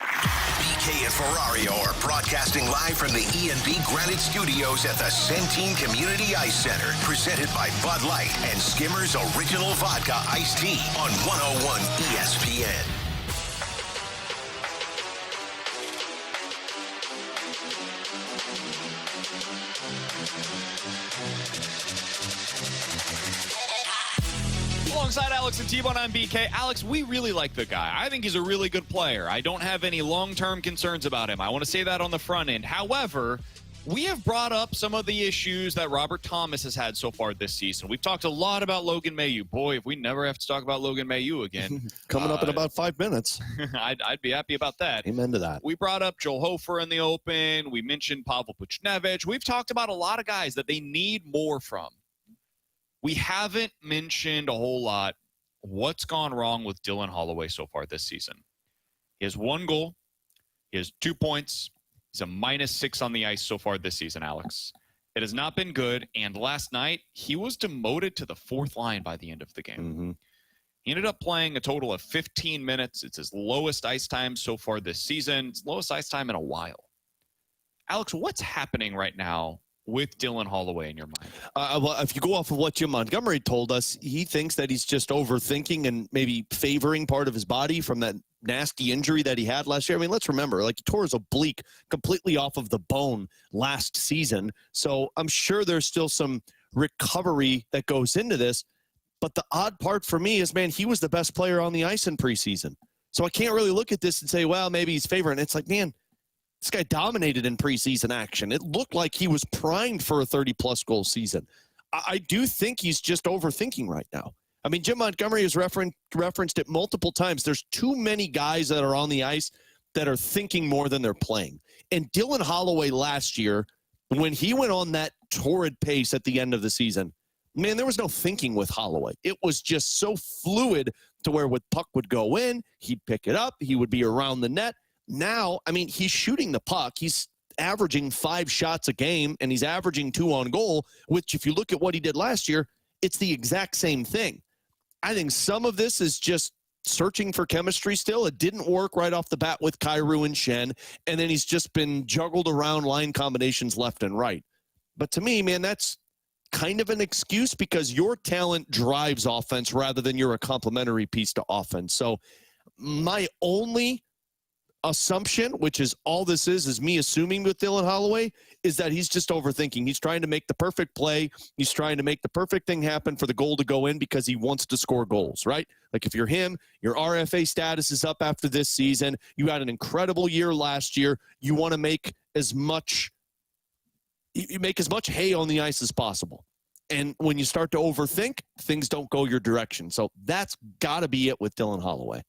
BK and Ferrario are broadcasting live from the E&B Granite Studios at the Centene Community Ice Center, presented by Bud Light and Skimmer's Original Vodka Iced Tea on 101 ESPN. Alongside Alex and T-Bone, I'm BK. Alex, we really like the guy. I think he's a really good player. I don't have any long-term concerns about him. I want to say that on the front end. However, we have brought up some of the issues that Robert Thomas has had so far this season. We've talked a lot about Logan Mailloux. Boy, if we never have to talk about Logan Mailloux again. Coming up in about 5 minutes. I'd be happy about that. Amen to that. We brought up Joel Hofer in the open. We mentioned Pavel Buchnevich. We've talked about a lot of guys that they need more from. We haven't mentioned a whole lot what's gone wrong with Dylan Holloway so far this season. He has 1 goal. He has 2 points. He's a -6 on the ice so far this season, Alex. It has not been good, and last night he was demoted to the 4th line by the end of the game. Mm-hmm. He ended up playing a total of 15 minutes. It's his lowest ice time so far this season. It's lowest ice time in a while. Alex, what's happening right now with Dylan Holloway in your mind? Well, if you go off of what Jim Montgomery told us, he thinks that he's just overthinking and maybe favoring part of his body from that nasty injury that he had last year. I mean, let's remember, like, he tore his oblique completely off of the bone last season. So I'm sure there's still some recovery that goes into this. But the odd part for me is, man, he was the best player on the ice in preseason. So I can't really look at this and say, well, maybe he's favoring. It's like, man, this guy dominated in preseason action. It looked like he was primed for a 30-plus goal season. I do think he's just overthinking right now. I mean, Jim Montgomery has referenced it multiple times. There's too many guys that are on the ice that are thinking more than they're playing. And Dylan Holloway last year, when he went on that torrid pace at the end of the season, man, there was no thinking with Holloway. It was just so fluid to where when puck would go in, he'd pick it up, he would be around the net. Now, I mean, he's shooting the puck. He's averaging 5 shots a game, and he's averaging 2 on goal, which if you look at what he did last year, it's the exact same thing. I think some of this is just searching for chemistry still. It didn't work right off the bat with Kyrou and Shen, and then he's just been juggled around line combinations left and right. But to me, man, that's kind of an excuse because your talent drives offense rather than you're a complementary piece to offense. So my only assumption, which is all this is me assuming with Dylan Holloway, is that he's just overthinking. He's trying to make the perfect play. He's trying to make the perfect thing happen for the goal to go in because he wants to score goals, right? Like if you're him, your RFA status is up after this season. You had an incredible year last year. You want to make as much hay on the ice as possible. And when you start to overthink, things don't go your direction. So that's got to be it with Dylan Holloway.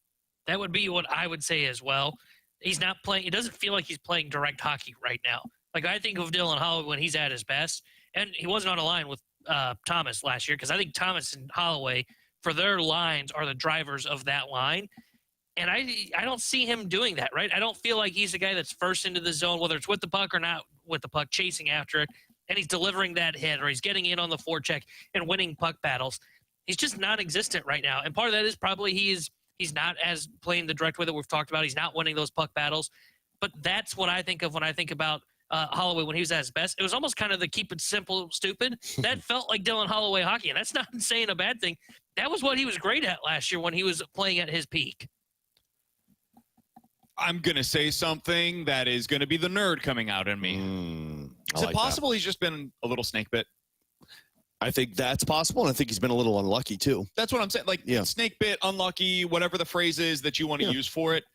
That would be what I would say as well. He's not playing. It doesn't feel like he's playing direct hockey right now. Like I think of Dylan Holloway when he's at his best, and he wasn't on a line with Thomas last year because I think Thomas and Holloway, for their lines, are the drivers of that line. And I don't see him doing that, right? I don't feel like he's the guy that's first into the zone, whether it's with the puck or not with the puck, chasing after it, and he's delivering that hit or he's getting in on the forecheck and winning puck battles. He's just non-existent right now. And part of that is probably he's not as playing the direct way that we've talked about. He's not winning those puck battles. But that's what I think of when I think about Holloway when he was at his best. It was almost kind of the keep it simple, stupid. That felt like Dylan Holloway hockey, and that's not saying a bad thing. That was what he was great at last year when he was playing at his peak. I'm going to say something that is going to be the nerd coming out in me. Is it possible he's just been a little snake bit? I think that's possible, and I think he's been a little unlucky, too. That's what I'm saying. Like, snake bit, unlucky, whatever the phrase is that you want to use for it.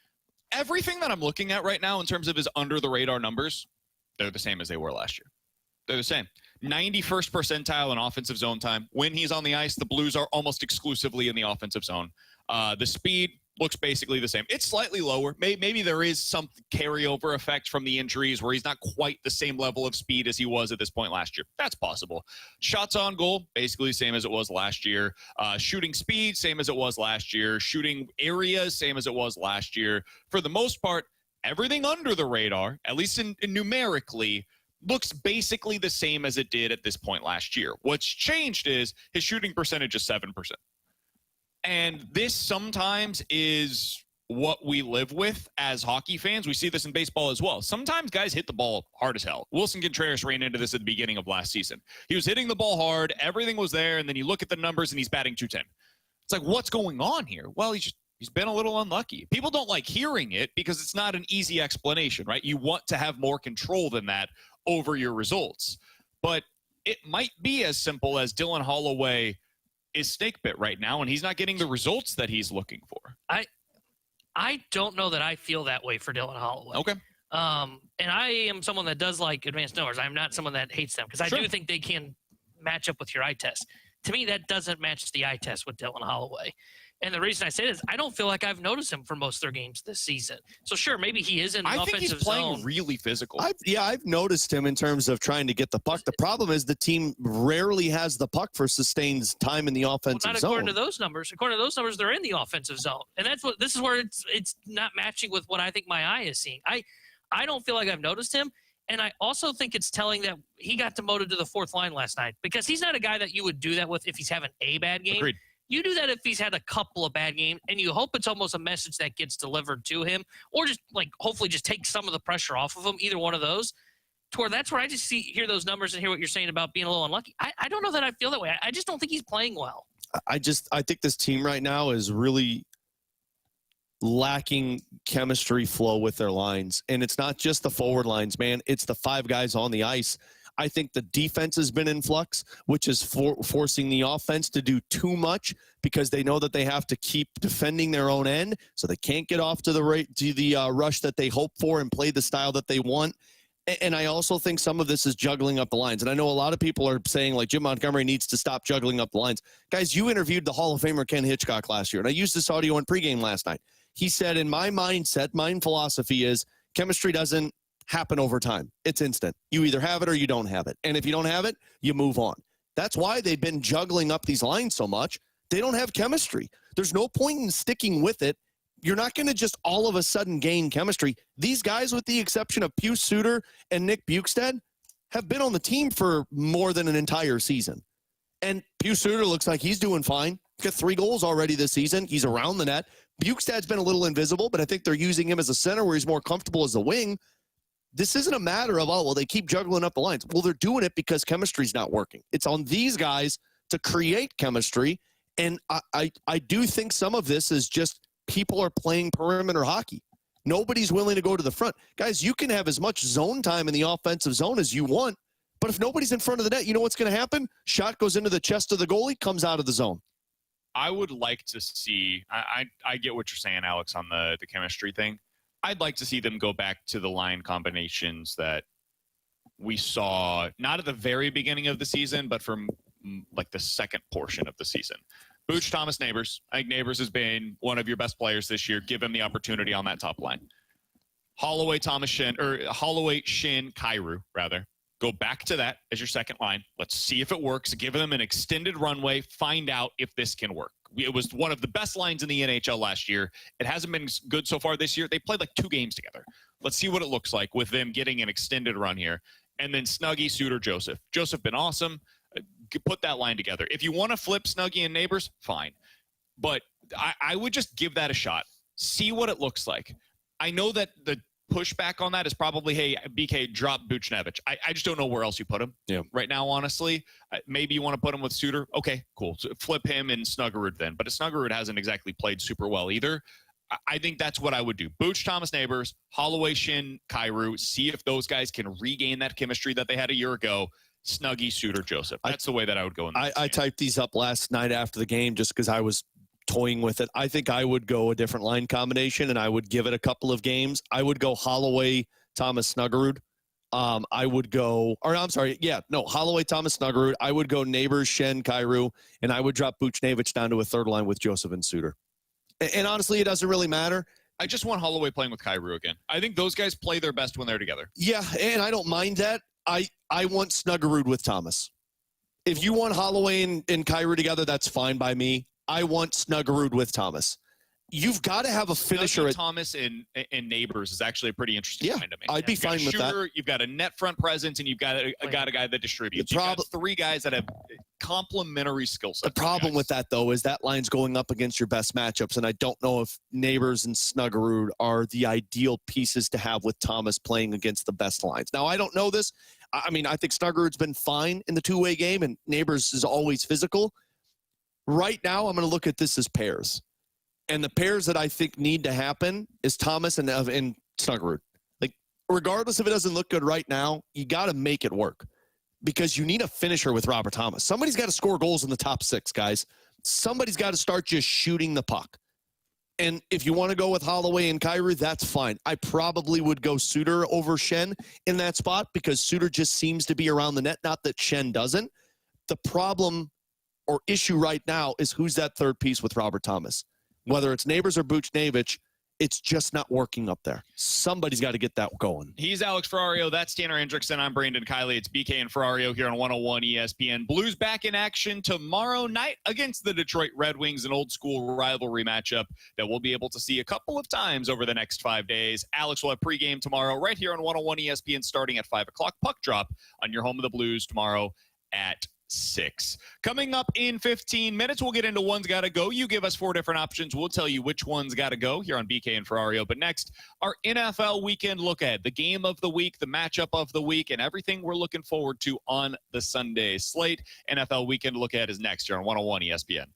Everything that I'm looking at right now in terms of his under-the-radar numbers, they're the same as they were last year. They're the same. 91st percentile in offensive zone time. When he's on the ice, the Blues are almost exclusively in the offensive zone. The speed looks basically the same. It's slightly lower. Maybe there is some carryover effect from the injuries where he's not quite the same level of speed as he was at this point last year. That's possible. Shots on goal, basically same as it was last year. Shooting speed, same as it was last year. Shooting areas, same as it was last year. For the most part, everything under the radar, at least in numerically, looks basically the same as it did at this point last year. What's changed is his shooting percentage is 7%. And this sometimes is what we live with as hockey fans. We see this in baseball as well. Sometimes guys hit the ball hard as hell. Willson Contreras ran into this at the beginning of last season. He was hitting the ball hard. Everything was there. And then you look at the numbers and he's batting .210. It's like, what's going on here? Well, he's been a little unlucky. People don't like hearing it because it's not an easy explanation, right? You want to have more control than that over your results. But it might be as simple as Dylan Holloway is snake bit right now, and he's not getting the results that he's looking for. I don't know that I feel that way for Dylan Holloway. Okay. And I am someone that does like advanced numbers. I'm not someone that hates them because I do think they can match up with your eye test. To me, that doesn't match the eye test with Dylan Holloway. And the reason I say it is I don't feel like I've noticed him for most of their games this season. So sure, maybe he is in the offensive zone. I think he's playing really physical. I've noticed him in terms of trying to get the puck. The problem is the team rarely has the puck for sustained time in the offensive zone. Not according to those numbers. According to those numbers, they're in the offensive zone. And this is where it's not matching with what I think my eye is seeing. I don't feel like I've noticed him. And I also think it's telling that he got demoted to the fourth line last night because he's not a guy that you would do that with if he's having a bad game. Agreed. You do that if he's had a couple of bad games, and you hope it's almost a message that gets delivered to him, or just hopefully just take some of the pressure off of him, either one of those. To where that's where I just hear those numbers and hear what you're saying about being a little unlucky. I don't know that I feel that way. I just don't think he's playing well. I think this team right now is really lacking chemistry flow with their lines. And it's not just the forward lines, man. It's the five guys on the ice. I think the defense has been in flux, which is forcing the offense to do too much because they know that they have to keep defending their own end, so they can't get off to the rush that they hope for and play the style that they want. And I also think some of this is juggling up the lines. And I know a lot of people are saying, like, Jim Montgomery needs to stop juggling up the lines. Guys, you interviewed the Hall of Famer Ken Hitchcock last year, and I used this audio in pregame last night. He said, in my mindset, my philosophy is chemistry doesn't happen over time. It's instant. You either have it or you don't have it. And if you don't have it, you move on. That's why they've been juggling up these lines so much. They don't have chemistry. There's no point in sticking with it. You're not going to just all of a sudden gain chemistry. These guys, with the exception of Pius Suter and Nick Bukestad, have been on the team for more than an entire season. And Pius Suter looks like he's doing fine. He's got 3 goals already this season. He's around the net. Bukestad's been a little invisible, but I think they're using him as a center where he's more comfortable as a wing. This isn't a matter of, they keep juggling up the lines. Well, they're doing it because chemistry's not working. It's on these guys to create chemistry. And I do think some of this is just people are playing perimeter hockey. Nobody's willing to go to the front. Guys, you can have as much zone time in the offensive zone as you want, but if nobody's in front of the net, you know what's going to happen? Shot goes into the chest of the goalie, comes out of the zone. I would like to see, I get what you're saying, Alex, on the chemistry thing. I'd like to see them go back to the line combinations that we saw, not at the very beginning of the season, but from like the second portion of the season. Booch, Thomas, Neighbors. I think Neighbors has been one of your best players this year. Give him the opportunity on that top line. Holloway, Shin, Kyrou, rather. Go back to that as your second line. Let's see if it works. Give them an extended runway. Find out if this can work. It was one of the best lines in the NHL last year. It hasn't been good so far this year. They played like 2 games together. Let's see what it looks like with them getting an extended run here. And then Snuggie, Suter, Joseph. Joseph been awesome. Put that line together. If you want to flip Snuggie and Neighbors, fine. But I would just give that a shot. See what it looks like. I know that the pushback on that is probably, hey, BK, drop Buchnevich. I just don't know where else you put him right now, honestly. Maybe you want to put him with Suter. Okay, cool. So flip him and Snuggerud then. But Snuggerud hasn't exactly played super well either. I think that's what I would do. Booch, Thomas, Neighbors, Holloway, Shin, Kyrou. See if those guys can regain that chemistry that they had a year ago. Snuggie, Suter, Joseph. That's the way that I would go in this I typed these up last night after the game just because I was toying with it. I think I would go a different line combination, and I would give it a couple of games. I would go Holloway, Thomas, Snuggerud. I would go, Holloway, Thomas, Snuggerud. I would go Neighbors, Shen, Kyrou, and I would drop Buchnevich down to a third line with Joseph and Suter. And honestly, it doesn't really matter. I just want Holloway playing with Kyrou again. I think those guys play their best when they're together. Yeah, and I don't mind that. I want Snuggerud with Thomas. If you want Holloway and Kyrou together, that's fine by me. I want Snuggerud with Thomas. You've got to have a finisher. Thomas and Neighbors is actually a pretty interesting line to me. I'd be fine with that. You've got a net front presence, and you've got a guy that distributes. You've got 3 guys that have complementary skill sets. The problem with that, though, is that line's going up against your best matchups, and I don't know if Neighbors and Snuggerud are the ideal pieces to have with Thomas playing against the best lines. Now, I don't know this. I mean, I think Snuggerud's been fine in the two-way game, and Neighbors is always physical. Right now, I'm going to look at this as pairs. And the pairs that I think need to happen is Thomas and Snuggerud. Like, regardless if it doesn't look good right now, you got to make it work. because you need a finisher with Robert Thomas. Somebody's got to score goals in the top 6, guys. Somebody's got to start just shooting the puck. And if you want to go with Holloway and Kyrou, that's fine. I probably would go Suter over Shen in that spot because Suter just seems to be around the net. Not that Shen doesn't. The problem or issue right now is who's that third piece with Robert Thomas. Whether it's Neighbors or Buchnevich, it's just not working up there. Somebody's got to get that going. He's Alex Ferrario. That's Tanner Hendrickson. I'm Brandon Kiley. It's BK and Ferrario here on 101 ESPN. Blues back in action tomorrow night against the Detroit Red Wings, an old school rivalry matchup that we'll be able to see a couple of times over the next 5 days. Alex will have pregame tomorrow right here on 101 ESPN starting at 5 o'clock. Puck drop on your home of the Blues tomorrow at 6. Coming up in 15 minutes, we'll get into one's got to go. You give us 4 different options. We'll tell you which one's got to go here on BK and Ferrario. But next, our NFL weekend look ahead, the game of the week, the matchup of the week, and everything we're looking forward to on the Sunday slate. NFL weekend look ahead is next here on 101 ESPN.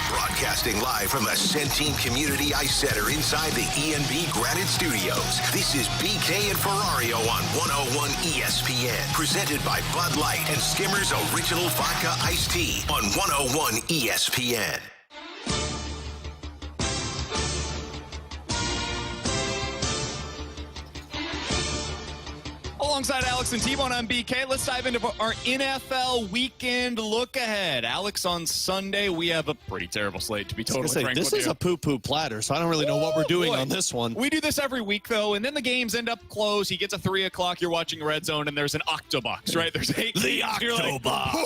Broadcasting live from the Centene Community Ice Center inside the ENB Granite Studios. This is BK and Ferrario on 101 ESPN. Presented by Bud Light and Skimmer's Original Vodka Iced Tea on 101 ESPN. Alongside Alex and T-Bone, I'm BK. Let's dive into our NFL weekend look ahead. Alex, on Sunday, we have a pretty terrible slate, to be totally frank with you. This is a poo-poo platter, so I don't really know what we're doing on this one. We do this every week, though, and then the games end up close. He gets a 3 o'clock, you're watching Red Zone, and there's an Octobox, right? There's 8 The games. You're like, Octobox.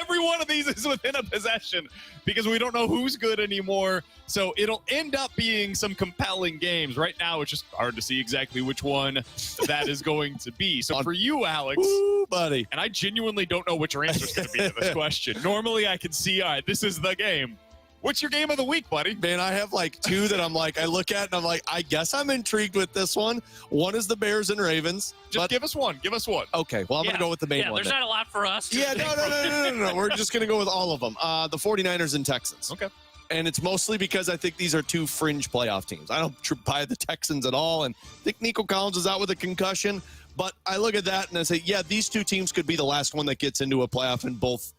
every one of these is within a possession because we don't know who's good anymore. So it'll end up being some compelling games. Right now, it's just hard to see exactly which one that is going to be. So for you, Alex, Woo, buddy. and I genuinely don't know what your answer is going to be to this question. Normally, I can see, all right, this is the game. What's your game of the week, buddy? Man, I have like two that I'm like, I look at and I'm like, I guess I'm intrigued with this one. One is the Bears and Ravens. Just give us one. Give us one. Okay, well, I'm going to go with the main one. There's not a lot for us. Yeah, no. We're just going to go with all of them. The 49ers and Texans. Okay. And it's mostly because I think these are two fringe playoff teams. I don't buy the Texans at all. And I think Nico Collins is out with a concussion. But I look at that and I say, yeah, these two teams could be the last one that gets into a playoff in both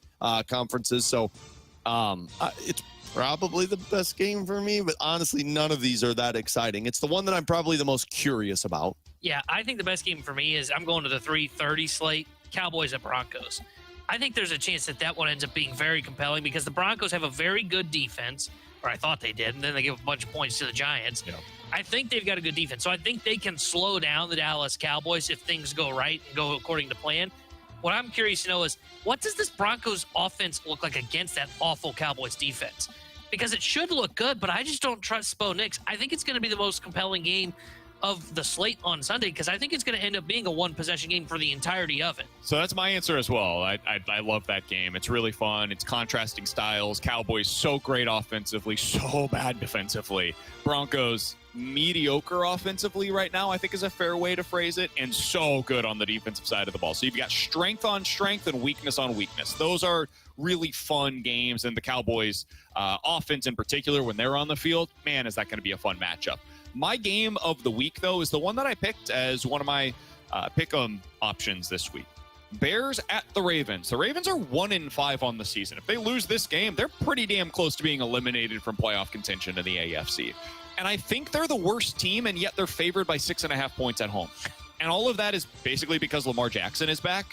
conferences. So it's probably the best game for me. But honestly, none of these are that exciting. It's the one that I'm probably the most curious about. Yeah, I think the best game for me is I'm going to the 3:30 slate, Cowboys at Broncos. I think there's a chance that one ends up being very compelling because the Broncos have a very good defense, or I thought they did, and then they give a bunch of points to the Giants. Yeah. I think they've got a good defense, so I think they can slow down the Dallas Cowboys if things go right and go according to plan. What I'm curious to know is, what does this Broncos offense look like against that awful Cowboys defense? Because it should look good, but I just don't trust Bo Nix. I think it's going to be the most compelling game of the slate on Sunday because I think it's going to end up being a one-possession game for the entirety of it. So that's my answer as well. I love that game. It's really fun. It's contrasting styles. Cowboys so great offensively, so bad defensively. Broncos mediocre offensively right now, I think is a fair way to phrase it, and so good on the defensive side of the ball. So you've got strength on strength and weakness on weakness. Those are really fun games, and the Cowboys offense in particular, when they're on the field, man, is that going to be a fun matchup. My game of the week, though, is the one that I picked as one of my pick-em options this week. Bears at the Ravens. The Ravens are 1-5 on the season. If they lose this game, they're pretty damn close to being eliminated from playoff contention in the AFC. And I think they're the worst team, and yet they're favored by 6.5 points at home. And all of that is basically because Lamar Jackson is back.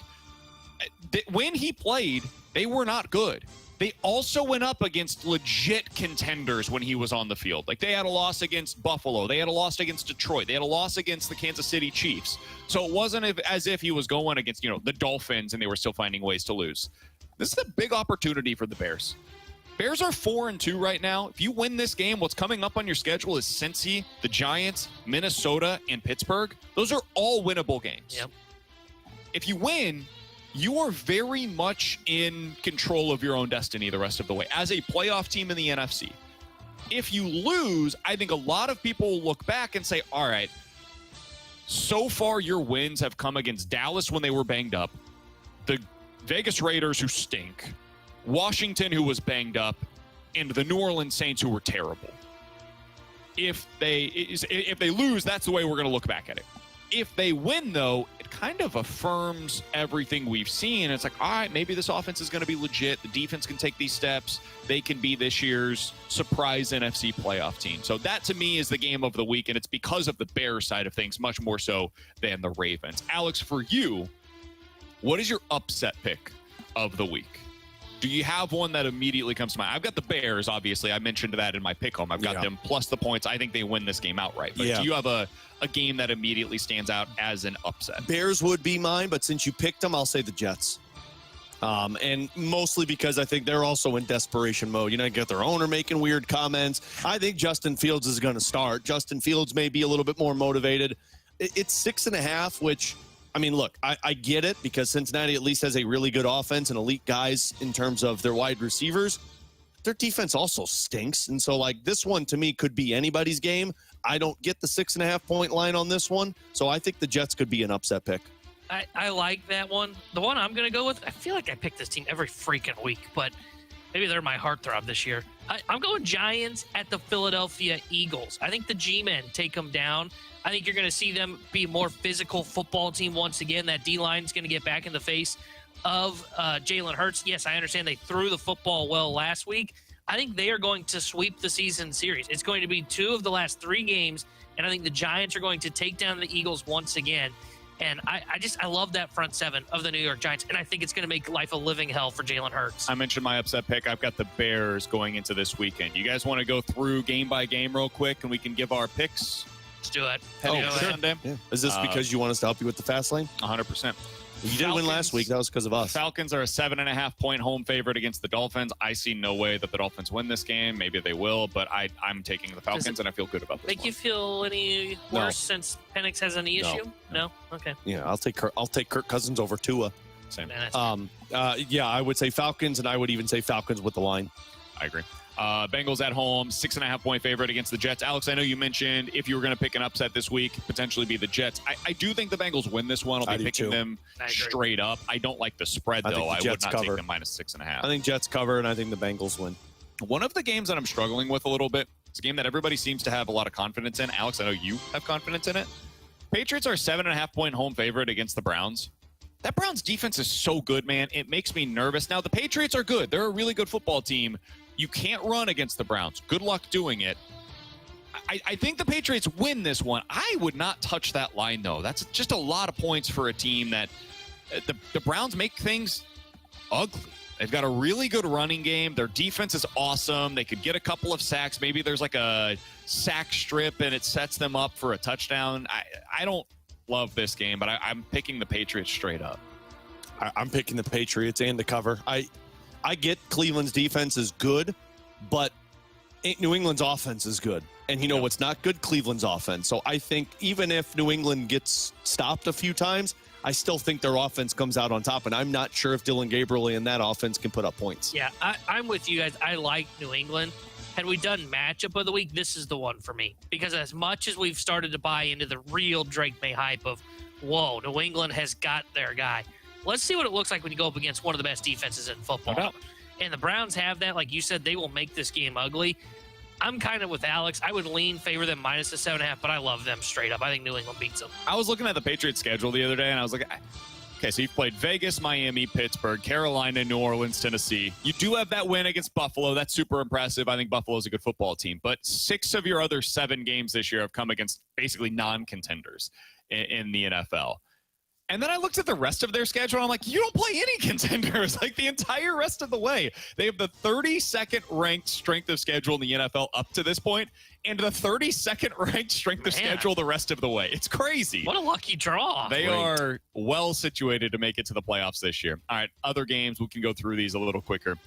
When he played, they were not good. They also went up against legit contenders when he was on the field. Like, they had a loss against Buffalo. They had a loss against Detroit. They had a loss against the Kansas City Chiefs. So it wasn't as if he was going against, the Dolphins and they were still finding ways to lose. This is a big opportunity for the Bears. Bears are 4-2 right now. If you win this game, what's coming up on your schedule is Cincy, the Giants, Minnesota, and Pittsburgh. Those are all winnable games. Yep. If you win, you are very much in control of your own destiny the rest of the way as a playoff team in the NFC. If you lose, I think a lot of people will look back and say, all right, so far your wins have come against Dallas when they were banged up, the Vegas Raiders who stink, Washington who was banged up, and the New Orleans Saints who were terrible. If they lose, that's the way we're going to look back at it. If they win, though, it kind of affirms everything we've seen. It's like, all right, maybe this offense is going to be legit. The defense can take these steps. They can be this year's surprise NFC playoff team. So that, to me, is the game of the week, and it's because of the Bears side of things, much more so than the Ravens. Alex, for you, what is your upset pick of the week? Do you have one that immediately comes to mind? I've got the Bears, obviously. I mentioned that in my pick-em. I've got them plus the points. I think they win this game outright. But do you have a game that immediately stands out as an upset? Bears would be mine, but since you picked them, I'll say the Jets. And mostly because I think they're also in desperation mode. You get their owner making weird comments. I think Justin Fields is going to start. Justin Fields may be a little bit more motivated. It's 6.5, which... I mean, look, I get it because Cincinnati at least has a really good offense and elite guys in terms of their wide receivers. Their defense also stinks. And so, this one to me could be anybody's game. I don't get the 6.5 point line on this one. So I think the Jets could be an upset pick. I like that one. The one I'm going to go with, I feel like I pick this team every freaking week, but maybe they're my heartthrob this year. I'm going Giants at the Philadelphia Eagles. I think the G-men take them down. I think you're going to see them be a more physical football team once again. That D-line is going to get back in the face of Jalen Hurts. Yes, I understand they threw the football well last week. I think they are going to sweep the season series. It's going to be 2 of the last 3 games, and I think the Giants are going to take down the Eagles once again. And I love that front 7 of the New York Giants, and I think it's going to make life a living hell for Jalen Hurts. I mentioned my upset pick. I've got the Bears going into this weekend. You guys want to go through game by game real quick, and we can give our picks? Let's do it. Sunday. Yeah. Is this because you want us to help you with the fast lane? 100%. You didn't win last week. That was because of us. Falcons are a 7.5 point home favorite against the Dolphins. I see no way that the Dolphins win this game. Maybe they will, but I'm taking the Falcons, and I feel good about this. Make you feel any worse since Penix has any issue? No? Okay. Yeah, I'll take Kirk Cousins over Tua. Same. I would say Falcons, and I would even say Falcons with the line. I agree. Bengals at home, 6.5-point favorite against the Jets. Alex, I know you mentioned if you were going to pick an upset this week, potentially be the Jets. I do think the Bengals win this one. I'll be picking them straight up. I don't like the spread, though. I would not take them minus 6.5. I think Jets cover, and I think the Bengals win. One of the games that I'm struggling with a little bit, it's a game that everybody seems to have a lot of confidence in. Alex, I know you have confidence in it. Patriots are 7.5-point home favorite against the Browns. That Browns defense is so good, man. It makes me nervous. Now, the Patriots are good. They're a really good football team. You can't run against the Browns. Good luck doing it. I think the Patriots win this one. I would not touch that line, though. That's just a lot of points for a team that the Browns make things ugly. They've got a really good running game. Their defense is awesome. They could get a couple of sacks. Maybe there's like a sack strip, and it sets them up for a touchdown. I don't love this game, but I'm picking the Patriots straight up. I'm picking the Patriots and the cover. I get Cleveland's defense is good, but New England's offense is good. And you know what's not good? Cleveland's offense. So I think even if New England gets stopped a few times, I still think their offense comes out on top. And I'm not sure if Dylan Gabriel and that offense can put up points. Yeah, I'm with you guys. I like New England. Had we done matchup of the week, this is the one for me. Because as much as we've started to buy into the real Drake May hype of, whoa, New England has got their guy. Let's see what it looks like when you go up against one of the best defenses in football. And the Browns have that. Like you said, they will make this game ugly. I'm kind of with Alex. I would favor them minus the 7.5, but I love them straight up. I think New England beats them. I was looking at the Patriots schedule the other day, and I was like, okay, so you've played Vegas, Miami, Pittsburgh, Carolina, New Orleans, Tennessee. You do have that win against Buffalo. That's super impressive. I think Buffalo's a good football team. But 6 of your other 7 games this year have come against basically non-contenders in the NFL. And then I looked at the rest of their schedule, and I'm like, you don't play any contenders, like the entire rest of the way. They have the 32nd ranked strength of schedule in the NFL up to this point, and the 32nd ranked strength of schedule the rest of the way. It's crazy. What a lucky draw. They are well situated to make it to the playoffs this year. All right, other games, we can go through these a little quicker.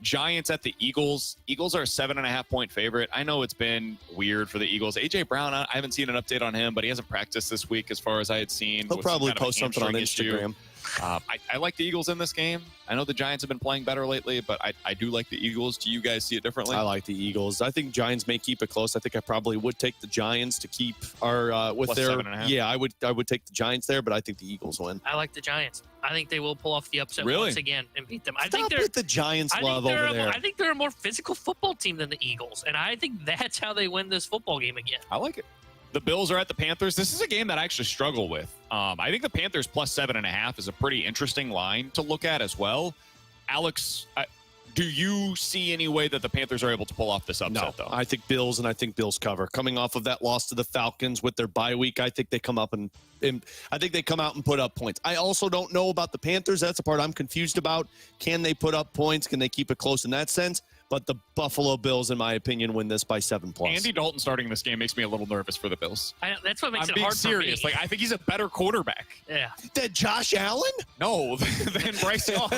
Giants at the Eagles. Eagles are a 7.5-point favorite. I know it's been weird for the Eagles. A.J. Brown, I haven't seen an update on him, but he hasn't practiced this week as far as I had seen. He'll probably post something on Instagram. I like the Eagles in this game. I know the Giants have been playing better lately, but I do like the Eagles. Do you guys see it differently? I like the Eagles. I think Giants may keep it close. I think I probably would take the Giants to keep our with plus their 7.5. Yeah, I would take the Giants there, but I think the Eagles win. I like the Giants. I think they will pull off the upset Really? once again and beat them. I Stop think they're with the Giants love over there. I think they're a more physical football team than the Eagles, and I think that's how they win this football game again. I like it. The Bills are at the Panthers. This is a game that I actually struggle with. I think the Panthers plus 7.5 is a pretty interesting line to look at as well. Alex, do you see any way that the Panthers are able to pull off this upset, though? I think Bills, and I think Bills cover. Coming off of that loss to the Falcons with their bye week, I think they come up and I think they come out and put up points. I also don't know about the Panthers. That's the part I'm confused about. Can they put up points? Can they keep it close in that sense? But the Buffalo Bills, in my opinion, win this by 7+. Andy Dalton starting this game makes me a little nervous for the Bills. That's what makes I'm it being hard serious. for me. Like, I think he's a better quarterback. Yeah. Than Josh Allen? No, than Bryce Young.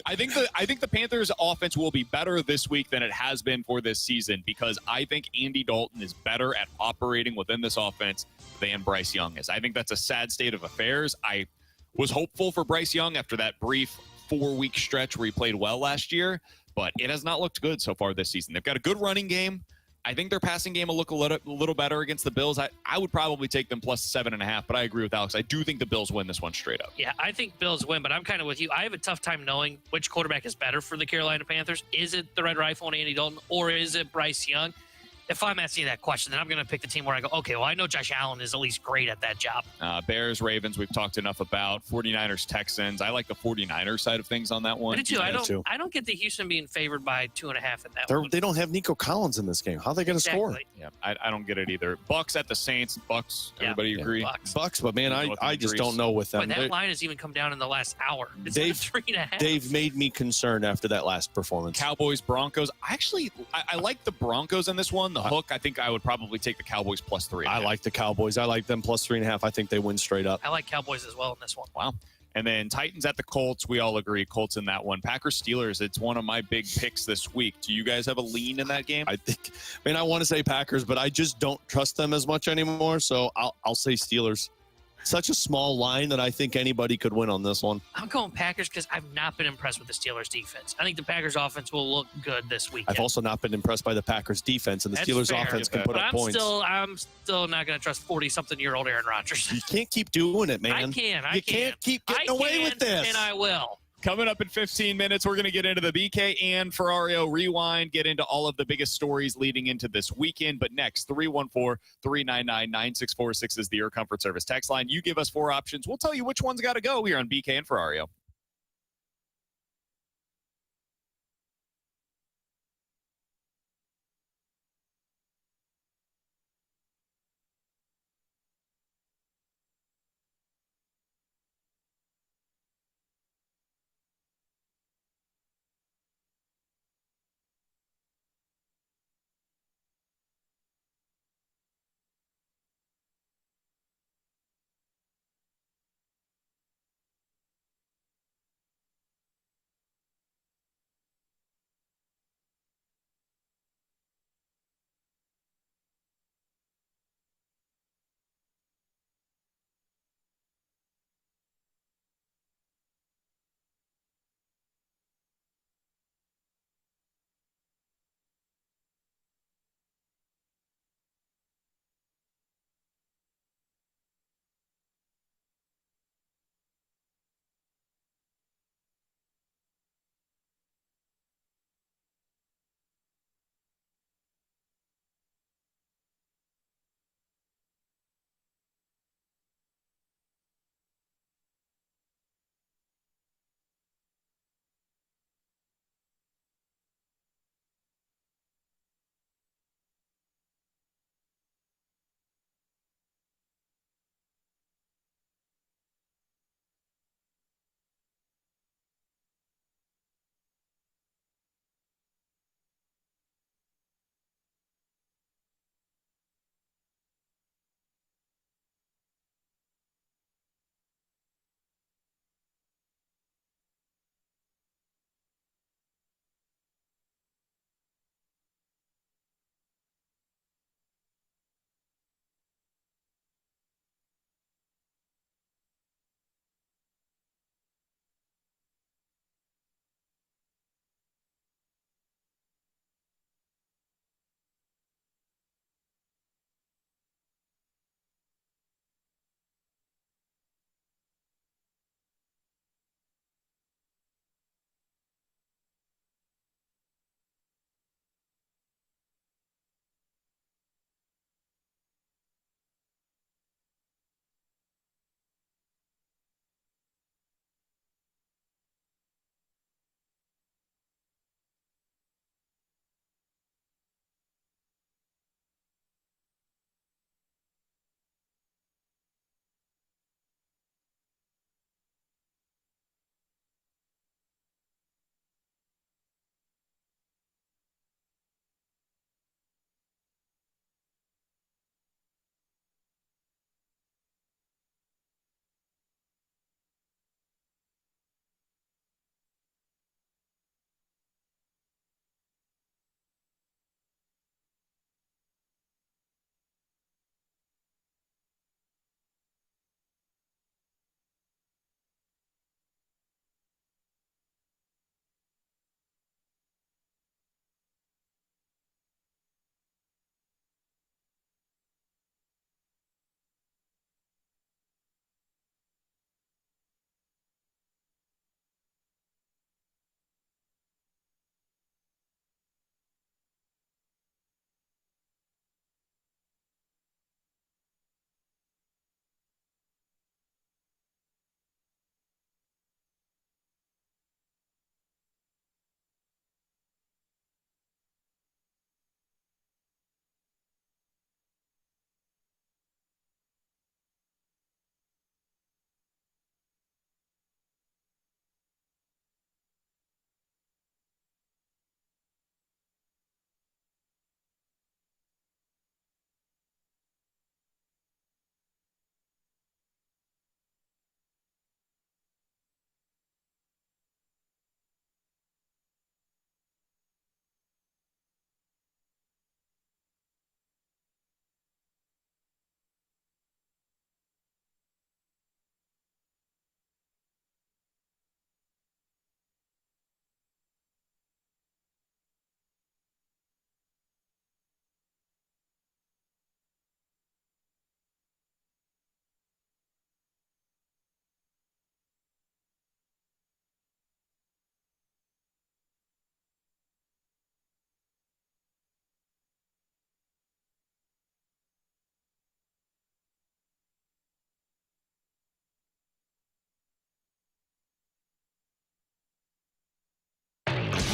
I think the Panthers' offense will be better this week than it has been for this season because I think Andy Dalton is better at operating within this offense than Bryce Young is. I think that's a sad state of affairs. I was hopeful for Bryce Young after that brief 4-week stretch where he played well last year, but it has not looked good so far this season. They've got a good running game. I think their passing game will look a little better against the Bills. I would probably take them plus 7.5, but I agree with Alex. I do think the Bills win this one straight up. Yeah, I think Bills win, but I'm kind of with you. I have a tough time knowing which quarterback is better for the Carolina Panthers. Is it the Red Rifle and Andy Dalton, or is it Bryce Young? If I'm asking that question, then I'm going to pick the team where I go, okay, well, I know Josh Allen is at least great at that job. Bears, Ravens, we've talked enough about. 49ers, Texans. I like the 49ers side of things on that one. I do too. I don't get the Houston being favored by 2.5 in that one. They don't have Nico Collins in this game. How are they going to score? Yeah, I don't get it either. Bucks at the Saints. Bucks, everybody agree? Bucks, but man, I just don't know with them. But that line has even come down in the last hour. It's 3.5. They've made me concerned after that last performance. Cowboys, Broncos. I like the Broncos in this one. The hook, I think I would probably take the Cowboys plus 3.5. I like the Cowboys. I like them plus 3.5. I think they win straight up. I like Cowboys as well in this one. Wow. And then Titans at the Colts. We all agree Colts in that one. Packers, Steelers. It's one of my big picks this week. Do you guys have a lean in that game? I want to say Packers, but I just don't trust them as much anymore. So I'll say Steelers. such a small line that I think anybody could win on this one. I'm going Packers because I've not been impressed with the Steelers defense. I think the Packers offense will look good this weekend. I've also not been impressed by the Packers defense, and the Steelers offense can put up points. I'm still not going to trust 40-something-year-old Aaron Rodgers. You can't keep doing it, man. I can't keep getting away with this. And I will. Coming up in 15 minutes, we're going to get into the BK and Ferrario Rewind, get into all of the biggest stories leading into this weekend. But next, 314-399-9646 is the Air Comfort Service text line. You give us 4 options. We'll tell you which one's got to go here on BK and Ferrario.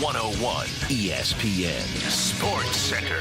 101 ESPN Sports Center.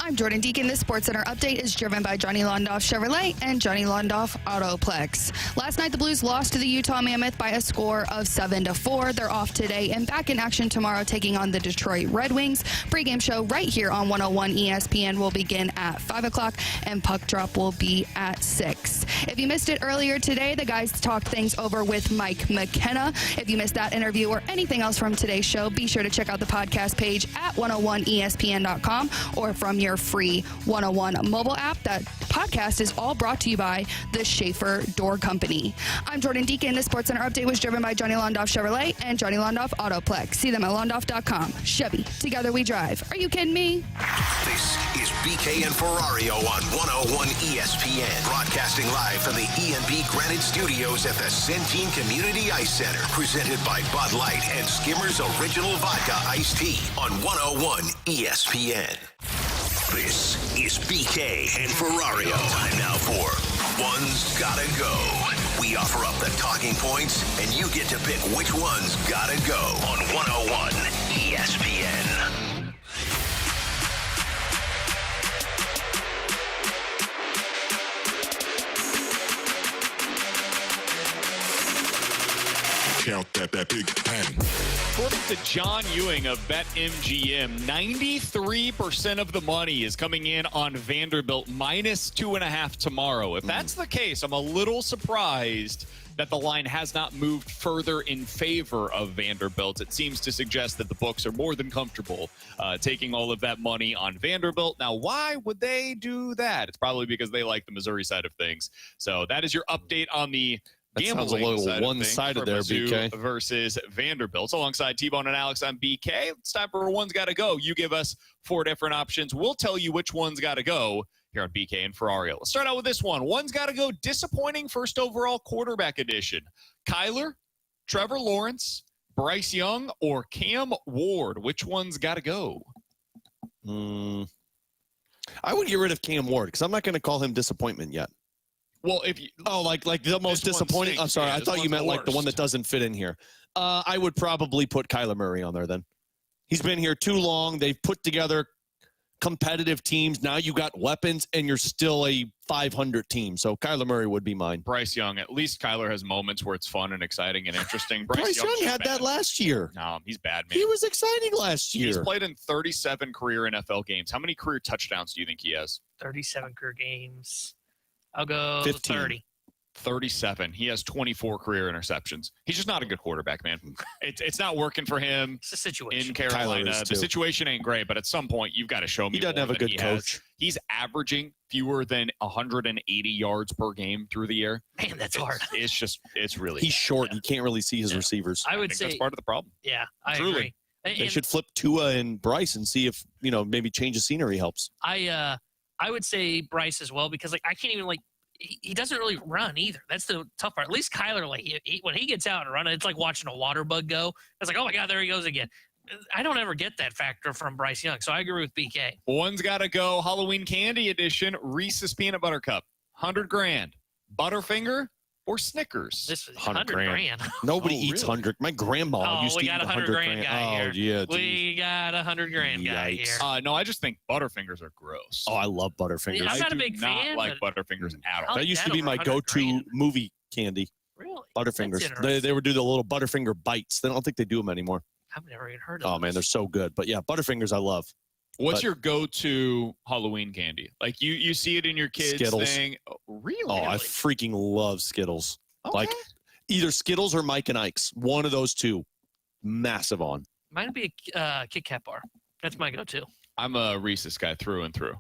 I'm Jordan Deacon. This Sports Center update is driven by Johnny Londoff Chevrolet and Johnny Londoff Autoplex. Last night, the Blues lost to the Utah Mammoth by a score of 7-4. They're off today and back in action tomorrow, taking on the Detroit Red Wings. Pre-game show right here on 101 ESPN will begin at 5 o'clock, and puck drop will be at 6. If you missed it earlier today, the guys talked things over with Mike McKenna. If you missed that interview or anything else from today's show, be sure to check out the podcast page at 101ESPN.com or from your free 101 mobile app. That podcast is all brought to you by the Schaefer Door Company. I'm Jordan Deacon. This Sports Center update was driven by Johnny Londoff Chevrolet and Johnny Londoff Autoplex. See them at londoff.com. Chevy, together we drive. Are you kidding me? This is BK and Ferrario on 101 ESPN. Broadcasting live from the E&B Granite Studios at the Centene Community Ice Center. Presented by Bud Light and Skimmer's Original Vodka Iced Tea on 101 ESPN. This is BK and Ferrario. Time now for One's Gotta Go. We offer up the talking points, and you get to pick which one's gotta go on 101 ESPN. Count that big pen. According to John Ewing of BetMGM, 93% of the money is coming in on Vanderbilt minus 2.5 tomorrow. If that's the case, I'm a little surprised that the line has not moved further in favor of Vanderbilt. It seems to suggest that the books are more than comfortable taking all of that money on Vanderbilt. Now, why would they do that? It's probably because they like the Missouri side of things. So that is your update on the that sounds a little one-sided there, BK. Versus Vanderbilt. Alongside T-Bone and Alex, I'm BK. It's time for One's Gotta Go. You give us 4 different options. We'll tell you which one's gotta go here on BK and Ferrario. Let's start out with this one. One's gotta go. Disappointing first overall quarterback edition. Kyler, Trevor Lawrence, Bryce Young, or Cam Ward. Which one's gotta go? I would get rid of Cam Ward because I'm not going to call him disappointment yet. Well, if you like the most disappointing. I'm sorry, I thought you meant like the one that doesn't fit in here. I would probably put Kyler Murray on there then. He's been here too long. They've put together competitive teams. Now you got weapons, and you're still a 500 team. So Kyler Murray would be mine. Bryce Young. At least Kyler has moments where it's fun and exciting and interesting. Bryce Young had that last year. No, he's bad, man. He was exciting last year. He's played in 37 career NFL games. How many career touchdowns do you think he has? 37 career games. I'll go 15. 30. 37. He has 24 career interceptions. He's just not a good quarterback, man. It's not working for him. It's a situation. In Carolina. The situation ain't great, but at some point, you've got to show me. He doesn't have a good coach. He's averaging fewer than 180 yards per game through the year. Man, that's hard. It's really. He's short. You can't really see his receivers. I think say that's part of the problem. Yeah, I Truly. agree. They should flip Tua and Bryce and see if, maybe change of scenery helps. I would say Bryce as well, because I can't even he doesn't really run either. That's the tough part. At least Kyler, when he gets out and running, it's like watching a water bug go. It's like, oh my God, there he goes again. I don't ever get that factor from Bryce Young, so I agree with BK. One's got to go. Halloween candy edition. Reese's peanut butter cup. $100,000. Butterfinger or Snickers? This is $100,000. Nobody eats 100. My grandma used to eat $100,000 guy here. Oh yeah, we got $100,000 guy here. No, I just think Butterfingers are gross. Oh, I love Butterfingers. Yeah, I'm not a big fan. Like Butterfingers at all. That used to be my go-to movie candy. Really? Butterfingers. They would do the little Butterfinger bites. I don't think they do them anymore. I've never even heard of them. Oh man, they're so good. But yeah, Butterfingers I love. What's your go-to Halloween candy? Like you see it in your kids' Skittles. thing. Oh, really? Oh, I freaking love Skittles. Okay. Like either Skittles or Mike and Ike's. One of those two. Massive on. Mine would be a Kit Kat bar. That's my go-to. I'm a Reese's guy through and through.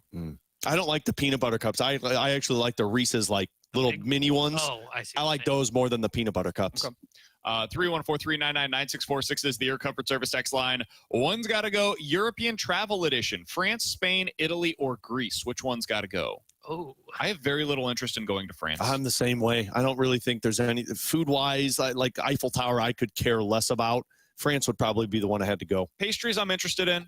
I don't like the peanut butter cups. I actually like the Reese's little mini ones. Oh, I see. I like those more than the peanut butter cups. Okay. 314-399-9646 is the Air Comfort Service text line. One's got to go. European Travel Edition. France, Spain, Italy, or Greece. Which one's got to go? Oh, I have very little interest in going to France. I'm the same way. I don't really think there's any food-wise, like Eiffel Tower, I could care less about. France would probably be the one I had to go. Pastries I'm interested in.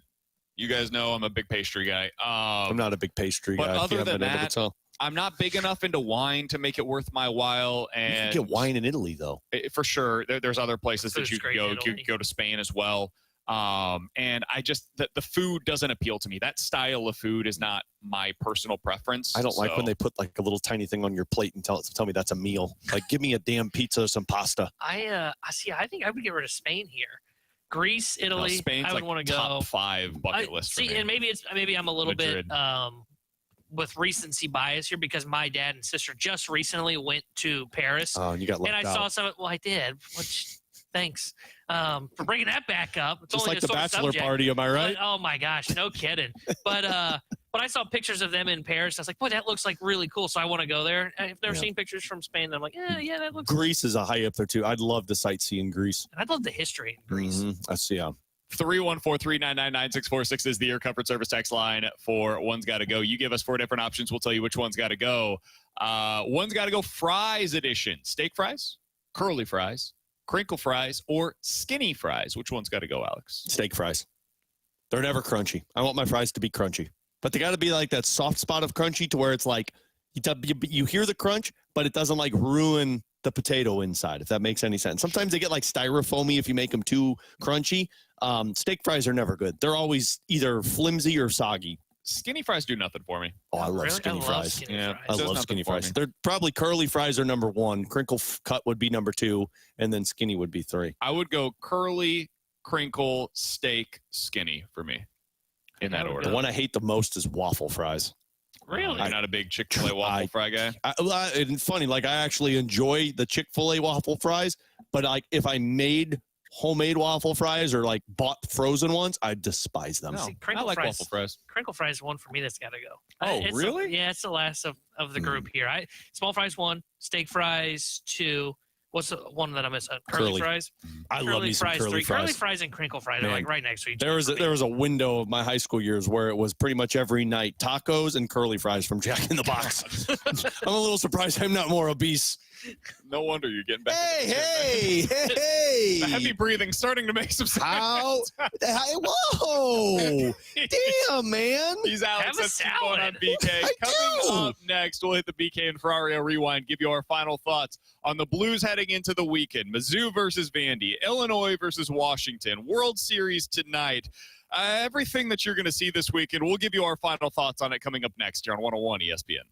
You guys know I'm a big pastry guy. I'm not a big pastry guy. But other than that, I'm not big enough into wine to make it worth my while. And you can get wine in Italy, though. For sure. There's other places that you can go. You can go to Spain as well. And I just, the food doesn't appeal to me. That style of food is not my personal preference. I don't like when they put like a little tiny thing on your plate and tell me that's a meal. Like, give me a damn pizza or some pasta. I think I would get rid of Spain here. Greece, Italy. Spain's I would like want to go. top 5 bucket list. See, and maybe I'm a little Madrid. bit with recency bias here because my dad and sister just recently went to Paris. Oh, and you got left and I out. saw some. Well, I did. Which thanks for bringing that back up. It's just only like a the sore bachelor subject. party, am I right? But, oh my gosh, no kidding. But I saw pictures of them in Paris. I was like, boy, that looks like really cool. So I want to go there. I've never seen pictures from Spain. I'm like, yeah, that looks. Greece is a high up there too. I'd love to sightsee in Greece. And I love the history in Greece. I see. 314-399-9646 is the Air Comfort Service text line for One's Gotta Go. You give us 4 different options. We'll tell you which one's got to go. One's Gotta Go fries edition. Steak fries, curly fries, crinkle fries, or skinny fries. Which one's got to go, Alex? Steak fries. They're never crunchy. I want my fries to be crunchy. But they got to be like that soft spot of crunchy to where it's like you hear the crunch, but it doesn't like ruin the potato inside, if that makes any sense. Sometimes they get like styrofoamy if you make them too crunchy. Steak fries are never good. They're always either flimsy or soggy. Skinny fries do nothing for me. Oh, I love Really? skinny I love fries. skinny Yeah, fries. I Does love nothing skinny for fries. me. They're probably curly fries are number 1. Crinkle cut would be number 2, and then skinny would be 3. I would go curly, crinkle, steak, skinny for me in that order. The one I hate the most is waffle fries. Really? You're not a big Chick-fil-A waffle fry guy? It's funny. Like, I actually enjoy the Chick-fil-A waffle fries, but like if I made homemade waffle fries or like bought frozen ones, I despise them. No, See, I like waffle fries. Crinkle fries is one for me that's got to go. Oh, It's really? it's the last of the group here. Small fries 1, steak fries 2. What's the one that I missed? Curly fries. I love me some curly 3. fries. Curly fries and crinkle fries are Man, like right next to each There other. was a window of my high school years where it was pretty much every night tacos and curly fries from Jack in the Box. I'm a little surprised I'm not more obese. No wonder you're getting back. Hey! The heavy breathing starting to make some sense. Whoa! Damn, man! He's Alex. Have a That's what's going on salad. BK. I Coming do. up next, we'll hit the BK and Ferrario Rewind, give you our final thoughts on the Blues heading into the weekend. Mizzou versus Vandy, Illinois versus Washington, World Series tonight. Everything that you're going to see this weekend, we'll give you our final thoughts on it coming up next here on 101 ESPN.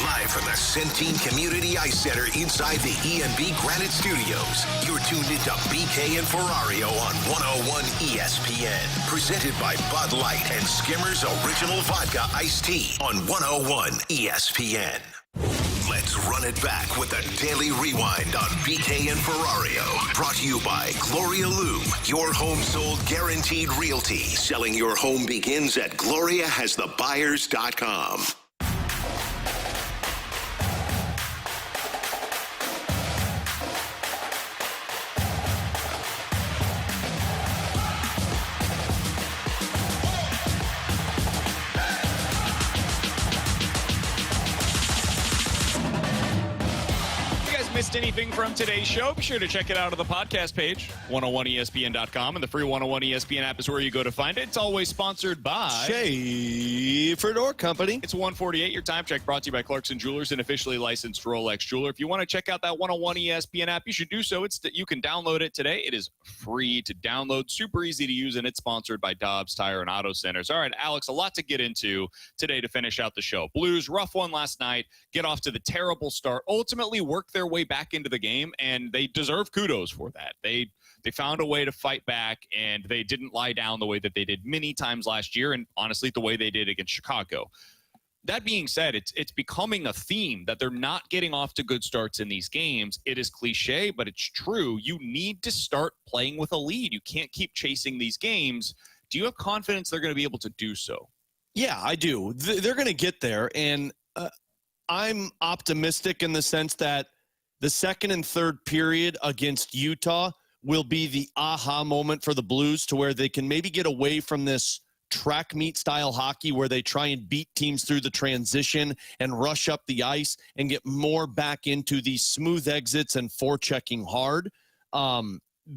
Live from the Centene Community Ice Center inside the ENB Granite Studios, you're tuned into BK and Ferrario on 101 ESPN. Presented by Bud Light and Skimmer's Original Vodka Iced Tea on 101 ESPN. Let's run it back with the Daily Rewind on BK and Ferrario. Brought to you by Gloria Loom, your home sold guaranteed realty. Selling your home begins at GloriaHasTheBuyers.com. Missed anything from today's show, be sure to check it out on the podcast page, 101ESPN.com, and the free 101 ESPN app is where you go to find it. It's always sponsored by Schaefer Door Company. It's 1:48. Your time check brought to you by Clarkson Jewelers, an officially licensed Rolex jeweler. If you want to check out that 101 ESPN app, you should do so. You can download it today. It is free to download, super easy to use, and it's sponsored by Dobbs Tire and Auto Centers. All right, Alex, a lot to get into today to finish out the show. Blues, rough one last night, get off to the terrible start, ultimately work their way back into the game, and they deserve kudos for that. They found a way to fight back, and they didn't lie down the way that they did many times last year, and honestly, the way they did against Chicago. That being said, it's becoming a theme that they're not getting off to good starts in these games. It is cliche, but it's true. You need to start playing with a lead. You can't keep chasing these games. Do you have confidence they're going to be able to do so? Yeah, I do. They're going to get there, and I'm optimistic in the sense that the second and third period against Utah will be the aha moment for the Blues to where they can maybe get away from this track meet style hockey where they try and beat teams through the transition and rush up the ice and get more back into these smooth exits and forechecking hard.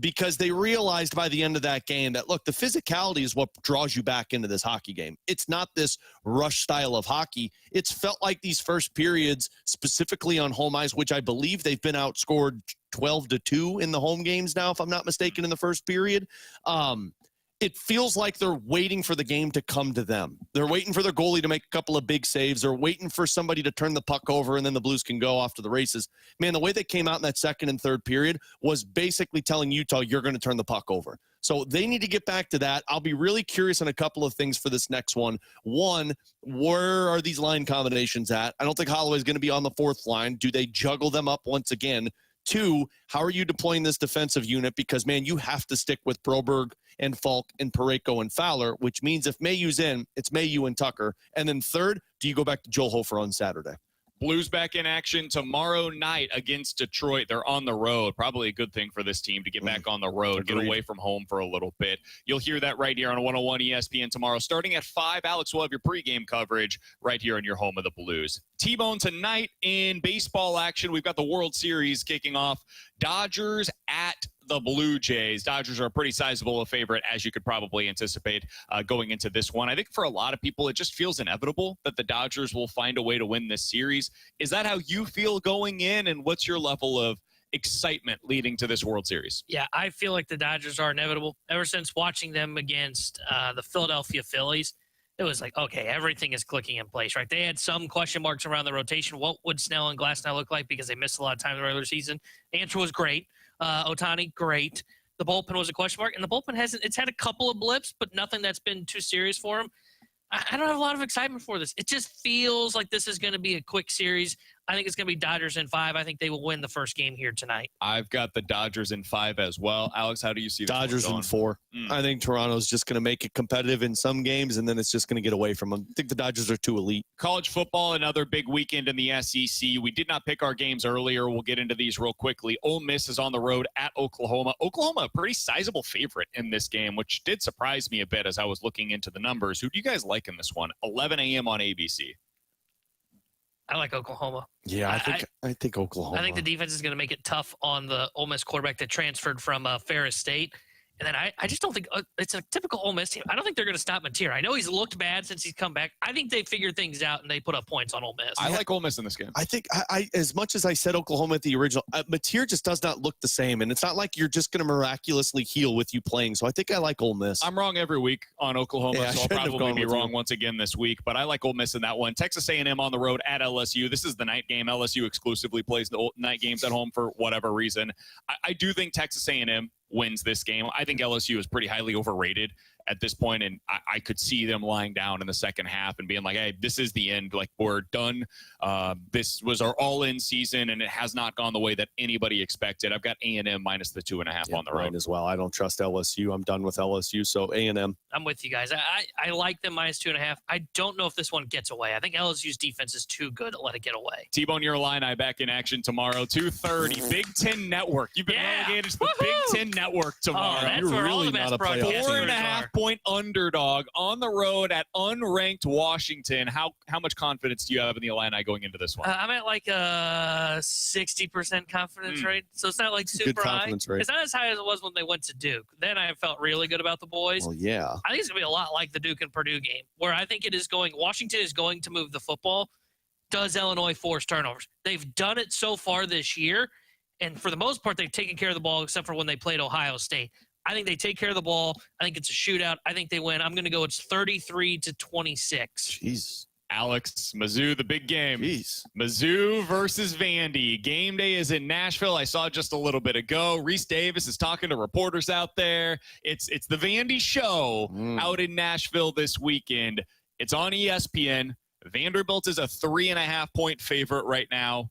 Because they realized by the end of that game that, look, the physicality is what draws you back into this hockey game. It's not this rush style of hockey. It's felt like these first periods, specifically on home ice, which I believe they've been outscored 12-2 in the home games now, if I'm not mistaken, in the first period. It feels like they're waiting for the game to come to them. They're waiting for their goalie to make a couple of big saves. They're waiting for somebody to turn the puck over, and then the Blues can go off to the races. Man, the way they came out in that second and third period was basically telling Utah, you're going to turn the puck over. So they need to get back to that. I'll be really curious on a couple of things for this next one. One, where are these line combinations at? I don't think Holloway's going to be on the fourth line. Do they juggle them up once again? Two, how are you deploying this defensive unit? Because, man, you have to stick with Broberg and Falk and Parayko and Fowler, which means if Mayhew's in, it's Mayhew and Tucker. And then third, do you go back to Joel Hofer on Saturday? Blues back in action tomorrow night against Detroit. They're on the road. Probably a good thing for this team to get back on the road, get away from home for a little bit. You'll hear that right here on 101 ESPN tomorrow. Starting at 5, Alex will have your pregame coverage right here on your home of the Blues. T-Bone tonight in baseball action. We've got the World Series kicking off. Dodgers at the Blue Jays. Dodgers are a pretty sizable favorite, as you could probably anticipate going into this one. I think for a lot of people, it just feels inevitable that the Dodgers will find a way to win this series. Is that how you feel going in, and what's your level of excitement leading to this World Series? Yeah, I feel like the Dodgers are inevitable. Ever since watching them against the Philadelphia Phillies, it was like, okay, everything is clicking in place, right? They had some question marks around the rotation. What would Snell and Glasnow look like because they missed a lot of time in the regular season? Answer was great. Ohtani, great. The bullpen was a question mark, and the bullpen it's had a couple of blips, but nothing that's been too serious for him. I don't have a lot of excitement for this. It just feels like this is going to be a quick series. I think it's going to be Dodgers in 5. I think they will win the first game here tonight. I've got the Dodgers in 5 as well. Alex, how do you see this Dodgers in 4. I think Toronto's just going to make it competitive in some games, and then it's just going to get away from them. I think the Dodgers are too elite. College football, another big weekend in the SEC. We did not pick our games earlier. We'll get into these real quickly. Ole Miss is on the road at Oklahoma. Oklahoma, a pretty sizable favorite in this game, which did surprise me a bit as I was looking into the numbers. Who do you guys like in this one? 11 a.m. on ABC. I like Oklahoma. Yeah, I think Oklahoma. I think the defense is going to make it tough on the Ole Miss quarterback that transferred from Ferris State. And then I just don't think it's a typical Ole Miss team. I don't think they're going to stop Mateer. I know he's looked bad since he's come back. I think they figured things out and they put up points on Ole Miss. I like Ole Miss in this game. I think I as much as I said Oklahoma at the original, Mateer just does not look the same, and it's not like you're just going to miraculously heal with you playing. So I think I like Ole Miss. I'm wrong every week on Oklahoma, Yeah, so I'll probably be wrong once again this week. But I like Ole Miss in that one. Texas A&M on the road at LSU. This is the night game. LSU exclusively plays the night games at home for whatever reason. I do think Texas A&M wins this game. I think LSU is pretty highly overrated at this point, and I could see them lying down in the second half and being like, hey, this is the end. Like, we're done. This was our all-in season, and it has not gone the way that anybody expected. I've got A&M minus the 2.5 on the road. As well. I don't trust LSU. I'm done with LSU, so A&M. I'm with you guys. I like them minus 2.5. I don't know if this one gets away. I think LSU's defense is too good to let it get away. T-Bone your Illini back in action tomorrow, 2:30. Big Ten Network. You've been relegated to the Big Ten Network tomorrow. Oh, that's You're where all really the best not a playoff broadcasting team. 4.5-point underdog on the road at unranked Washington. How much confidence do you have in the Illini going into this one? I'm at like a 60% confidence rate, so it's not like super high. Rate. It's not as high as it was when they went to Duke. Then I felt really good about the boys. Well, yeah. I think it's going to be a lot like the Duke and Purdue game, where I think it is going – Washington is going to move the football. Does Illinois force turnovers? They've done it so far this year, and for the most part, they've taken care of the ball except for when they played Ohio State. I think they take care of the ball. I think it's a shootout. I think they win. I'm going to go it's 33-26. Jeez. Alex, Mizzou, the big game. Jeez. Mizzou versus Vandy. Game day is in Nashville. I saw just a little bit ago. Reese Davis is talking to reporters out there. It's the Vandy show out in Nashville this weekend. It's on ESPN. Vanderbilt is a 3.5-point favorite right now.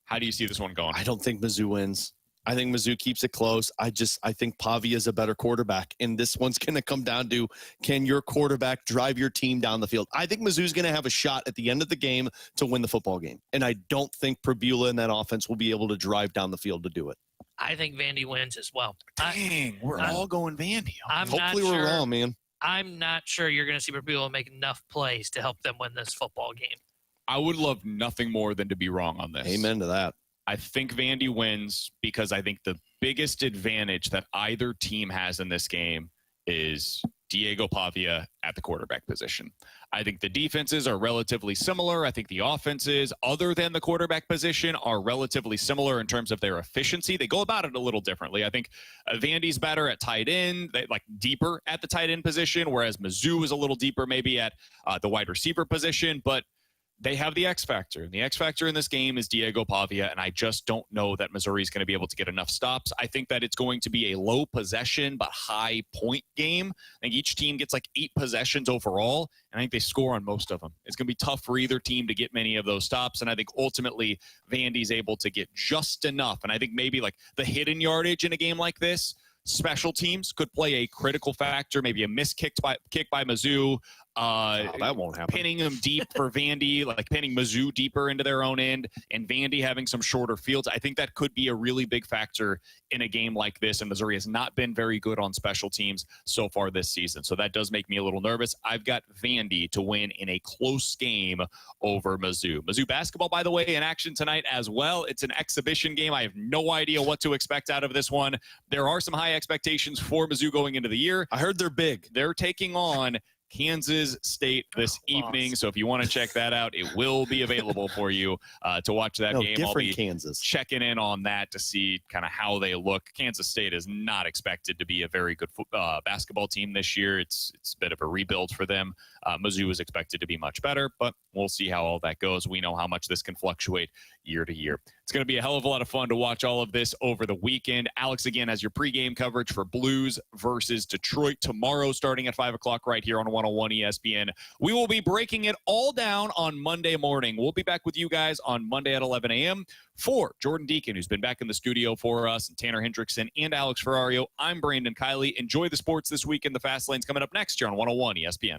How do you see this one going? I don't think Mizzou wins. I think Mizzou keeps it close. I think Pavia is a better quarterback, and this one's going to come down to, can your quarterback drive your team down the field? I think Mizzou's going to have a shot at the end of the game to win the football game, and I don't think Prabula and that offense will be able to drive down the field to do it. I think Vandy wins as well. Dang, we're all going Vandy. Hopefully we're wrong, man. I'm not sure you're going to see Prabula make enough plays to help them win this football game. I would love nothing more than to be wrong on this. Amen to that. I think Vandy wins because I think the biggest advantage that either team has in this game is Diego Pavia at the quarterback position. I think the defenses are relatively similar. I think the offenses, other than the quarterback position, are relatively similar in terms of their efficiency. They go about it a little differently. I think Vandy's better at tight end, like deeper at the tight end position, whereas Mizzou is a little deeper maybe at the wide receiver position. But they have the X factor. And the X factor in this game is Diego Pavia, and I just don't know that Missouri is going to be able to get enough stops. I think that it's going to be a low possession but high point game. I think each team gets like 8 possessions overall, and I think they score on most of them. It's going to be tough for either team to get many of those stops, and I think ultimately Vandy's able to get just enough. And I think maybe like the hidden yardage in a game like this, special teams could play a critical factor, maybe a missed kick by Mizzou. That won't happen. Pinning them deep for Vandy, like pinning Mizzou deeper into their own end, and Vandy having some shorter fields. I think that could be a really big factor in a game like this, and Missouri has not been very good on special teams so far this season. So that does make me a little nervous. I've got Vandy to win in a close game over Mizzou. Mizzou basketball, by the way, in action tonight as well. It's an exhibition game. I have no idea what to expect out of this one. There are some high expectations for Mizzou going into the year. I heard they're big. They're taking on Kansas State this evening. So if you want to check that out, it will be available for you to watch that game. I'll be Kansas. checking in on that to see kind of how they look. Kansas State is not expected to be a very good basketball team this year. It's a bit of a rebuild for them. Mizzou is expected to be much better, but we'll see how all that goes. We know how much this can fluctuate year to year. It's going to be a hell of a lot of fun to watch all of this over the weekend. Alex, again, has your pregame coverage for Blues versus Detroit tomorrow starting at 5 o'clock right here on 101 ESPN. We will be breaking it all down on Monday morning. We'll be back with you guys on Monday at 11 a.m. For Jordan Deacon, who's been back in the studio for us, and Tanner Hendrickson and Alex Ferrario, I'm Brandon Kiley. Enjoy the sports this week in the Fast Lanes coming up next here on 101 ESPN.